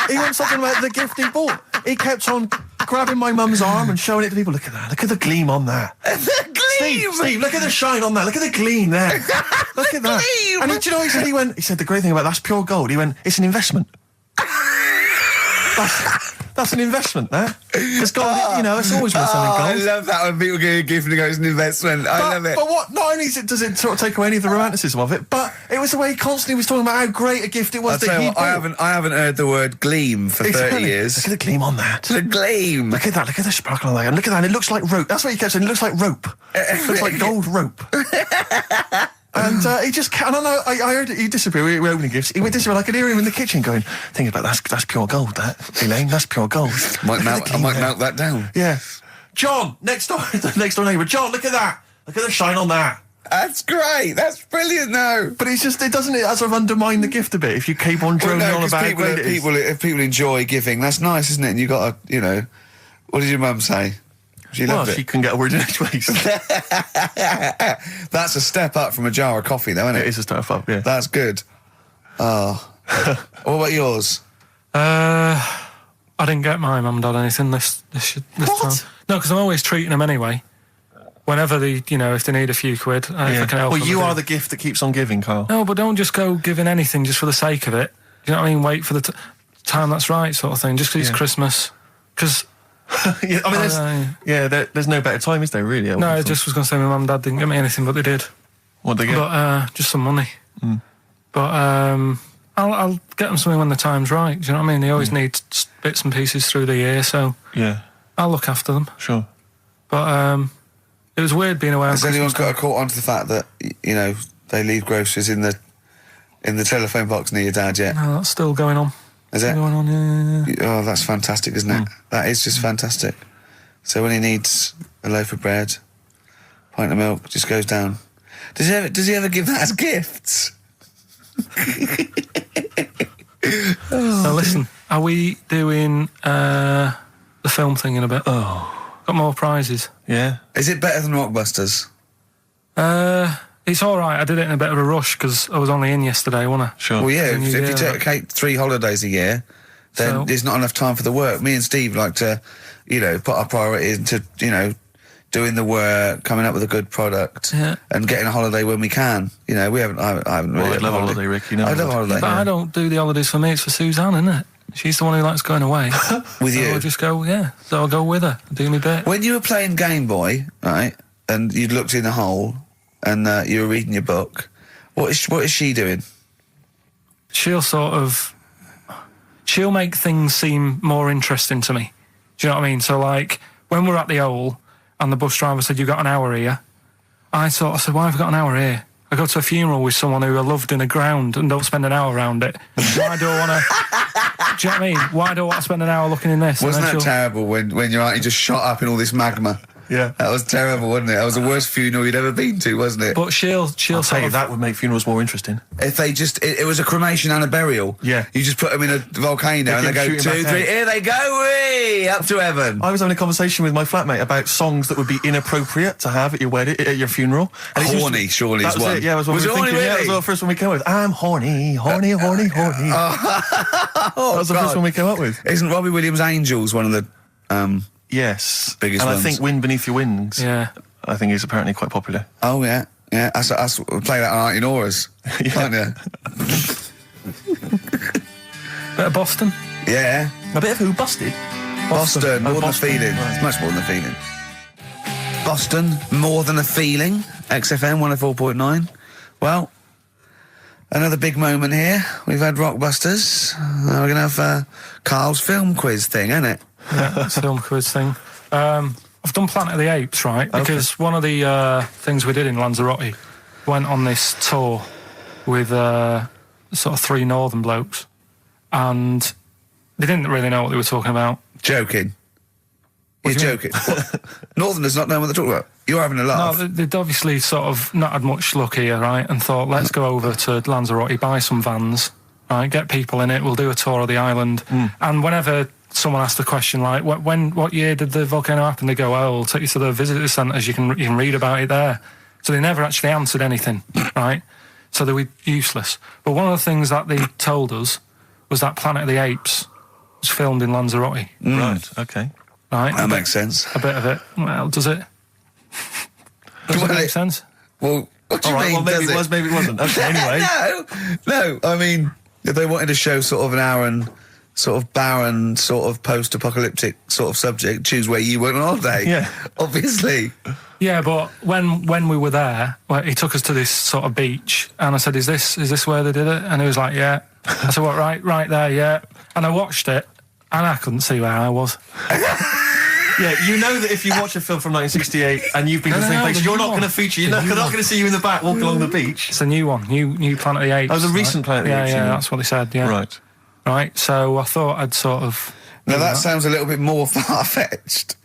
He wouldn't stop talking about the gift he bought. He kept on grabbing my mum's arm and showing it to people. Look at that. Look at the gleam on that. The gleam! Steve, look at the shine on that. Look at the gleam there. Look at that. Gleam! And do you know what he said? He said, the great thing about that's pure gold. He went, it's an investment. That's an investment, that. Because gold, you know, it's always worth something I gold. love that when people give you a gift and it goes, it's an investment. I love it. But what? Not only does it sort of take away any of the romanticism of it, but it was the way he constantly was talking about how great a gift it was I'll that tell he you what, I haven't heard the word gleam for 30 years. Look at the gleam on that. The gleam. Look at that. Look at the sparkle on that. And look at that. It looks like rope. That's what he kept saying. It looks like rope. It looks like gold rope. And he just can't. I don't know. I heard he disappeared. We were opening gifts. He went disappear. I could hear him in the kitchen going, "Think about that's pure gold. That Elaine, that's pure gold." I might melt that down. Yeah. John, next door neighbour. John, look at that. Look at the shine on that. That's great. That's brilliant, though. But it doesn't sort of undermine the gift a bit if you keep on droning on about how great it is. if people enjoy giving, that's nice, isn't it? And you got to, you know, what did your mum say? She loved it. She couldn't get a word in edgeways. That's a step up from a jar of coffee, though, isn't it? It is a step up, yeah. That's good. Oh. What about yours? I didn't get my mum and dad anything this time. No, because I'm always treating them anyway. Whenever if they need a few quid, if I can help them. Well, you are the gift that keeps on giving, Carl. No, but don't just go giving anything just for the sake of it. You know what I mean? Wait for the time that's right, sort of thing. Just because it's Christmas. Because... yeah, I mean, there's no better time, is there, really? No, I just was going to say my mum and dad didn't get me anything, but they did. What'd they get? But just some money. But I'll get them something when the time's right. Do you know what I mean? They always need bits and pieces through the year, so I'll look after them. Sure. But it was weird being away on Has anyone Christmas got caught onto the fact that, you know, they leave groceries in the telephone box near your dad yet? No, that's still going on. Is it? Going on, yeah. Oh, that's fantastic, isn't it? That is just fantastic. So when he needs a loaf of bread, pint of milk, just goes down. Does he ever give that as gifts? Now listen, are we doing the film thing in a bit? Oh. Got more prizes. Yeah. Is it better than Rockbusters? It's all right. I did it in a bit of a rush because I was only in yesterday, wasn't I? Sure. Well, yeah, if you take 3 holidays a year, then there's not enough time for the work. Me and Steve like to, you know, put our priority into, you know, doing the work, coming up with a good product, and getting a holiday when we can. You know, I haven't really. I'd love a holiday, Rick. You know, I love a holiday. But I don't do the holidays for me. It's for Suzanne, isn't it? She's the one who likes going away. With you? I'll just go, so I'll go with her, do me bit. When you were playing Game Boy, right, and you'd looked in a hole, and you were reading your book, what is she doing? She'll make things seem more interesting to me. Do you know what I mean? So, like, when we're at the Owl, and the bus driver said, "You've got an hour here," I said, "Why have I got an hour here? I go to a funeral with someone who I loved in a ground and don't spend an hour around it. Why do I want to... Do you know what I mean? Why do I want to spend an hour looking in this?" Wasn't that terrible when you're out, you just shot up in all this magma? Yeah. That was terrible, wasn't it? That was the worst funeral you'd ever been to, wasn't it? But she'll tell you, that would make funerals more interesting. If they just... It was a cremation and a burial. Yeah. You just put them in a volcano and they go, 2, 3, here they go, whee, up to heaven. I was having a conversation with my flatmate about songs that would be inappropriate to have at your wedding, at your funeral. And Horny, surely is one. It, yeah, was what was we were it thinking. horny, Yeah, really? that was the first one we came up with. I'm horny, horny, horny, horny. That was the first one we came up with. Isn't Robbie Williams' Angels one of the... Yes. Biggest and ones. I think Wind Beneath Your Wings, I think is apparently quite popular. Oh, yeah. Yeah, we'll play that on Auntie Nora's, aren't you? Bit of Boston. Yeah. A bit of who? Busted? Boston, more Boston, than a feeling. right. It's much more than a feeling. Boston, more than a feeling. XFM 104.9. Well, another big moment here. We've had Rockbusters. We're going to have Carl's film quiz thing, isn't it? Yeah, it's a film quiz thing. I've done Planet of the Apes, right? Because one of the things we did in Lanzarote, went on this tour with sort of 3 northern blokes, and they didn't really know what they were talking about. Joking. You're joking. Northerners not knowing what they're talking about. You're having a laugh. No, they'd obviously sort of not had much luck here, right? And thought, let's go over to Lanzarote, buy some vans, right? Get people in it. We'll do a tour of the island. And whenever someone asked the question like, what year did the volcano happen? They go, we'll take you to the visitor centres, you can read about it there. So they never actually answered anything, right? So they were useless. But one of the things that they told us was that Planet of the Apes was filmed in Lanzarote. Right, okay. Right? That makes sense. A bit of it. Well, does it? Does it make sense? Well, what do you mean? Well, maybe does it was, maybe it wasn't. Okay, anyway. No, I mean, if they wanted to show sort of an hour and sort of barren, sort of post-apocalyptic sort of subject, choose where you went on holiday. Yeah. Obviously. Yeah, but when we were there, well, he took us to this sort of beach, and I said, "Is this where they did it?" And he was like, "Yeah." I said, "What? Right there, yeah." And I watched it, and I couldn't see where I was. Yeah, you know that if you watch a film from 1968 and you've been to the same place, you're not going to feature. You're not going to see you in the back walking along the beach. It's a new one, new Planet of the Apes. Oh, the recent Planet of the Apes. Yeah, that's what they said. Yeah, right. So I thought I'd sort of. Now that sounds a little bit more far-fetched.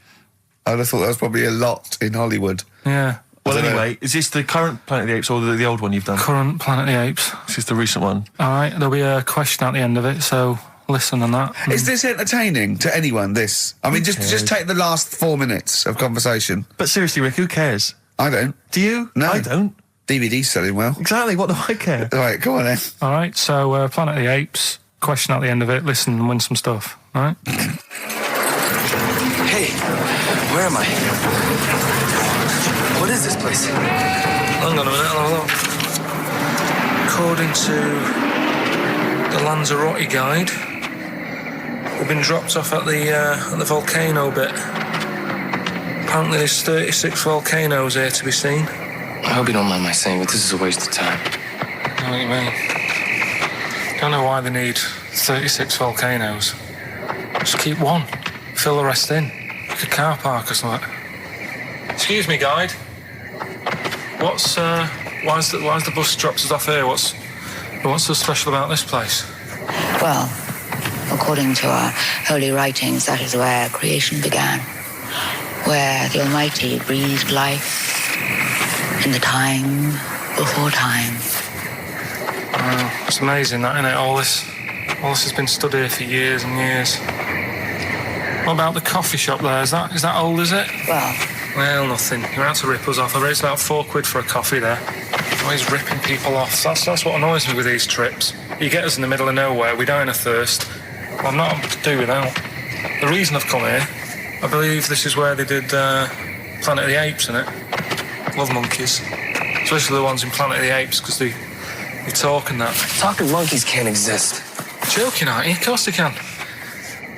I would have thought that was probably a lot in Hollywood. Yeah. Well, anyway, is this the current Planet of the Apes or the old one you've done? Current Planet of the Apes. This is the recent one. All right, there'll be a question at the end of it, so listen on that. Is this entertaining to anyone, this? I mean, just take the last 4 minutes of conversation. But seriously, Rick, who cares? I don't. Do you? No. I don't. DVD's selling well. Exactly, what do I care? All right, come on then. All right, so Planet of the Apes, question at the end of it, listen and win some stuff, all right? Hey, where am I? What is this place? Hang on a minute, I'll have a look. According to the Lanzarote guide, we've been dropped off at the volcano bit. Apparently there's 36 volcanoes here to be seen. I hope you don't mind my saying, but this is a waste of time. I know what you mean. Don't know why they need 36 volcanoes. Just keep one. Fill the rest in. Like a car park or something. Excuse me, guide. Why's the bus dropped us off here? What's so special about this place? Well, according to our holy writings, that is where creation began, where the Almighty breathed life in the time before time. Wow, it's amazing that, isn't it? All this has been stood here for years and years. What about the coffee shop there? Is that old, is it? Well, nothing. You're out to rip us off. I bet it's about £4 for a coffee there. Always ripping people off. That's what annoys me with these trips. You get us in the middle of nowhere, we die in a thirst. Well, I'm not able to do without. The reason I've come here, I believe this is where they did Planet of the Apes, innit? Love monkeys. Especially the ones in Planet of the Apes, because they talk and that. Talking monkeys can't exist. Joking, aren't you? Of course they can.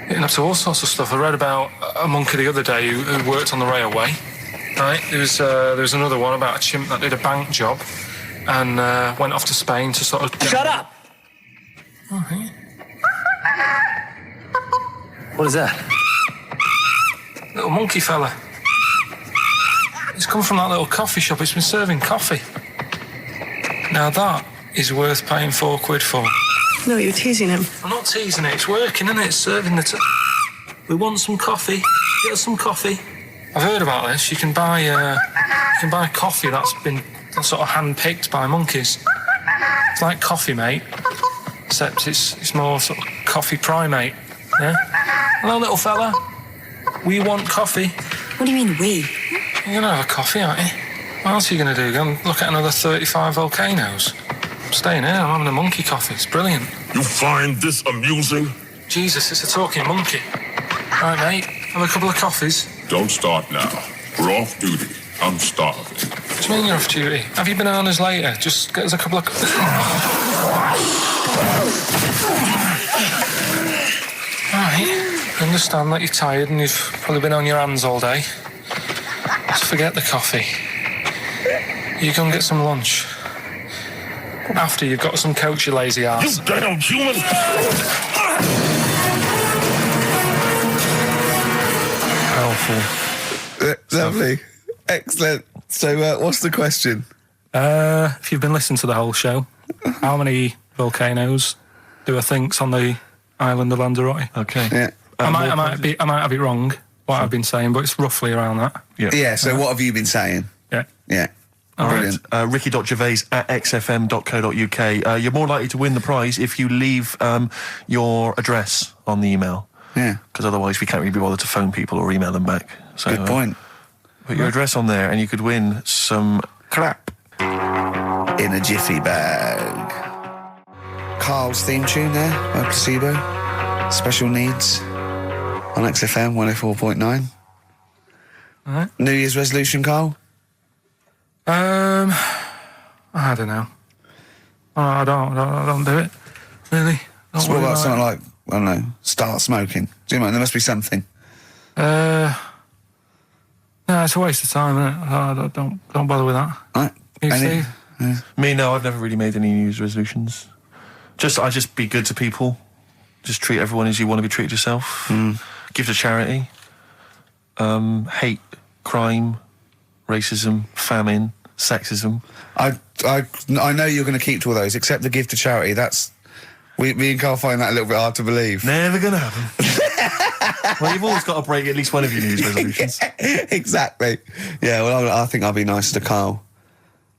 Getting up to all sorts of stuff. I read about a monkey the other day who worked on the railway. Right, there was another one about a chimp that did a bank job and went off to Spain to sort of... Shut up! Oh, hey. What is that? Little monkey fella. He's come from that little coffee shop. It's been serving coffee. Now that is worth paying £4 for. No, you're teasing him. I'm not teasing it. It's working, isn't it? It's serving the... We want some coffee. Get us some coffee. I've heard about this. You can buy coffee that's been sort of hand-picked by monkeys. It's like Coffee Mate, except it's more sort of coffee primate. Yeah. Hello, little fella. We want coffee. What do you mean, we? You're gonna have a coffee, aren't you? What else are you gonna do? Go and look at another 35 volcanoes? I'm staying here. I'm having a monkey coffee. It's brilliant. You find this amusing? Jesus, it's a talking monkey. All right, mate. Have a couple of coffees. Don't start now. We're off duty. I'm starving. What do you mean you're off duty? Have you bananas later? Just get us a couple of... Right. I understand that you're tired and you've probably been on your hands all day. Just forget the coffee. You go and get some lunch. After you've got some coach, you lazy ass. You damn human! Powerful. Lovely. Excellent. So, what's the question? If you've been listening to the whole show, how many volcanoes do I think's on the island of Lanzarote? Okay. Yeah. I might have it wrong, what I've been saying, but it's roughly around that. Yeah, so what have you been saying? Yeah. Yeah. All Brilliant. Ricky.gervais@xfm.co.uk. You're more likely to win the prize if you leave your address on the email. Yeah. Because otherwise we can't really be bothered to phone people or email them back. So, Good point. Put your address on there and you could win some crap. In a jiffy bag. Carl's theme tune there by Placebo. Special Needs on XFM 104.9. All right. New Year's resolution, Carl? I don't know. I don't do it, really. So what about something I don't know, start smoking? Do you know? There must be something. No, it's a waste of time, isn't it? Don't bother with that. Right. You, Steve? Me, no, I've never really made any New Year's resolutions. I just be good to people. Just treat everyone as you want to be treated yourself. Give to charity. Hate, crime, racism, famine, sexism. I know you're going to keep to all those, except the give to charity. That's... Me and Carl find that a little bit hard to believe. Never gonna happen. Well, you've always got to break at least one of your New Year's resolutions. Exactly. Yeah, well, I think I'll be nice to Carl.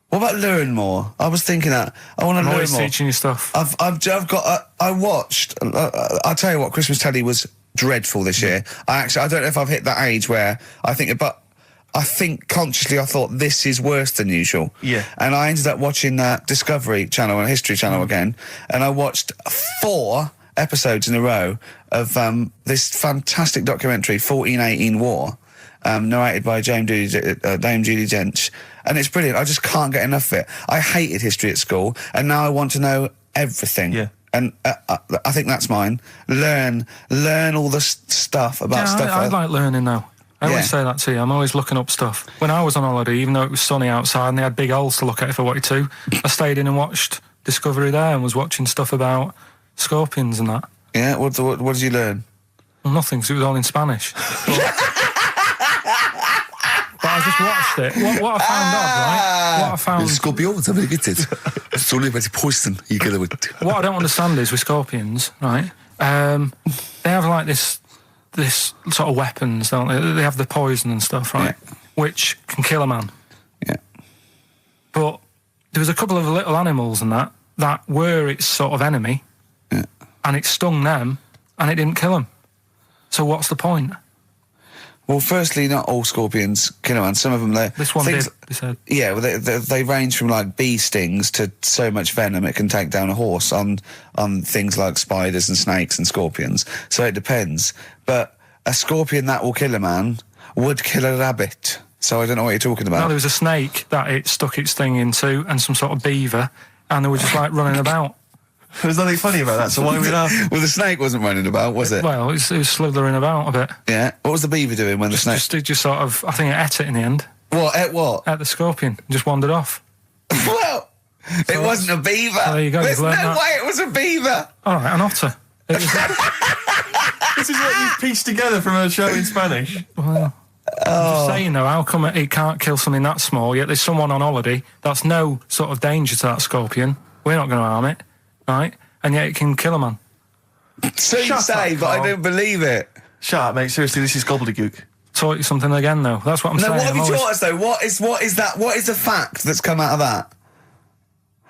What about learn more? I was thinking that. I want to learn more. I'm always teaching you stuff. I've got... I watched... I'll tell you what, Christmas telly was dreadful this year. I don't know if I've hit that age where I think... But I think consciously I thought this is worse than usual. Yeah. And I ended up watching Discovery Channel and History Channel again, and I watched 4 episodes in a row of this fantastic documentary, 1418 War, narrated by Dame Judi Dench, and it's brilliant. I just can't get enough of it. I hated history at school, and now I want to know everything. Yeah. And I think that's mine. Learn all the stuff about stuff. I like learning though. I always say that to you. I'm always looking up stuff. When I was on holiday, even though it was sunny outside and they had big holes to look at if I wanted to, I stayed in and watched Discovery there and was watching stuff about scorpions and that. Yeah, what did you learn? Well, nothing, because it was all in Spanish. But I just watched it. What I found odd, right? What I found... Scorpions, I get it. It's only about poison. You get it. What I don't understand is with scorpions, right? They have like this sort of weapons, don't they? They have the poison and stuff, right? Yeah. Which can kill a man. Yeah. But there was a couple of little animals and that were its sort of enemy. Yeah. And it stung them, and it didn't kill them. So what's the point? Well, firstly, not all scorpions kill a man. Some of them, this one did, they said. Yeah, well, they range from like bee stings to so much venom it can take down a horse on things like spiders and snakes and scorpions. So it depends. But a scorpion that will kill a man would kill a rabbit. So I don't know what you're talking about. No, there was a snake that it stuck its thing into, and some sort of beaver, and they were just like running about. There's nothing funny about that, so why are we laughing? Well, the snake wasn't running about, was it? Well, it was slithering about a bit. Yeah. What was the beaver doing when the snake... Just sort of, I think it ate it in the end. What? Ate what? Ate the scorpion. Just wandered off. Well, it wasn't a beaver. Oh, there you go. There's no way it was a beaver. All right, an otter. This is what you've pieced together from a show in Spanish. Well... I'm just saying though, how come it can't kill something that small, yet there's someone on holiday that's no sort of danger to that scorpion, we're not going to harm it, right? And yet it can kill a man. So you say, but I don't believe it. Shut up, mate. Seriously, this is gobbledygook. Taught you something again, though. That's what I'm saying. No, what have you taught us, though? What is that? What is the fact that's come out of that?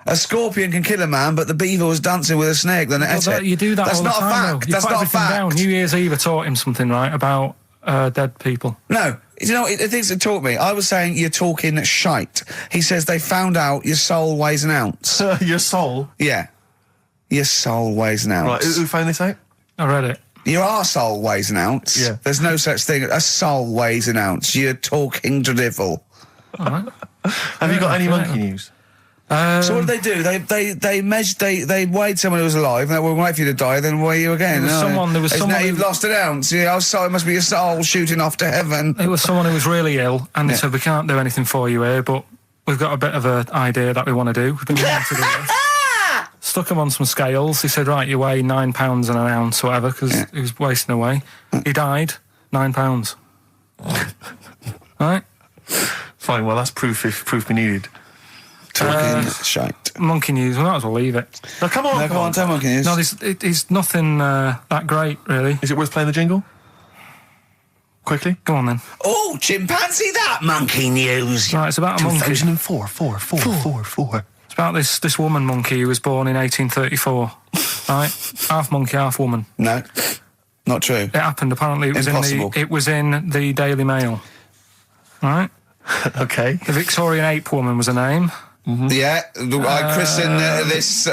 A scorpion can kill a man, but the beaver was dancing with a snake, then it ate it. You do that That's all the not time, a fact. though. That's not a fact. Down. New Year's Eve, I taught him something, right, about dead people. No. You know, the things that taught me, I was saying you're talking shite. He says they found out your soul weighs an ounce. Your soul? Yeah. Your soul weighs an ounce. Right, who found this out? I read it. Your arsehole weighs an ounce. Yeah. There's no such thing. A soul weighs an ounce. You're talking drivel. All right. Have you got any monkey news? So what did they do? They measured. They weighed someone who was alive, and they will wait for you to die, then weigh you again. There was someone you've lost an ounce. Yeah, it must be your soul shooting off to heaven. It was someone who was really ill, and they said, we can't do anything for you here, but we've got a bit of an idea that we want to do. We've been wanting to do this. Stuck him on some scales. He said, right, you weigh 9 pounds an ounce or whatever, because he was wasting away. He died, 9 pounds. Right? Fine, well, that's proof if proof be needed. Talking shite. Monkey news, we might as well leave it. No, come on. No, come on, tell monkey news. No, it's nothing that great, really. Is it worth playing the jingle? Quickly? Go on, then. Oh, chimpanzee that monkey news. Right, it's about a monkey. 2004, four. It's about this woman monkey who was born in 1834. Right? Half monkey, half woman. No, not true. It happened, apparently. It was in the Daily Mail. Right? Okay. The Victorian ape woman was her name. Mm-hmm. Yeah, I christened this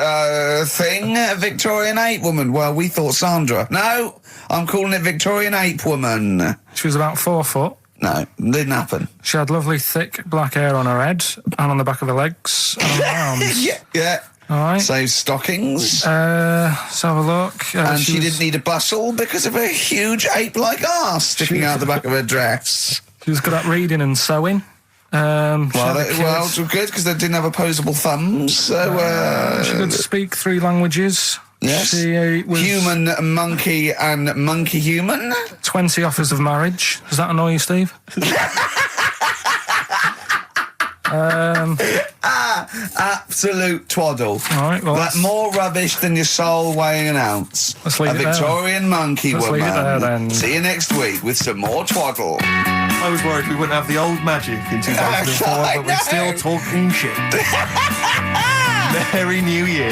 thing Victorian ape woman. Well, we thought Sandra. No, I'm calling it Victorian ape woman. She was about 4 foot. No, didn't happen. She had lovely thick black hair on her head and on the back of her legs and on her arms. Yeah. All right. Saves stockings. Let's have a look. And she didn't need a bustle because of a huge ape-like arse sticking out the back of her dress. She was good at reading and sewing. Well, it's good because they didn't have opposable thumbs. So she could speak 3 languages. Yes. She was human, monkey, and monkey-human. 20 offers of marriage. Does that annoy you, Steve? Absolute twaddle. All right, well, That's more rubbish than your soul weighing an ounce. Let's leave a it there. Victorian monkey Let's woman. leave it there, then. See you next week with some more twaddle. I was worried we wouldn't have the old magic in 2004, but we're still talking shit. Merry New Year.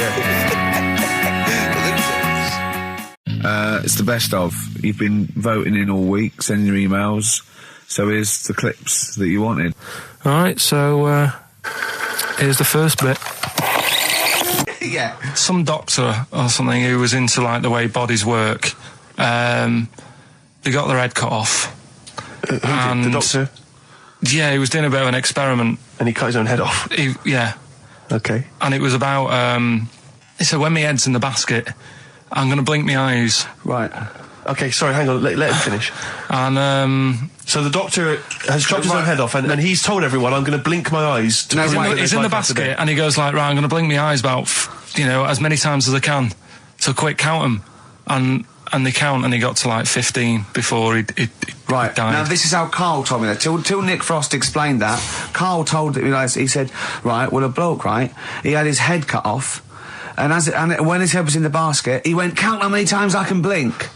It's the best of. You've been voting in all week, sending your emails. So here's the clips that you wanted. All right, so here's the first bit. Yeah. Some doctor or something who was into like the way bodies work. They got their head cut off. Who did? The doctor? Yeah, he was doing a bit of an experiment. And he cut his own head off? Yeah. Okay. And it was about, he said, when my head's in the basket, I'm going to blink my eyes. Right. Okay, sorry, hang on, let him finish. And, so the doctor has chopped his own head off, and he's told everyone, I'm going to blink my eyes. He's in the basket, and he goes like, right, I'm going to blink my eyes about, as many times as I can. So quick, count them. And they count, and he got to like 15 before he Right. died. Now, this is how Carl told me that. Till Nick Frost explained that, Carl told me, he said, right, well, a bloke, right, he had his head cut off, and when his head was in the basket, he went, count how many times I can blink.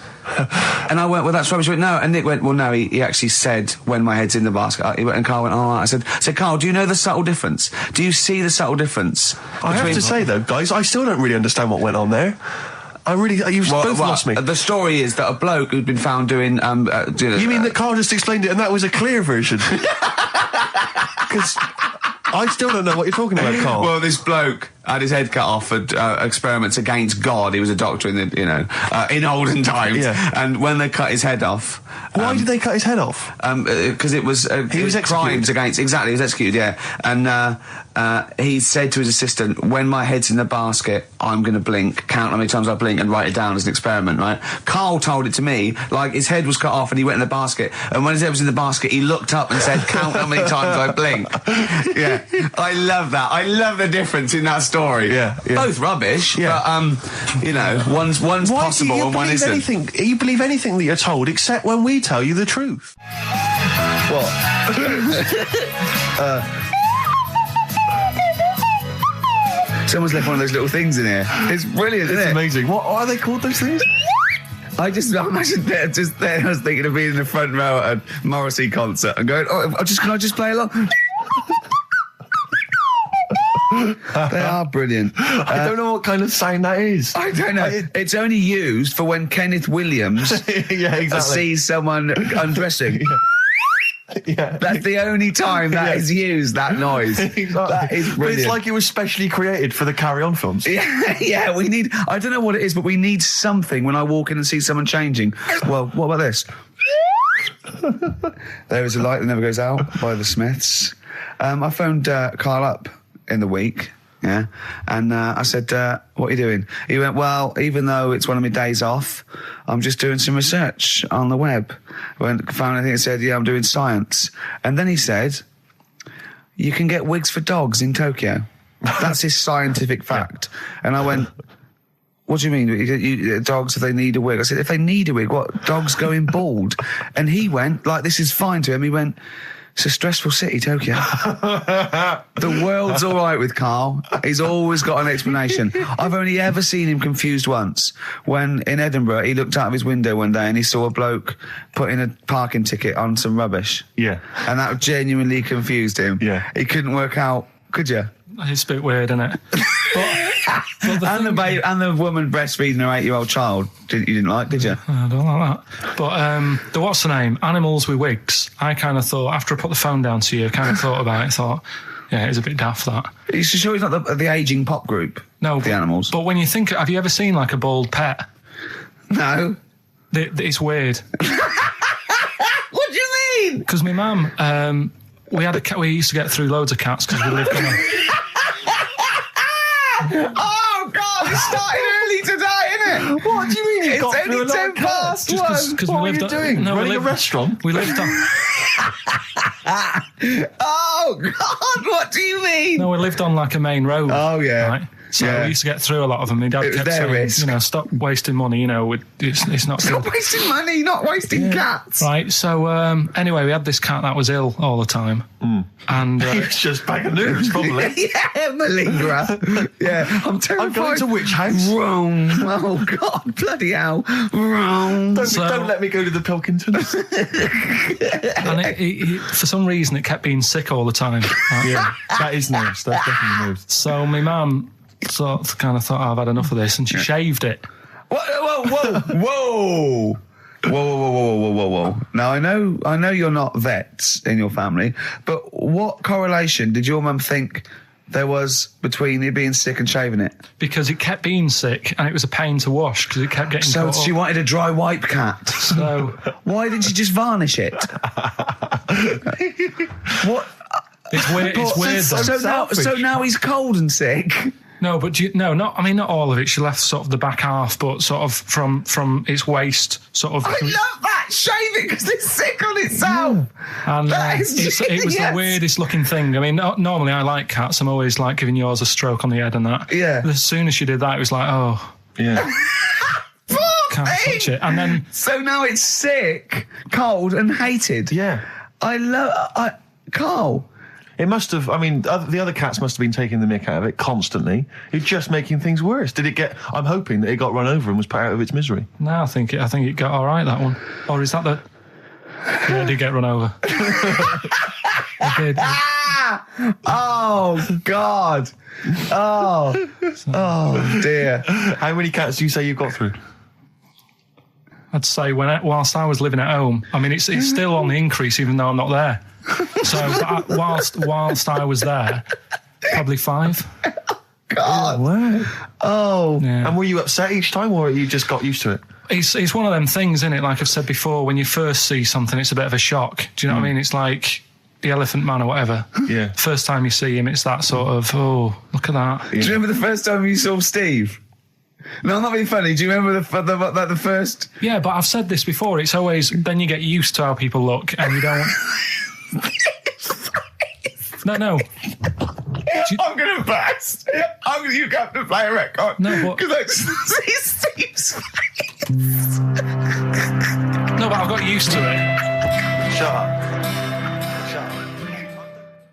And I went, well, that's rubbish. He went, no. And Nick went, well, no, he actually said, when my head's in the basket. He went, and Carl went, all right. I said, Carl, do you know the subtle difference? Do you see the subtle difference? I have to say, though, guys, I still don't really understand what went on there. You've both lost me. The story is that a bloke who'd been found doing... you mean that Carl just explained it and that was a clear version? Because I still don't know what you're talking about, Carl. Well, this bloke had his head cut off at experiments against God. He was a doctor in the, in olden times. Yeah. And when they cut his head off... Why did they cut his head off? Because it was... he was executed. Crimes against... Exactly, he was executed, yeah. And he said to his assistant, when my head's in the basket, I'm going to blink, count how many times I blink and write it down as an experiment, right? Carl told it to me, like his head was cut off and he went in the basket, and when his head was in the basket, he looked up and said, count how many times I blink. Yeah. I love that. I love the difference in that story. Yeah. Both rubbish, but, one's possible and one isn't. You believe anything that you're told, except when we tell you the truth. What? Someone's left one of those little things in here. It's brilliant, isn't it? It's amazing. What are they called, those things? I imagine just there, I was thinking of being in the front row at a Morrissey concert and going, can I just play along? They are brilliant. I don't know what kind of sound that is. I don't know. It's only used for when Kenneth Williams sees someone undressing. Yeah. That's the only time that is used, that noise. Exactly. That is brilliant. But it's like it was specially created for the Carry On films. Yeah, we need... I don't know what it is, but we need something when I walk in and see someone changing. Well, what about this? There is a light that never goes out by the Smiths. I phoned Carl up in the week, yeah, and I said, what are you doing? He went, well, even though it's one of my days off, I'm just doing some research on the web. Found anything that said, yeah, I'm doing science. And then he said, you can get wigs for dogs in Tokyo. That's his scientific fact. And I went, what do you mean? Dogs, if they need a wig? I said, if they need a wig, what? Dogs going bald? And he went, like, this is fine to him. He went, it's a stressful city, Tokyo. The world's all right with Carl. He's always got an explanation. I've only ever seen him confused once. When in Edinburgh, he looked out of his window one day and he saw a bloke putting a parking ticket on some rubbish. Yeah. And that genuinely confused him. Yeah. He couldn't work out, could you? It's a bit weird, isn't it? And the woman breastfeeding her 8-year-old child, you didn't like, did you? I don't like that. But what's the name? Animals with wigs. I kind of thought, after I put the phone down to you, I kind of thought about it, thought, yeah, it's a bit daft, that. Are you sure he's not the ageing pop group? No. The Animals? But when you think, have you ever seen, like, a bald pet? No. It's weird. What do you mean? Because my mum, we had a cat, we used to get through loads of cats because we lived on a... Oh, started early today, isn't it? What do you mean you It's got through only a 10 lot of past cats? one. Because What are you doing? No, Running a restaurant? We lived on. Oh, God, what do you mean? No, we lived on like a main road. Oh, yeah. Right? So Yeah. we used to get through a lot of them. My dad It was kept their saying, risk. you know, stop wasting money. You know, it's not Stop good. wasting money, not wasting cats. Right. So anyway, we had this cat that was ill all the time, and It's just bag of nerves, probably. Yeah, malingerer. Yeah, I'm terrified. I'm going to which house? Rome. Oh, God, bloody hell. Rome. Don't let me go to the Pilkingtons. and it, for some reason, it kept being sick all the time. Right? Yeah, that is nerves. That's definitely nerves. So my mum kind of thought, I've had enough of this, and she shaved it. Whoa. Whoa. Now, I know you're not vets in your family, but what correlation did your mum think there was between you being sick and shaving it? Because it kept being sick, and it was a pain to wash because it kept getting So caught she up. wanted a dry wipe cat. So Why didn't you just varnish it? What? it's weird. It's weird. though. So now he's cold and sick. No, but not all of it. She left sort of the back half, but sort of from its waist, sort of. I love that. Shave it because it's sick on itself. And That is it was the genius. weirdest looking thing. I mean, normally I like cats. I'm always like giving yours a stroke on the head and that. Yeah. But as soon as she did that, it was like, oh, Yeah. can't touch it. And then So now it's sick, cold, and hated. Yeah. Carl. It must have. I mean, the other cats must have been taking the mick out of it constantly. It's just making things worse. Did it get? I'm hoping that it got run over and was put out of its misery. no, I think it got all right, that one. Or is that the? Yeah, it did get run over. It did. Oh God. Oh dear. How many cats do you say you've got through? I'd say whilst I was living at home, I mean, it's still on the increase even though I'm not there. So whilst I was there, probably 5. God. Wow. Oh. Yeah. And were you upset each time, or you just got used to it? It's one of them things, isn't it? Like I've said before, when you first see something, it's a bit of a shock. Do you know what I mean? It's like the Elephant Man or whatever. Yeah. First time you see him, it's that sort of, oh, look at that. Do you remember the first time you saw Steve? No, I'm not being funny. Do you remember the first? Yeah, but I've said this before. It's always, then you get used to how people look and you don't... No. I'm going to burst. You have to play a record. No, but... Because I just see Steve's face. No, but I've got used to it. Shut up.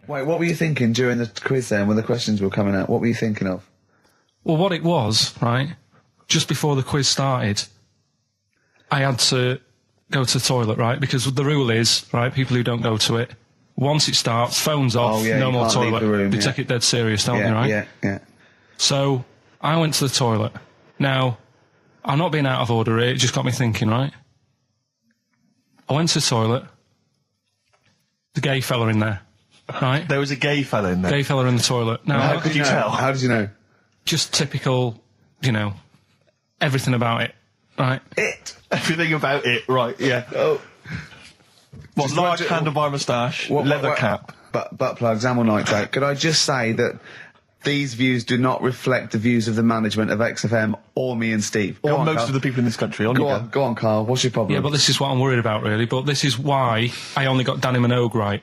Wait, what were you thinking during the quiz then when the questions were coming out? What were you thinking of? Well, what it was, right, just before the quiz started, I had to go to the toilet, right, because the rule is, right, people who don't go to it, once it starts, phones off, yeah, no you more can't leave toilet. the room, They yeah. take it dead serious, don't they, right? Yeah. So I went to the toilet. Now, I'm not being out of order here, it just got me thinking, right? I went to the toilet, the gay fella in there, right? There was a gay fella in there. Gay fella in the toilet. Now, How could you tell? How did you know? just typical, everything about it, right? Everything about it, right? Yeah. Oh. What, Just large imagine- handlebar moustache, leather cap. Butt plugs, amyl nitrate. Could I just say that these views do not reflect the views of the management of XFM or me and Steve? Or Go on, most Carl. of the people in this country. On Go you on, go on, Carl. What's your problem? Yeah, but this is what I'm worried about, really. But this is why I only got Danny Minogue right,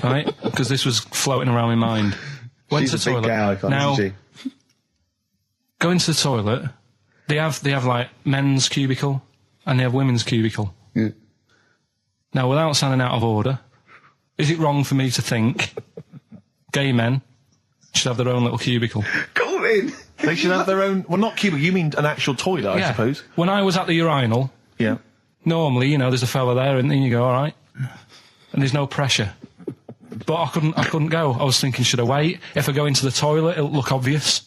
right? Because this was floating around my mind. Went She's to a the big toilet. gay icon, Now, isn't she? going to the toilet, they have like men's cubicle and they have women's cubicle. Yeah. Now, without sounding out of order, is it wrong for me to think gay men should have their own little cubicle? Call in. They should have their own. Well, not cubicle. You mean an actual toilet, I suppose. When I was at the urinal, Yeah. normally, there's a fella there, and then you go, all right, and there's no pressure. But I couldn't go. I was thinking, should I wait? If I go into the toilet, it'll look obvious.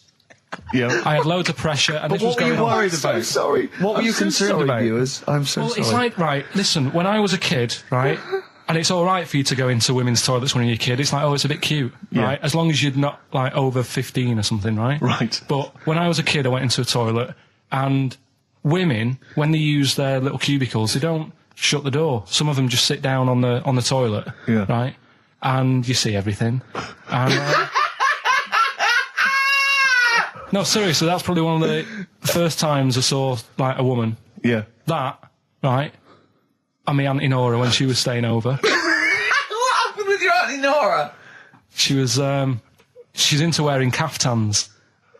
Yeah. I had loads of pressure, and But this was what were you going on. worried I'm so about? sorry. What were I'm you so concerned sorry, about? viewers? I'm so Well, sorry. it's like, right, listen, when I was a kid, right, and it's all right for you to go into women's toilets when you're a kid, it's like, oh, it's a bit cute, Yeah. right, as long as you're not, like, over 15 or something, right? Right. But when I was a kid, I went into a toilet, and women, when they use their little cubicles, they don't shut the door. Some of them just sit down on the toilet, Yeah. right, and you see everything. And, No, seriously, that's probably one of the first times I saw, like, a woman. Yeah. That, right, and my Auntie Nora when she was staying over. What happened with your Auntie Nora? She was, she's into wearing caftans.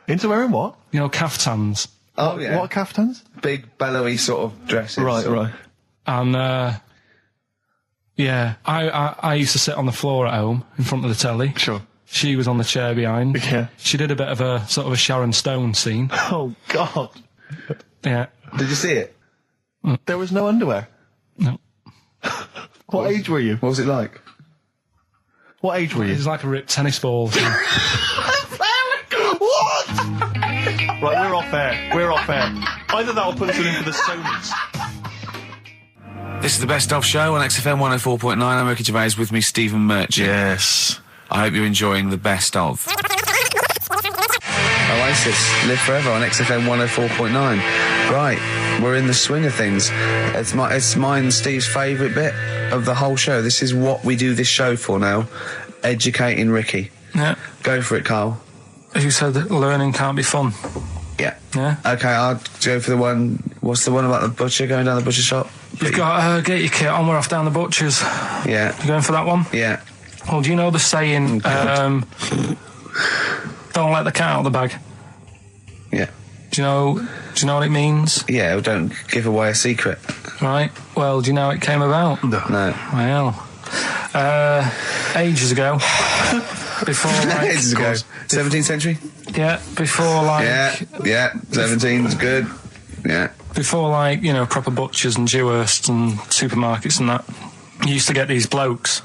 Into wearing what? You know, caftans. Oh, yeah. What caftans? Big, bellowy sort of dresses. Right. And, yeah, I used to sit on the floor at home in front of the telly. Sure. She was on the chair behind. Yeah. She did a bit of a sort of a Sharon Stone scene. Oh, God. Yeah. Did you see it? There was no underwear. No. What age were you? What was it like? What age were It you? was like a ripped tennis ball. What? Right, we're off air. Either that or put us in for the Sonys. This is the Best Of Show on XFM 104.9. I'm Ricky Gervais, with me, Stephen Merchant. Yes. I hope you're enjoying the Best Of. Oasis, Live Forever on XFM 104.9. Right, we're in the swing of things. It's mine and Steve's favourite bit of the whole show. This is what we do this show for now. Educating Ricky. Yeah. Go for it, Carl. You said that learning can't be fun. Yeah. Yeah. Okay, I'll go for the one. What's the one about the butcher going down the butcher shop? You've got to get your kit on, we're off down the butcher's. Yeah. You going for that one? Yeah. Well, do you know the saying, don't let the cat out of the bag? Yeah. Do you know what it means? Yeah, well, don't give away a secret. Right. Well, do you know how it came about? No. Well, ages ago. Before, like... Ages ago. 17th century? Yeah, before, like... Yeah, 17's good. Yeah. Before, like, you know, proper butchers and Dewhursts and supermarkets and that, you used to get these blokes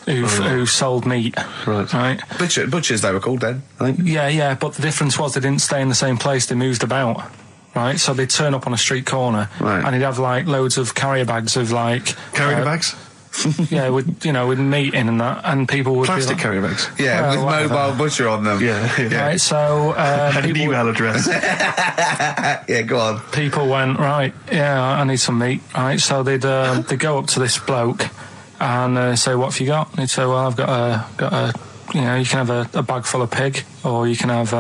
who sold meat. Right. Butchers, they were called then, I think. Yeah, but the difference was they didn't stay in the same place, they moved about. Right, so they'd turn up on a street corner, right, and he'd have, like, loads of carrier bags of, like... Carrier bags? Yeah, with meat in and that, and people would plastic be like, carrier bags. Yeah, well, with whatever. mobile butcher on them. Yeah. Right, so and an email address. Yeah, go on. People went, right, yeah, I need some meat. Right, so they'd go up to this bloke and say, what have you got? And he'd say, well, I've got a you know, you can have a bag full of pig, or you can have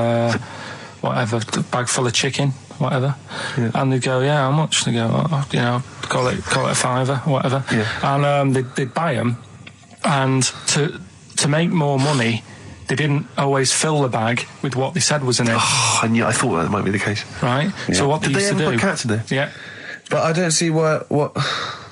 whatever, a bag full of chicken, whatever. Yeah. And they'd go, yeah, how much? They go, you know, call it a fiver, whatever. Yeah. And they'd buy them, and to make more money, they didn't always fill the bag with what they said was in it. Oh, I thought that might be the case. Right? Yeah. So what Did they they used to ever do... put cats in there? Yeah. But I don't see what...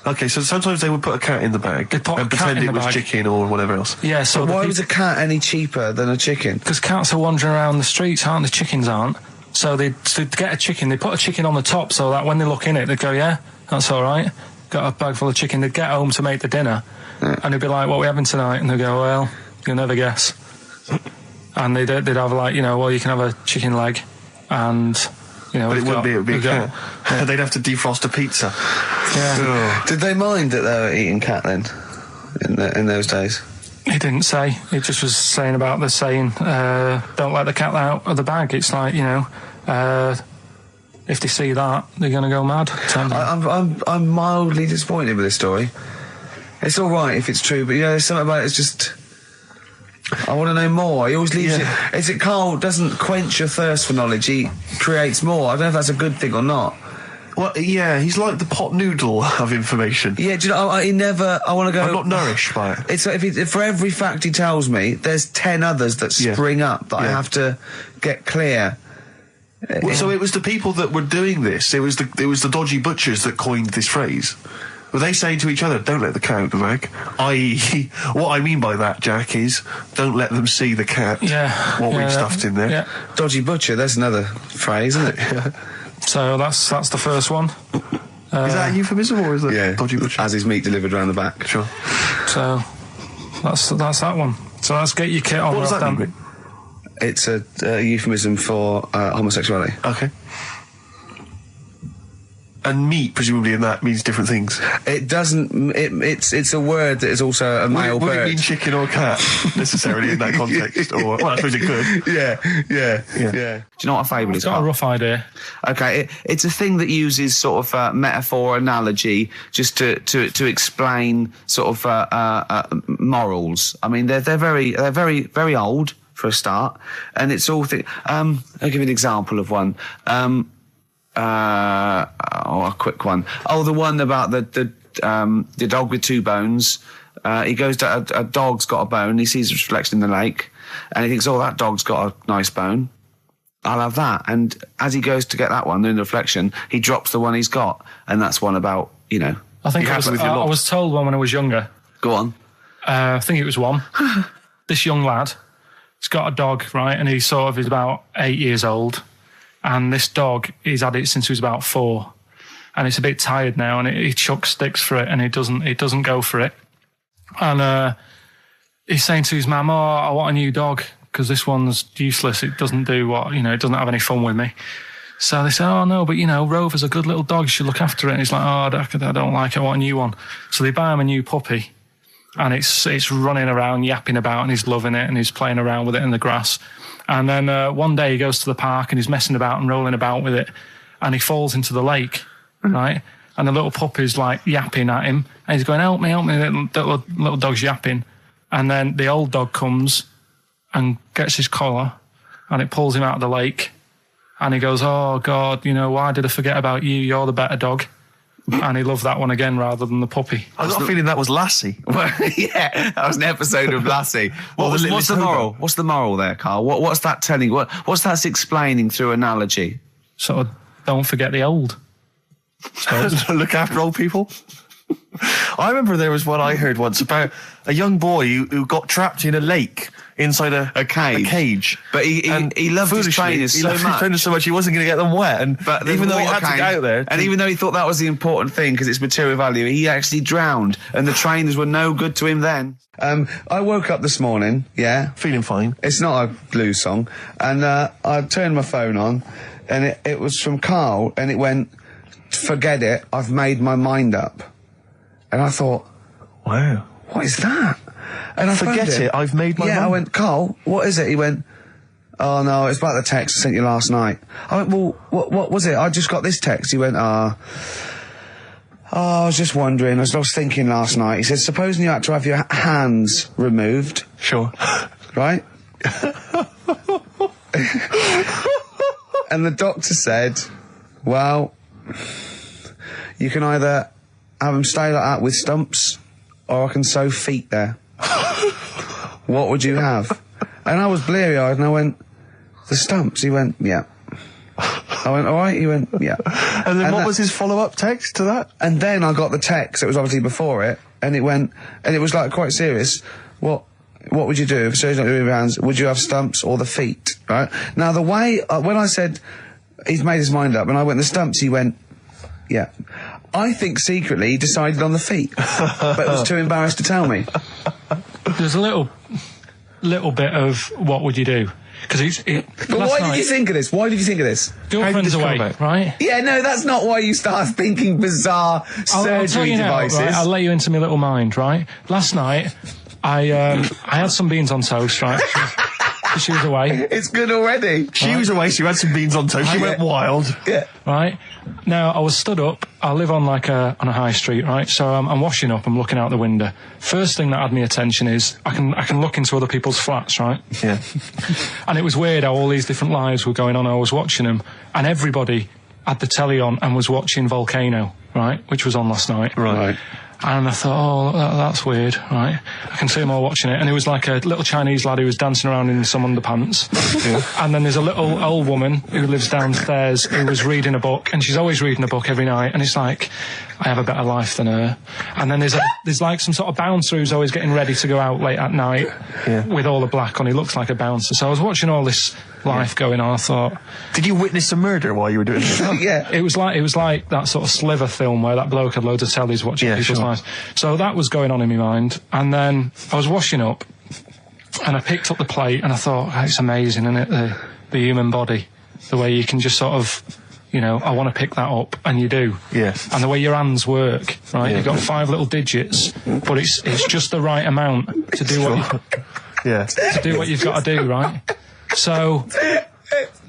Okay, so sometimes they would put a cat in the bag They'd put a and cat pretend in it the was bag. chicken or whatever else. Yeah, so Why was a cat any cheaper than a chicken? Because cats are wandering around the streets, aren't they? Chickens aren't. So they'd get a chicken, they'd put a chicken on the top so that when they look in it, they'd go, yeah, that's all right. Got a bag full of chicken. They'd get home to make the dinner, and they'd be like, what are we having tonight? And they'd go, well, you'll never guess. And they'd have, like, you know, well, you can have a chicken leg, and, you know... But it wouldn't be a cat. Yeah. They'd have to defrost a pizza. Yeah. Did they mind that they were eating cat then, in those days? He didn't say. He just was saying about the saying, don't let the cat out of the bag. It's like, you know, if they see that, they're going to go mad. I'm mildly disappointed with this story. It's all right if it's true, but, you know, there's something about it, it's just... I want to know more. He always leaves it... Is it Carl doesn't quench your thirst for knowledge, he creates more. I don't know if that's a good thing or not. Well, yeah, he's like the pot noodle of information. Yeah, do you know, he never... I want to go... I'm not nourished by it. It's like if for every fact he tells me, there's 10 others that spring up that I have to get clear. Well, so it was the people that were doing this, it was the dodgy butchers that coined this phrase. Were they saying to each other, don't let the cat out the bag? I.e., what I mean by that, Jack, is don't let them see the cat, what we've stuffed in there. Yeah. Dodgy butcher, that's another phrase, isn't it? Yeah. So that's the first one. Is that a euphemism or is that dodgy butcher? As his meat delivered round the back. Sure. So that's that one. So let's get your kit on. What does that mean? It's a euphemism for homosexuality. Okay. And meat, presumably, in that means different things. It doesn't. It's a word that is also a male would bird. it mean chicken or cat necessarily in that context? Or well, I suppose it could. Yeah. Do you know what a fable is? I've got a rough idea. Okay, it's a thing that uses sort of metaphor, analogy, just to explain sort of morals. I mean, they're very very old. for a start, and it's all. I'll give you an example of one. A quick one. Oh, the one about the dog with two bones. He goes to a dog's got a bone. He sees a reflection in the lake, and he thinks, "Oh, that dog's got a nice bone. I'll have that." And as he goes to get that one in the reflection, he drops the one he's got, and that's one about I think I was told one when I was younger. Go on. I think it was one. This young lad, he's got a dog, right, and he's about 8 years old, and this dog, he's had it since he was about 4, and it's a bit tired now, and he chucks sticks for it, and it doesn't go for it, and he's saying to his mum, "Oh, I want a new dog because this one's useless. It doesn't do what it doesn't have any fun with me." So they say, "Oh no, but Rover's a good little dog. You should look after it." And he's like, "Oh, I don't like it. I want a new one." So they buy him a new puppy. And it's running around, yapping about, and he's loving it, and he's playing around with it in the grass. And then one day he goes to the park, and he's messing about and rolling about with it, and he falls into the lake, right? And the little puppy's like yapping at him, and he's going, help me, the little dog's yapping. And then the old dog comes and gets his collar, and it pulls him out of the lake, and he goes, "Oh, God, why did I forget about you? You're the better dog." And he loved that one again rather than the puppy. I got a feeling that was Lassie. Well, yeah, that was an episode of Lassie. What's the moral? What's the moral there, Carl? What's that telling? What's that explaining through analogy? Sort of, don't forget the old. Look after old people. I remember there was one I heard once about a young boy who got trapped in a lake inside a cage. But he loved his trainers so much. He wasn't going to get them wet. But even though he had to get out there, and even though he thought that was the important thing because it's material value, he actually drowned, and the trainers were no good to him then. I woke up this morning, feeling fine. It's not a blues song, and I turned my phone on, and it was from Carl, and it went, "Forget it, I've made my mind up." And I thought, wow, what is that? And I forget it, I've made my mind. I went, "Carl, what is it?" He went, "Oh no, it's about the text I sent you last night." I went, "Well, what was it? I just got this text." He went, I was just wondering, I was thinking last night. He said, "Supposing you had to have your hands removed." Sure. Right? And the doctor said, "Well, you can either have them stay like that with stumps, or I can sew feet there. What would you have?" And I was bleary-eyed, and I went, "The stumps." He went, "Yeah." I went, "All right." He went, "Yeah." And then what was his follow-up text to that? And then I got the text. It was obviously before it, and it went, and it was like quite serious. What would you do if surgeon not doing your hands? Would you have stumps or the feet? Right now, the way when I said he's made his mind up, and I went the stumps, he went, "Yeah." I think secretly he decided on the feet, but was too embarrassed to tell me. There's a little bit of what would you do? Because But why did you think of this? Why did you think of this? Girlfriend's away, right? Yeah, no, that's not why you start thinking bizarre surgery devices. Right? I'll let you into my little mind, right? Last night, I had some beans on toast, right? She was away. It's good already. She was away, she had some beans on toast, she went wild. Yeah. Right? Now, I was stood up, I live on on a high street, right? So I'm washing up, I'm looking out the window. First thing that had my attention is, I can look into other people's flats, right? Yeah. And it was weird how all these different lives were going on, I was watching them, and everybody had the telly on and was watching Volcano, right? Which was on last night. Right. And I thought, oh, that's weird, right? I can see them all watching it. And it was like a little Chinese lad who was dancing around in some underpants. Yeah. And then there's a little old woman who lives downstairs who was reading a book, and she's always reading a book every night. And it's like, I have a better life than her. And then there's like some sort of bouncer who's always getting ready to go out late at night with all the black on. He looks like a bouncer. So I was watching all this life going on. I thought, did you witness a murder while you were doing this? Yeah. It was like that sort of Sliver film where that bloke had loads of tellies watching people's lives. So that was going on in my mind. And then I was washing up, and I picked up the plate, and I thought, oh, it's amazing, isn't it? The human body, the way you can just sort of, I want to pick that up, and you do. Yeah. And the way your hands work, right? You've got 5 little digits, but it's just the right amount to do to do what you've got to do, right? So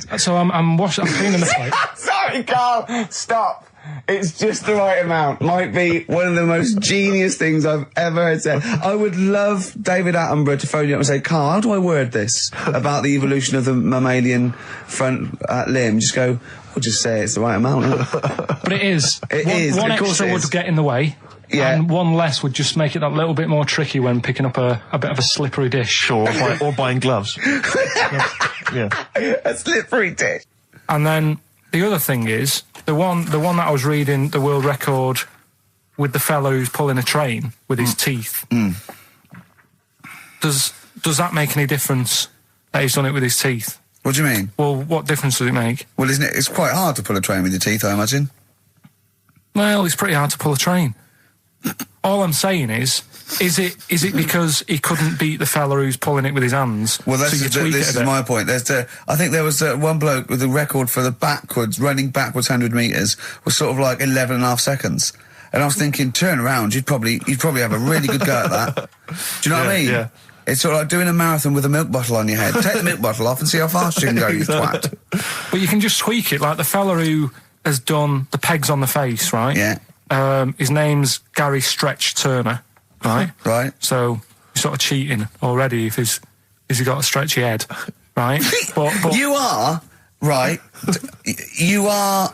I'm cleaning the plate. Sorry, Carl. Stop. It's just the right amount. Might be one of the most genius things I've ever heard said. I would love David Attenborough to phone you up and say, Carl, how do I word this about the evolution of the mammalian front limb? Just go, we'll just say it's the right amount. But it is. One Of course extra it would is. get in the way. Yeah. And one less would just make it that little bit more tricky when picking up a bit of a slippery dish. Sure, or buying gloves. Yeah. A slippery dish. And then the other thing is, the one that I was reading, the world record with the fellow who's pulling a train with his teeth. Does that make any difference that he's done it with his teeth? What do you mean? Well, what difference does it make? Well, isn't it? It's quite hard to pull a train with your teeth, I imagine. Well, it's pretty hard to pull a train. All I'm saying is it because he couldn't beat the fella who's pulling it with his hands? Well, so you tweak this it a is bit? my point. I think there was one bloke with the record for the running backwards 100 metres was sort of like 11 and a half seconds. And I was thinking, turn around, you'd probably have a really good go at that. Do you know what I mean? Yeah. It's sort of like doing a marathon with a milk bottle on your head. Take the milk bottle off and see how fast you can go, you twat. But you can just tweak it, like the fella who has done the pegs on the face, right? Yeah. His name's Gary Stretch Turner, right? Right. So you're sort of cheating already if he's got a stretchy head, right? but You are, right, you are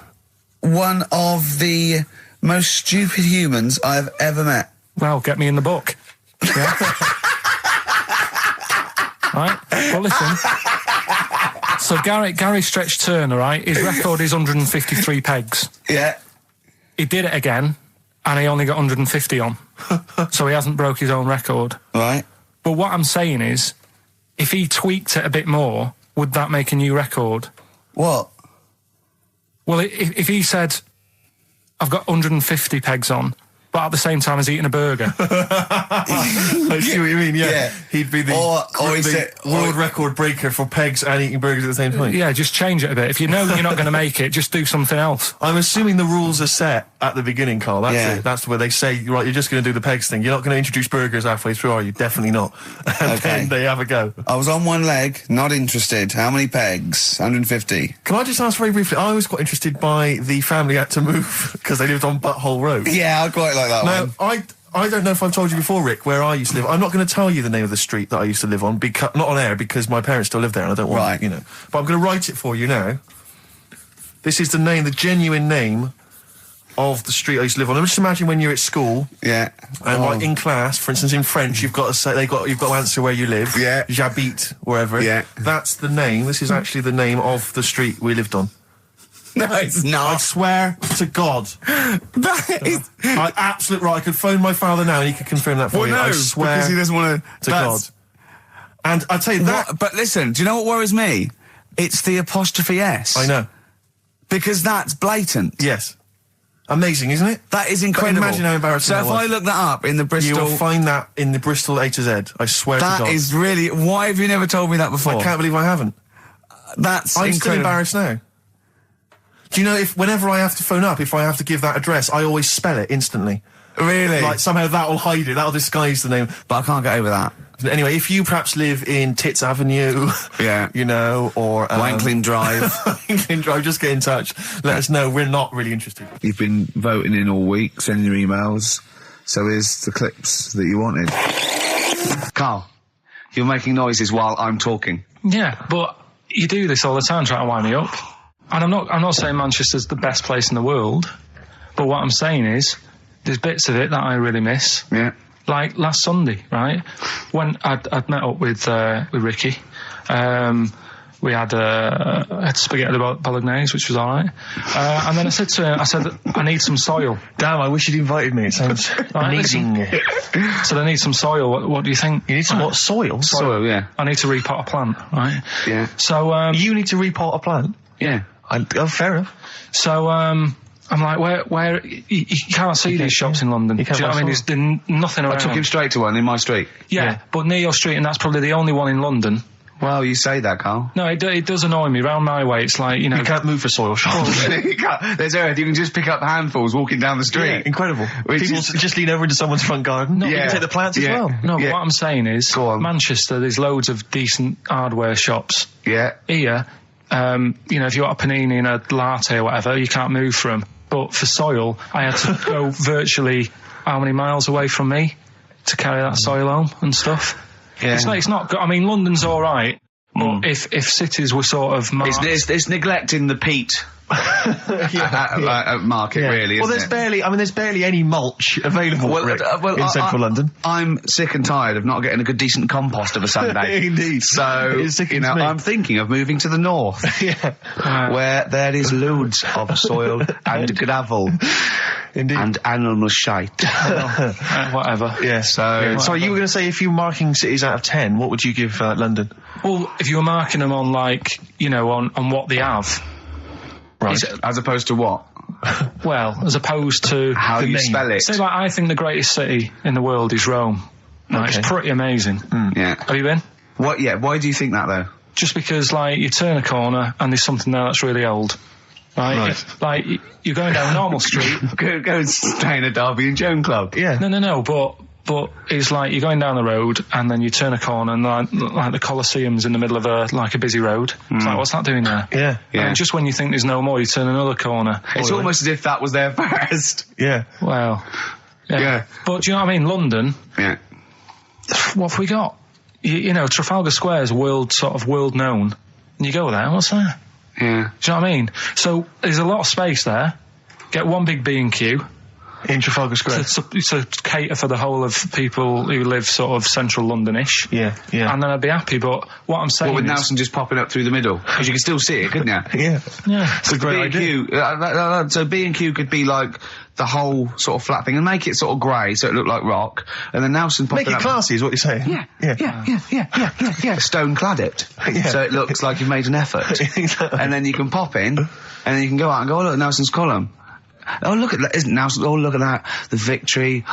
one of the most stupid humans I've ever met. well, get me in the book. Yeah. Right? Well, listen. So Gary Stretch Turner, right? His record is 153 pegs. Yeah. He did it again, and he only got 150 on. So he hasn't broke his own record. Right. But what I'm saying is, if he tweaked it a bit more, would that make a new record? What? Well, if he said, I've got 150 pegs on, but at the same time as eating a burger. I see what you mean, yeah. He'd be the world record breaker for pegs and eating burgers at the same time. Yeah, just change it a bit. If you know you're not going to make it, just do something else. I'm assuming the rules are set at the beginning, Carl. That's Yeah. it. That's where they say, right, you're just going to do the pegs thing. You're not going to introduce burgers halfway through, are you? Definitely not. And then they have a go. I was on one leg, not interested. How many pegs? 150. Can I just ask very briefly, I was quite interested by the family had to move because they lived on Butthole Road. Yeah, I quite like that Now, one. I don't know if I've told you before, Rick, where I used to live. I'm not going to tell you the name of the street that I used to live on, not on air, because my parents still live there and I don't want, Right. But I'm going to write it for you now. This is the genuine name of the street I used to live on. Just imagine when you're at school. Yeah. And like in class, for instance, in French, you've got to say you've got to answer where you live. Yeah. J'habite, wherever. Yeah. That's the name. This is actually the name of the street we lived on. No, it's I not. swear to God. That is... Absolutely right. I could phone my father now and he could confirm that for you. I swear because he doesn't want to God. And I tell you that. But listen, do you know what worries me? It's the apostrophe S. I know. Because that's blatant. Yes. Amazing, isn't it? That is incredible. But imagine how embarrassing So that if was. I look that up in the Bristol... You will find that in the Bristol A to Z. I swear to God. That is really... Why have you never told me that before? I can't believe I haven't. That's I'm incredible. still embarrassed now. Do you know, whenever I have to phone up, if I have to give that address, I always spell it instantly. Really? Like, somehow that'll hide it, that'll disguise the name. But I can't get over that. Anyway, if you perhaps live in Tits Avenue, Yeah. or... Wankling Drive. Wankling Drive, just get in touch. Let us know, we're not really interested. You've been voting in all week, sending your emails. So here's the clips that you wanted. Carl, you're making noises while I'm talking. Yeah, but you do this all the time trying to wind me up. And I'm not saying Manchester's the best place in the world, but what I'm saying is there's bits of it that I really miss. Yeah. Like last Sunday, right? When I'd met up with Ricky, we had spaghetti bolognese, which was all right. And then I said to him, I need some soil. Damn, I wish you'd invited me. It sounds amazing. So I need some soil. What do you think? You need some what? Soil? Soil, yeah. I need to repot a plant, right? Yeah. So you need to repot a plant? Yeah. Fair enough. So I'm like, where you can't see these shops in London. Do you know what I mean? There's nothing around. I took him straight to one in my street. Yeah, but near your street, and that's probably the only one in London. Well, you say that, Carl. No, it does annoy me. Round my way, it's like, you know... You can't move for soil shops. You can't. There's earth. You can just pick up handfuls walking down the street. Yeah, incredible. People just lean over into someone's front garden. No, You can take the plants as well. No, but what I'm saying is, Go on. Manchester, there's loads of decent hardware shops. Yeah. Here, you know, if you want a panini and a latte or whatever, you can't move from 'em. But for soil, I had to go virtually how many miles away from me to carry that soil home and stuff. Yeah. It's not good. I mean, London's all right, but if cities were sort of marked... It's neglecting the peat market, really. Well, isn't there's barely any mulch available in central London. I'm sick and tired of not getting a good, decent compost of a Sunday. Indeed. So, you know, I'm thinking of moving to the north, where there is loads of soil and gravel. Indeed. And animal shite. Whatever. Yeah. So you were going to say, if you were marking cities out of 10, what would you give London? Well, if you were marking them on, like, you know, on what they have. Right. As opposed to what? Well, as opposed to... How you spell it. Say, like, I think the greatest city in the world is Rome. Right? Okay. It's pretty amazing. Yeah. Have you been? What? Yeah, why do you think that, though? Just because, like, you turn a corner and there's something there that's really old. Right? Like, you're going down a normal street. Go and stay in a Derby and Joan club. Yeah. No, but it's like you're going down the road and then you turn a corner and like the Colosseum's in the middle of a busy road. It's like, what's that doing there? Yeah. And just when you think there's no more, you turn another corner. It's almost as if that was there first. Yeah. Well, yeah. But do you know what I mean? London. Yeah. What have we got? You know, Trafalgar Square is world known. And you go there, what's there? Yeah. Do you know what I mean? So there's a lot of space there. Get one big B&Q. In Trafalgar Square. To cater for the whole of people who live sort of central Londonish. Yeah. And then I'd be happy, but what I'm saying with is... Nelson just popping up through the middle? Because you can still see it, couldn't you? Yeah. It's a great idea. So B&Q could be like the whole sort of flat thing and make it sort of grey so it looked like rock, and then Nelson popping up... Make it classy is what you're saying. Yeah. Stone clad it. Yeah. So it looks like you've made an effort. Exactly. And then you can pop in, and then you can go out and go, oh, look, Nelson's column. Oh, look at that. Isn't Nelson? Oh, look at that. The victory.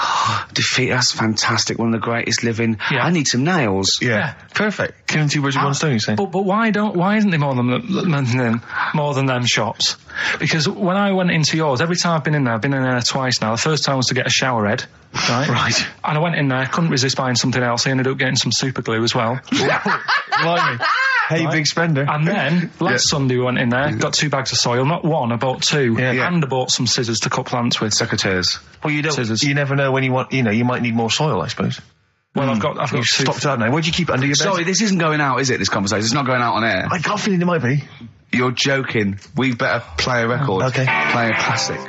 Defeat. That's fantastic. One of the greatest living. Yeah. I need some nails. Yeah. Perfect. Killing two birds with one stone, you're saying? But why isn't there more than them shops? Because when I went into yours, every time I've been in there twice now. The first time was to get a shower head. Right. And I went in there, couldn't resist buying something else. I ended up getting some super glue as well. Blimey. Hey, big spender. And then, last Sunday we went in there, got 2 bags of soil, not one, I bought 2. And I bought some scissors to cut plants with. Secateurs. Well, Scissors. You never know when you want, you might need more soil, I suppose. Well, I've got You've stocked out now. Where'd you keep it under your bed? Sorry, this isn't going out, is it, this conversation? It's not going out on air. I got a feeling it might be. You're joking. We better play a record. Okay. Play a classic.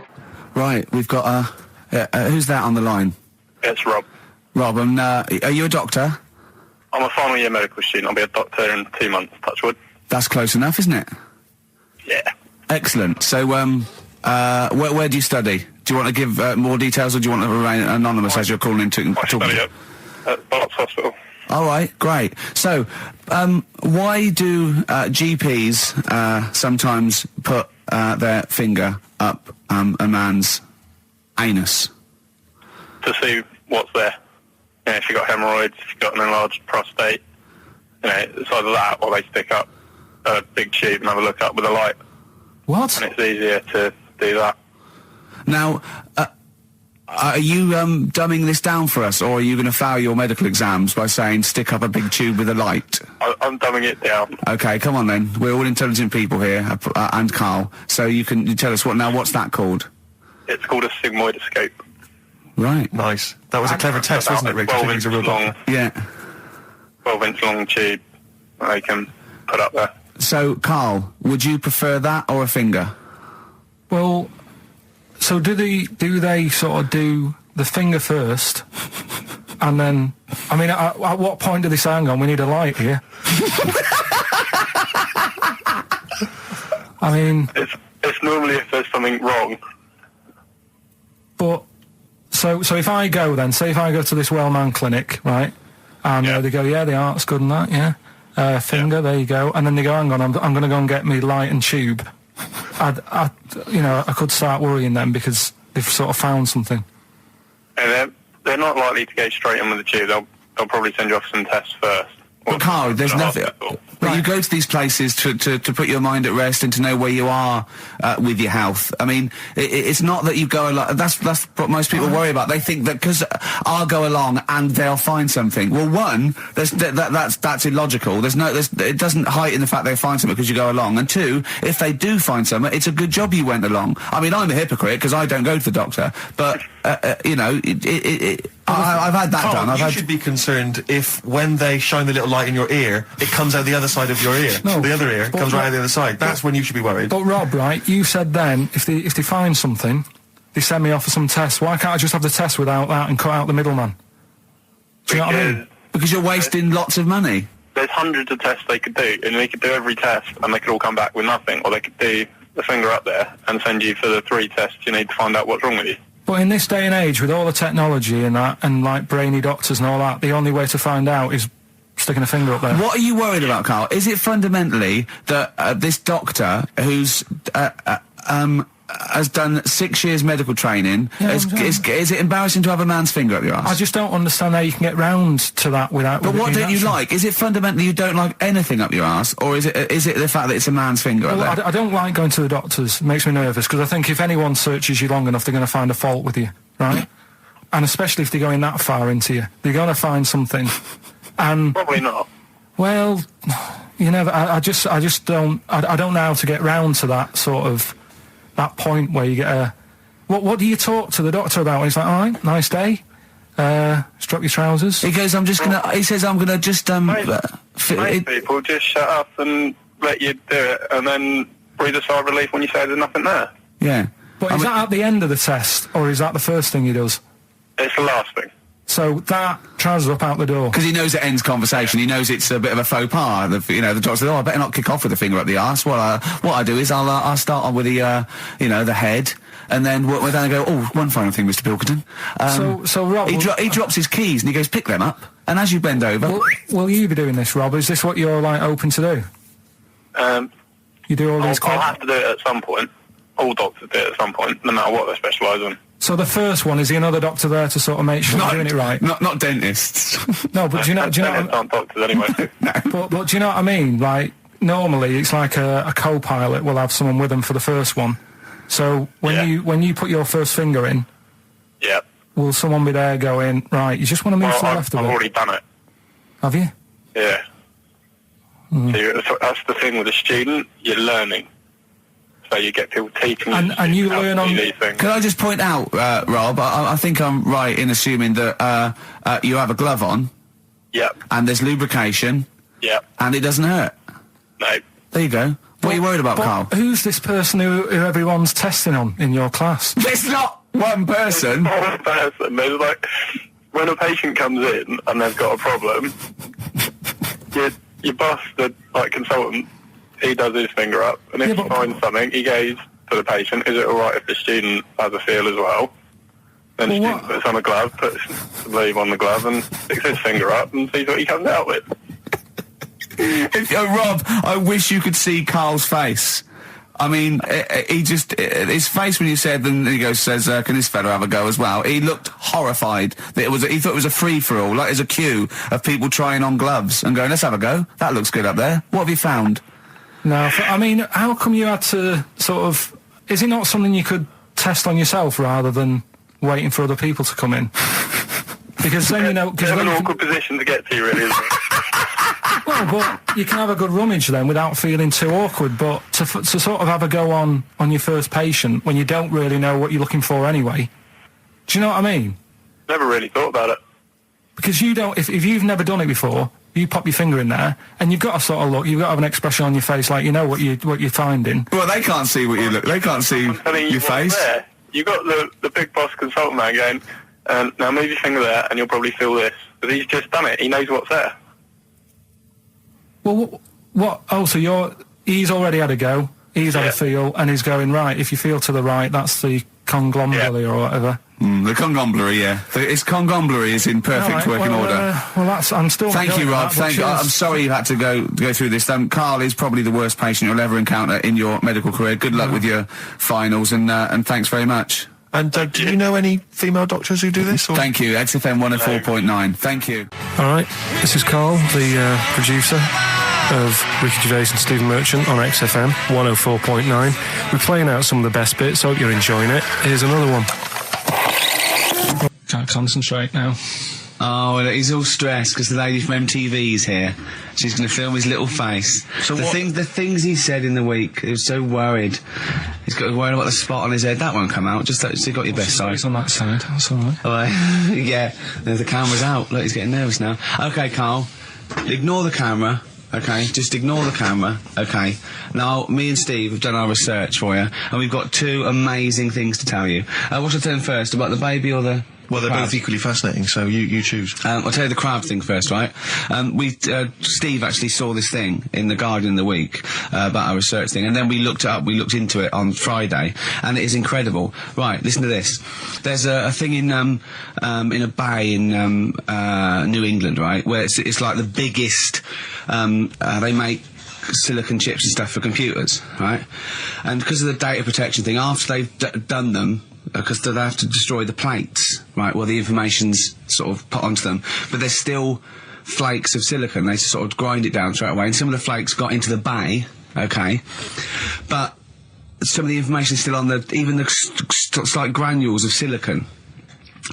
Right, we've got who's that on the line? It's Rob. Rob, and are you a doctor? I'm a final year medical student. I'll be a doctor in 2 months, touch wood. That's close enough, isn't it? Yeah. Excellent. So, where do you study? Do you want to give more details, or do you want to remain anonymous as you're calling in to I study at Barts Hospital. All right, great. So, why do GPs sometimes put their finger up a man's anus? To see what's there. You know, if you've got hemorrhoids, if you've got an enlarged prostate, you know, it's either that or they stick up a big tube and have a look up with a light. What? And it's easier to do that. Now, are you dumbing this down for us, or are you going to fail your medical exams by saying stick up a big tube with a light? I'm dumbing it down. Okay, come on then. We're all intelligent people here, and Karl. So you tell us what's that called? It's called a sigmoidoscope. Right. Nice. That was a clever test, wasn't it, Rick? 12-inch long. Yeah. 12-inch long tube that they can put up there. So, Karl, would you prefer that or a finger? Well, so do they sort of do the finger first, and then, I mean, at what point do they say, hang on, we need a light here? I mean... It's normally if there's something wrong. But, so if I go then, say if I go to this well-known clinic, right, and they go, yeah, the art's good and that, yeah, finger, there you go, and then they go, hang on, I'm going to go and get me light and tube. I could start worrying them because they've sort of found something. And they're not likely to go straight in with the tube. They'll probably send you off some tests first. But Carl, there's in a nothing. hospital. But you go to these places to put your mind at rest and to know where you are with your health. I mean, it's not that you go along. That's what most people worry about. They think that because I'll go along and they'll find something. Well, one, that's illogical. It doesn't heighten the fact they find something because you go along. And two, if they do find something, it's a good job you went along. I mean, I'm a hypocrite because I don't go to the doctor, but you know, I've had that done. You should be concerned if when they shine the little light in your ear, it comes out the other side of your ear. No, the other ear comes right out the other side. That's when you should be worried. But Rob, right, you said then, if they find something, they send me off for some tests. Why can't I just have the test without that and cut out the middleman? Do you know what I mean? Because you're wasting lots of money. There's hundreds of tests they could do, and they could do every test, and they could all come back with nothing. Or they could do the finger up there and send you for the 3 tests you need to find out what's wrong with you. But in this day and age, with all the technology and that, and like brainy doctors and all that, the only way to find out is sticking a finger up there. What are you worried about, Carl? Is it fundamentally that this doctor who's has done 6 years medical training, is it embarrassing to have a man's finger up your ass? I just don't understand how you can get round to that without... But what don't you like? Is it fundamentally you don't like anything up your ass, or is it the fact that it's a man's finger up there? I don't like going to the doctors. It makes me nervous, because I think if anyone searches you long enough, they're going to find a fault with you, right? And especially if they're going that far into you. They're going to find something. And Probably not. well, you know, I just don't... I don't know how to get round to that sort of... that point where you get a... What do you talk to the doctor about? And he's like, all right, nice day. Strap your trousers. He goes, he says, I'm gonna just, Most people just shut up and let you do it, and then breathe a sigh of relief when you say there's nothing there. Yeah. But is that at the end of the test, or is that the first thing he does? It's the last thing. So that trousers up out the door. Because he knows it ends conversation. He knows it's a bit of a faux pas. The doctor says, "Oh, I better not kick off with the finger up the arse." What I do is I'll start on with the the head, and then then I go, "Oh, one final thing, Mr. Pilkington." So Rob, he drops his keys and he goes, "Pick them up." And as you bend over, will you be doing this, Rob? Is this what you're like open to do? You do all these. I'll have to do it at some point. All doctors do it at some point, no matter what they specialise in. So the first one, is he another doctor there to sort of make sure you're doing it right? Not dentists. No, but do you know? Dentists aren't doctors anyway. But do you know what I mean? Like, normally it's like a co-pilot will have someone with them for the first one. So when you put your first finger in, will someone be there going, right, you just want to move to the left of it? I've already done it. Have you? Yeah. So that's the thing with a student, you're learning. So you get people teaching you. And you learn on... these things. Can I just point out, Rob, I think I'm right in assuming that you have a glove on. Yep. And there's lubrication. Yep. And it doesn't hurt. No. There you go. What are you worried about, Carl? Who's this person who everyone's testing on in your class? It's not one person. One person. There's like, when a patient comes in and they've got a problem, your boss, the consultant, he does his finger up, and if he finds something, he goes to the patient, is it alright if the student has a feel as well? Then the student puts on a glove, puts the leave on the glove, and sticks his finger up and sees what he comes out with. Rob, I wish you could see Carl's face. I mean, his face when you said, and he says, can this fella have a go as well? He looked horrified. That he thought it was a free-for-all, like there's a queue of people trying on gloves and going, let's have a go. That looks good up there. What have you found? No, I mean, how come you had to sort of... Is it not something you could test on yourself rather than waiting for other people to come in? Because then, you know... It's an awkward position to get to, really, isn't it? Well, but you can have a good rummage then without feeling too awkward, but to sort of have a go on your first patient when you don't really know what you're looking for anyway, do you know what I mean? Never really thought about it. Because you don't... If you've never done it before... You pop your finger in there, and you've got to sort of look. You've got to have an expression on your face, like you know what you're finding. Well, they can't see what you look. They can't see your face. There. You got the big boss consultant man going, now move your finger there, and you'll probably feel this. But he's just done it. He knows what's there. Well, what? Oh, so he's already had a go. He's had a feel, and he's going right. If you feel to the right, that's the conglomerate or whatever. The conglomerate, yeah. Its conglomerate is in perfect working order. Well, I'm still. Thank you, Rob. I'm sorry you had to go through this. Carl is probably the worst patient you'll ever encounter in your medical career. Good luck with your finals, and thanks very much. And do you know any female doctors who do this? Or? Thank you. XFM 104.9. Thank you. All right, this is Karl, the producer of Ricky Gervais and Stephen Merchant on XFM 104.9. We're playing out some of the best bits. Hope you're enjoying it. Here's another one. Can't concentrate now. Oh, well, he's all stressed because the lady from MTV's here. She's going to film his little face. So the things he said in the week, he was so worried. He's got worried about the spot on his head. That won't come out. Just so you got your best side. It's on that side. That's all right. Oh, yeah. The camera's out. Look, he's getting nervous now. Okay, Karl. Ignore the camera. Okay, just ignore the camera. Okay. Now, me and Steve have done our research for you, and we've got two amazing things to tell you. What should I tell him first? About the baby or the... Well, they're both equally fascinating, so you choose. I'll tell you the crab thing first, right? Steve actually saw this thing in The Guardian in the week about our research thing, and then we looked it up, we looked into it on Friday, and it is incredible. Right, listen to this. There's a thing in a bay in New England, right, where it's like the biggest, they make silicon chips and stuff for computers, right? And because of the data protection thing, after they've done them, because they have to destroy the plates, right, where the information's sort of put onto them, but there's still flakes of silicon. They sort of grind it down straight away, and some of the flakes got into the bay, okay, but some of the information is still on even the slight granules of silicon.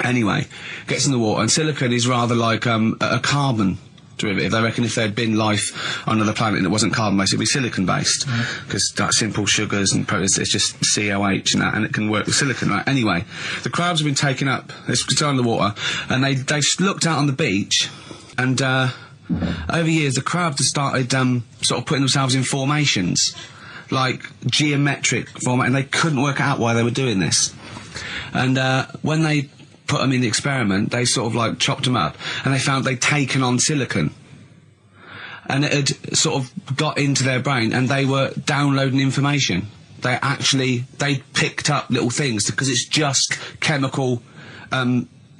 Anyway, gets in the water, and silicon is rather like a carbon derivative. They reckon if there'd been life on another planet that wasn't carbon-based, it'd be silicon-based, because like simple sugars and proteins, it's just COH and that, and it can work with silicon, right? Anyway, the crabs have been taken up, they're still in the water, and they looked out on the beach, and over years the crabs have started sort of putting themselves in formations, like geometric format, and they couldn't work out why they were doing this. And when they put them in the experiment, they sort of like chopped them up, and they found they'd taken on silicon, and it had sort of got into their brain, and they were downloading information. They picked up little things, because it's just chemical,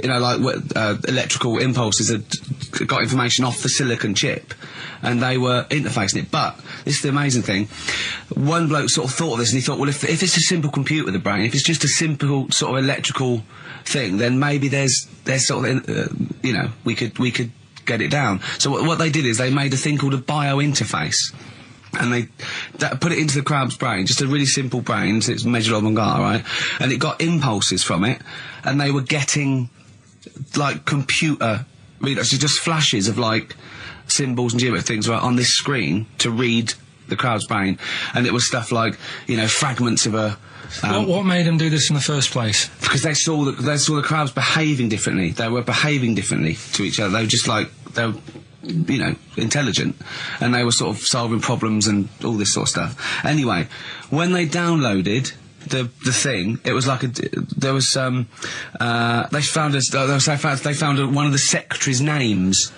electrical impulses that got information off the silicon chip, and they were interfacing it. But this is the amazing thing. One bloke sort of thought of this, and he thought, well, if it's a simple computer, the brain, if it's just a simple sort of electrical thing, then maybe there's sort of, we could get it down. So what they did is they made a thing called a biointerface, and they put it into the crab's brain, just a really simple brain, so it's measured avant-garde, right? And it got impulses from it, and they were getting like computer readers, just flashes of like symbols and geometric things right on this screen to read the crab's brain, and it was stuff like fragments of a. What made them do this in the first place? Because they saw the crabs behaving differently. They were behaving differently to each other. They were just like intelligent, and they were sort of solving problems and all this sort of stuff. Anyway, when they downloaded the thing, it was like they found one of the secretary's names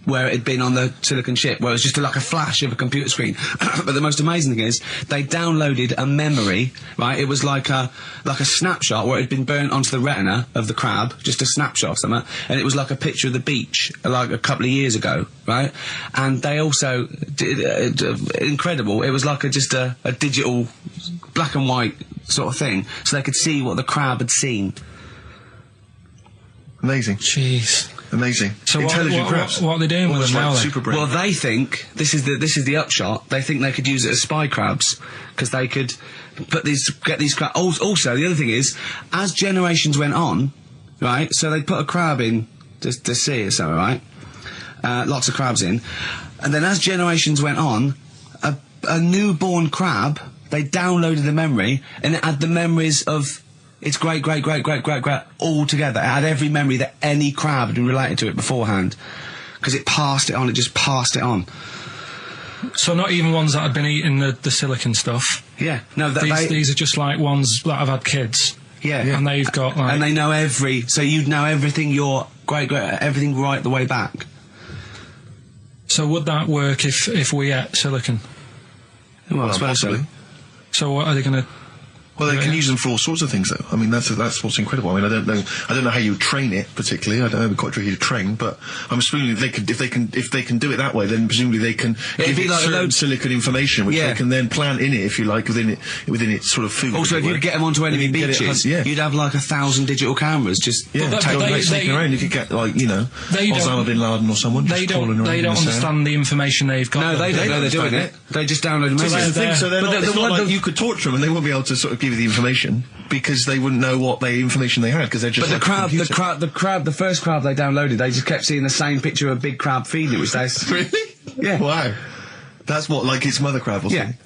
where it had been on the silicon chip, where it was just like a flash of a computer screen. But the most amazing thing is, they downloaded a memory, right? It was like a snapshot where it had been burnt onto the retina of the crab, just a snapshot of something, and it was like a picture of the beach, like a couple of years ago, right? And they also did, incredible, it was like just a digital black and white sort of thing, so they could see what the crab had seen. Amazing. Jeez. Amazing. So intelligent crabs. What are they doing with them now? Super brain. Well, they think this is the upshot. They think they could use it as spy crabs, because they could get these crabs. Also, the other thing is, as generations went on, right? So they put a crab in the sea or something, right? Lots of crabs in, and then as generations went on, a newborn crab, they downloaded the memory, and it had the memories of its great all together. It had every memory that any crab had been related to it beforehand, because it passed it on. It just passed it on. So not even ones that had been eating the silicon stuff. Yeah, no. These are just like ones that have had kids. Yeah, and they've got like, and they know so you'd know everything. Your everything right the way back. So would that work if we ate silicon? Well, I suppose so. So what are they going to? Well, they can use them for all sorts of things, though. I mean, that's what's incredible. I mean, I don't know how you train it particularly. I don't know, it'd be quite tricky to train, but I'm assuming if they can do it that way, then presumably they can give it certain silicon information, which they can then plant in it, if you like, within its sort of food. Also, if you could get them onto enemy beaches, you'd have like 1,000 digital cameras. Just taking around. You could get Osama bin Laden or someone. They don't understand the information they've got. No, they don't know they're doing it. They just download them. It's not like you could torture them and they won't be able to sort of give you the information because they wouldn't know what information they had because they're just. But the first crab they downloaded, they just kept seeing the same picture of a big crab feeding it, which they really. Yeah. Wow. That's what, like its mother crab or something.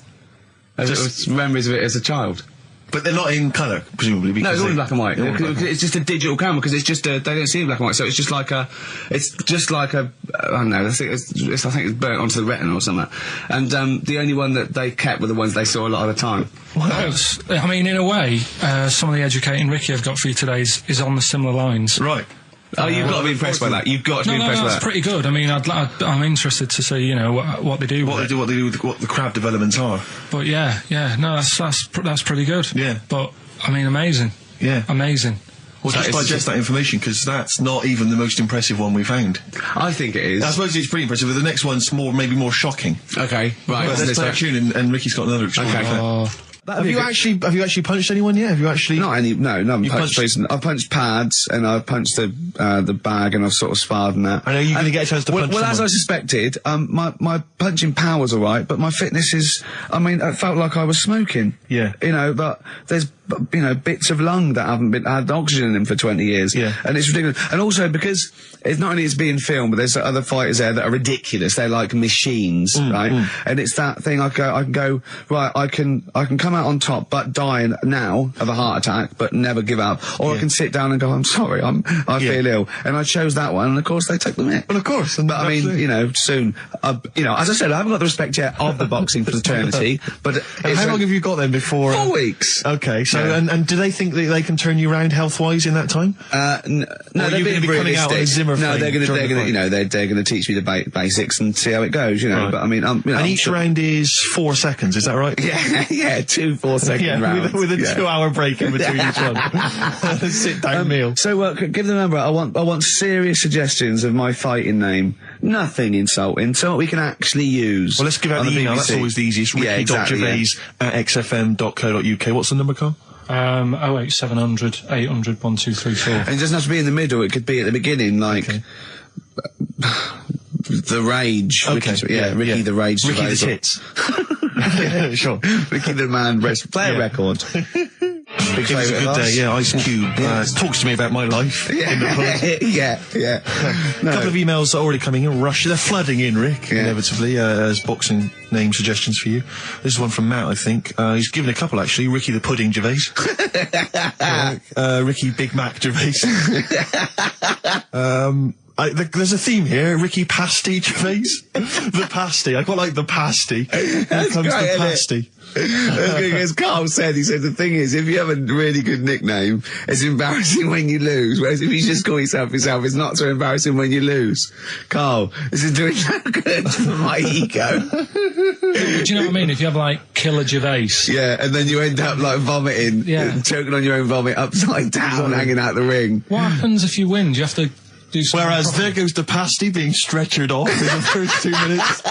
Yeah. Just memories of it as a child. But they're not in colour, presumably. No, it's all in black and white. It's just a digital camera because it's just they don't see in black and white, so it's just like a I don't know. I think it's burnt onto the retina or something. And the only one that they kept were the ones they saw a lot of the time. Well, I mean, in a way, some of the educating Ricky I've got for you today is on the similar lines. Right. Oh, you've got to be impressed by that. You've got to be impressed by that. That's pretty good. I mean, I'm interested to see, what they do. What they do with what the crab developments are. But that's pretty good. Yeah. But I mean, amazing. Yeah. Amazing. Well, just digest that information because that's not even the most impressive one we found. I think it is. I suppose it's pretty impressive, but the next one's maybe more shocking. Okay, right. Well, let's play a tune and Ricky's got another extraordinary fact. Have you actually punched anyone yet? Have you actually? Not any. No, I've punched pads and I've punched the bag and I've sort of sparred and that. I know you're going to get a chance to punch someone. Well, as I suspected, my punching power's all right, but my fitness is. I mean, it felt like I was smoking. Yeah. But there's bits of lung that haven't had oxygen in them for 20 years. Yeah. And it's ridiculous. And also because it's not only it's being filmed, but there's other fighters there that are ridiculous. They're like machines, right? And it's that thing. I can go right. I can come out on top, but die now of a heart attack, but never give up. Or I can sit down and go, I'm sorry, I feel ill. And I chose that one, and of course they took the mick. Well, of course. But I mean, soon. As I said, I haven't got the respect yet of the boxing fraternity. But how long have you got then before? 4 weeks. Okay. So and do they think that they can turn you around health-wise in that time? No, they're going to be coming out on a Zimmer. No, they're going to teach me the basics and see how it goes. Right. But I mean, and each round is 4 seconds. Is that right? Yeah, 2 4-second rounds. With a 2-hour break in between each one. Sit down meal. So give the number. I want serious suggestions of my fighting name. Nothing insulting. So we can actually use. Well, let's give out the email. That's always the easiest. Ricky.Gervais at xfm.co.uk. What's the number, Carl? 08700 800 1234. And it doesn't have to be in the middle. It could be at the beginning, like the Rage. Okay. Ricky the Rage. Ricky the Tits. Yeah, sure. Ricky the Man. Play a record. It was a good day, yeah. Ice Cube talks to me about my life. In the pub. Yeah. A couple of emails are already coming in. They're flooding in, Rick, inevitably, as boxing name suggestions for you. This is one from Matt, I think. He's given a couple, actually. Ricky the Pudding Gervais. Ricky Big Mac Gervais. There's a theme here. Ricky Pasty Gervais. The pasty. I quite like the pasty. Here comes the pasty. As Carl said, he said the thing is, if you have a really good nickname, it's embarrassing when you lose. Whereas if you just call yourself, it's not so embarrassing when you lose. Carl, this is doing so good for my ego. Do you know what I mean? If you have like Killer Gervais. Yeah, and then you end up like vomiting, choking on your own vomit upside down, hanging out the ring. What happens if you win? Do you have to do something? Whereas there goes the pasty being stretchered off in the first 2 minutes.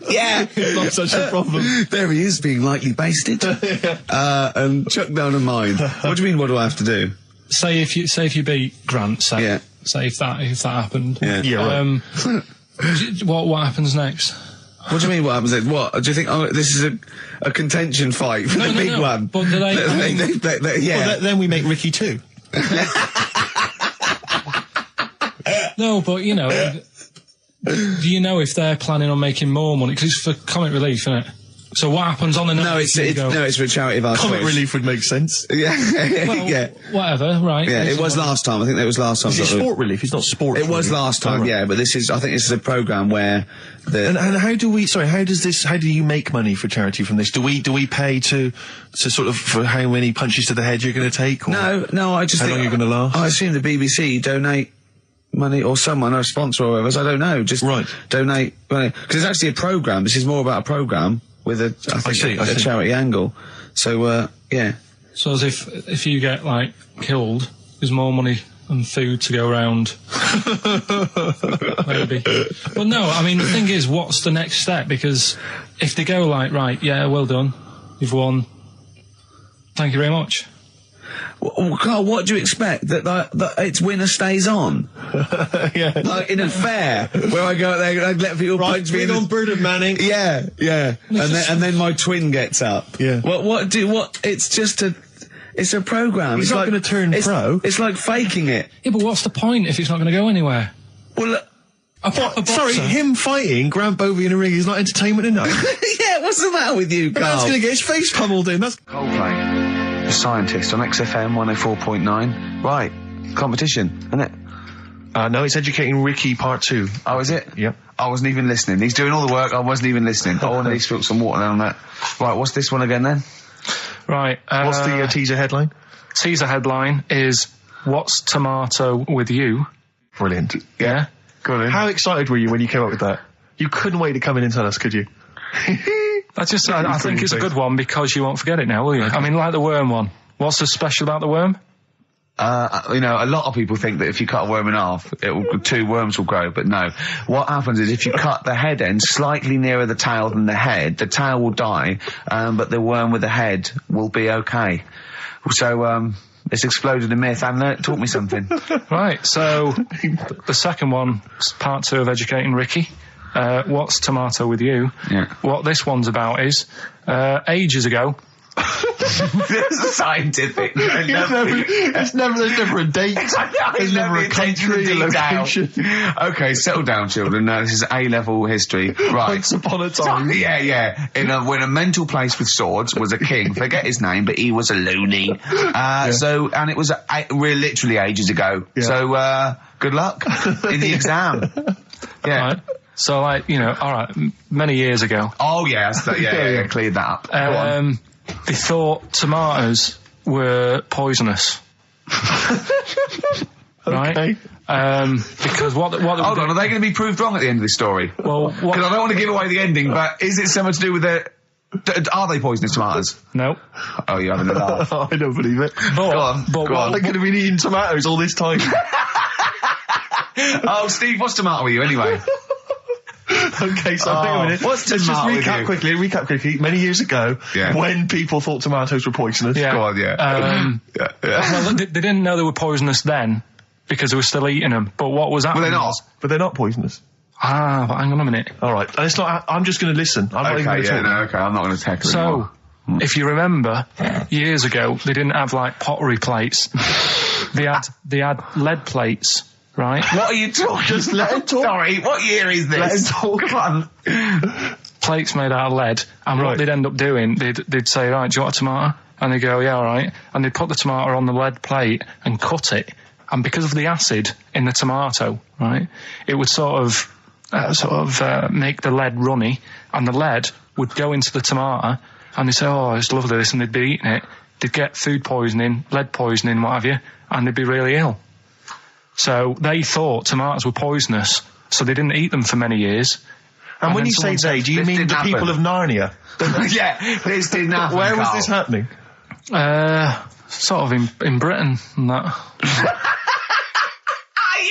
Yeah. Not such a problem. There he is, being lightly basted. And chucked down a mine. What do you mean, what do I have to do? Say if you beat Grant, say if that happened. Yeah. Right. What happens next? What do you mean, what happens next? What? Do you think, this is a contention fight for the big one? But do they... Well, then we make Ricky 2. No, but, do you know if they're planning on making more money? Because it's for comic relief, isn't it? So what happens on the night? No, it's for a charity of our Comic choice. relief would make sense. Yeah. Well, whatever, right. Yeah, it was last time. I think that was last time. Is it sport relief? It's not sport relief. It was last time, but I think this is a programme where And how do you make money for charity from this? Do we pay to sort of, for how many punches to the head you're going to take? Or no, I just how think... long you're going to last? I assume the BBC donate money, or someone, or a sponsor or whatever, I don't know, just donate money. Because it's actually a programme. This is more about a programme with a charity angle. So, So as if you get, like, killed, there's more money and food to go around. Maybe. But no, I mean, the thing is, what's the next step? Because if they go like, right, yeah, well done, you've won, thank you very much. Well, Carl, what do you expect? That it's winner stays on? Yeah. Like in a fair, where I go there, I let people punch me. on Bruno Manning. Yeah. And then my twin gets up. Yeah. It's just it's a programme. He's not going to turn pro. It's like faking it. Yeah, but what's the point if it's not going to go anywhere? Well, sorry, him fighting Grant Bovey in a ring is not entertainment enough. yeah, what's the matter with you, The Carl? man's going to get his face pummeled in. That's Coldplay. The Scientist on XFM 104.9. Right, competition, isn't it? no, it's Educating Ricky Part 2. Oh, is it? Yep. I wasn't even listening. He's doing all the work, I wasn't even listening. I want to spill some water down on that. Right, what's this one again then? Right. What's the teaser headline? Teaser headline is, What's Tomato with You? Brilliant. Yeah? Go on. How excited were you when you came up with that? You couldn't wait to come in and tell us, could you? I think it's a good one because you won't forget it now, will you? Okay. I mean, like the worm one. What's so special about the worm? A lot of people think that if you cut a worm in half, two worms will grow, but no. What happens is if you cut the head end slightly nearer the tail than the tail will die, but the worm with the head will be okay. So, it's exploded a myth. It taught me something. Right, so the second one, part 2 of Educating Ricky. What's Tomato with You? Yeah. What this one's about is, ages ago... This is scientific. There's never a date. There's never a country, a location. Okay, settle down, children. This is A-level history. Right. Once upon a time. Yeah. When a mental place with swords was a king. Forget his name, but he was a loony. So, and it was literally ages ago. Yeah. So, good luck in the exam. Yeah. Right. So, alright, many years ago. Oh, yeah, cleared that up. Go on. They thought tomatoes were poisonous. Right? Okay. Because what Hold on, are they going to be proved wrong at the end of this story? Well, because I don't want to give away the ending, but is it something to do with are they poisonous tomatoes? No. Oh, you're having a laugh. I don't believe it. Go on. They could have been eating tomatoes all this time. Oh, Steve, what's tomato with you anyway? Okay, so hang on a minute. What's Let's just tomato with recap quickly. Many years ago, when people thought tomatoes were poisonous. Yeah. Go on, Well, they didn't know they were poisonous then because they were still eating them. But what was happening? But they're not poisonous. But hang on a minute. All right, and it's not. I'm just going to listen. I'm not even going to talk. I'm not going to tackle it anymore. If you remember, years ago they didn't have like pottery plates. They had lead plates. Right? What are you talking? Just let him talk. Sorry, what year is this? Let him talk. Come on. Plates made out of lead, and what they'd end up doing, they'd say, right, do you want a tomato? And they'd go, yeah, all right. And they'd put the tomato on the lead plate and cut it, and because of the acid in the tomato, right, it would sort of make the lead runny, and the lead would go into the tomato, and they'd say, oh, it's lovely this, and they'd be eating it. They'd get food poisoning, lead poisoning, what have you, and they'd be really ill. So they thought tomatoes were poisonous, so they didn't eat them for many years. And when you say they, do you mean the people of Narnia? Yeah, this didn't happen. Where was this happening? Sort of in Britain and that.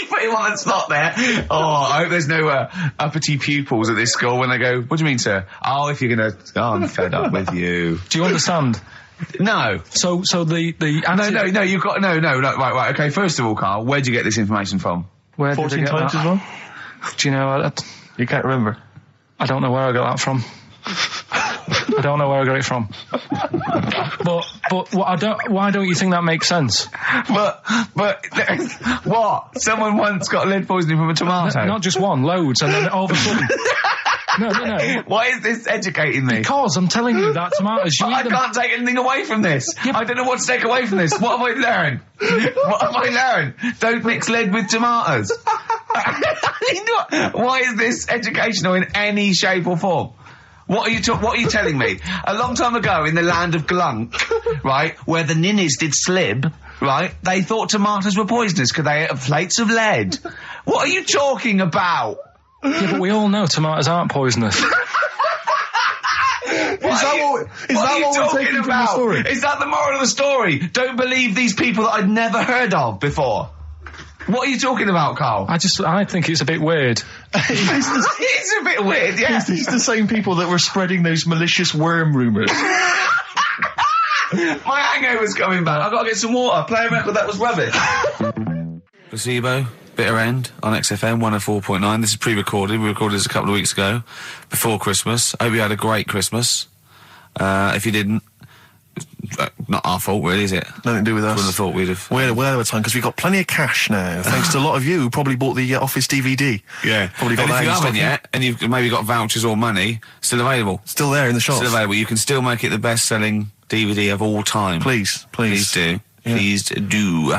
You put him on the spot there. Oh, I hope there's no uppity pupils at this school when they go, what do you mean, sir? Oh, if you're going to... Oh, I'm fed up with you. Do you understand? No. So the No, you've got... No, right, okay, first of all, Carl, where'd you get this information from? Where 14 times as well? Do you know... You can't remember? I don't know where I got that from. I don't know where I got it from. But why don't you think that makes sense? But what? Someone once got lead poisoning from a tomato? Not just one, loads, and then all of a sudden... No. Why is this educating me? Because I'm telling you that tomatoes... I can't take anything away from this. Yeah, I don't know what to take away from this. What have I learned? What have I learned? Don't mix lead with tomatoes. Why is this educational in any shape or form? What are you telling me? A long time ago in the land of Glunk, right, where the ninnies did slib, right, they thought tomatoes were poisonous because they ate plates of lead. What are you talking about? Yeah, but we all know tomatoes aren't poisonous. What Is that what we're taking from the story? Is that the moral of the story? Don't believe these people that I'd never heard of before. What are you talking about, Carl? I think it's a bit weird. It's a bit weird, yeah. It's the same people that were spreading those malicious worm rumours. My hangover's coming back. I've got to get some water. Play a record that was rubbish. Placebo, Bitter End on XFM 104.9. This is pre-recorded. We recorded this a couple of weeks ago, before Christmas. I hope you had a great Christmas. If you didn't, not our fault, really, is it? Nothing to do with us. Wouldn't have thought we'd have. We had a time because we got plenty of cash now, thanks to a lot of you who probably bought the Office DVD. Yeah. Probably got and that if you in haven't stock yet, and you've maybe got vouchers or money, still available. Still there in the shops. Still available. You can still make it the best-selling DVD of all time. Please. Please do. Yeah. Please do.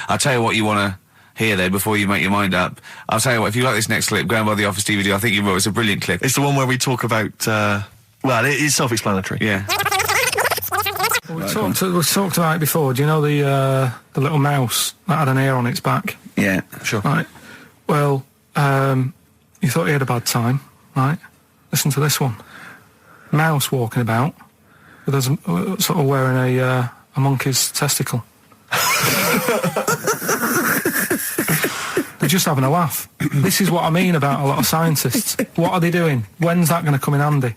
I'll tell you what you want to hear there before you make your mind up. I'll tell you what, if you like this next clip, go and buy the Office DVD. I think you will. It's a brilliant clip. It's the one where we talk about, well, it is self-explanatory. Yeah. We talked about it before. Do you know the little mouse that had an ear on its back? Yeah. Sure. Right. Well, you thought he had a bad time, right? Listen to this one. Mouse walking about with us, sort of wearing a monkey's testicle. They're just having a laugh. This is what I mean about a lot of scientists. What are they doing? When's that going to come in handy?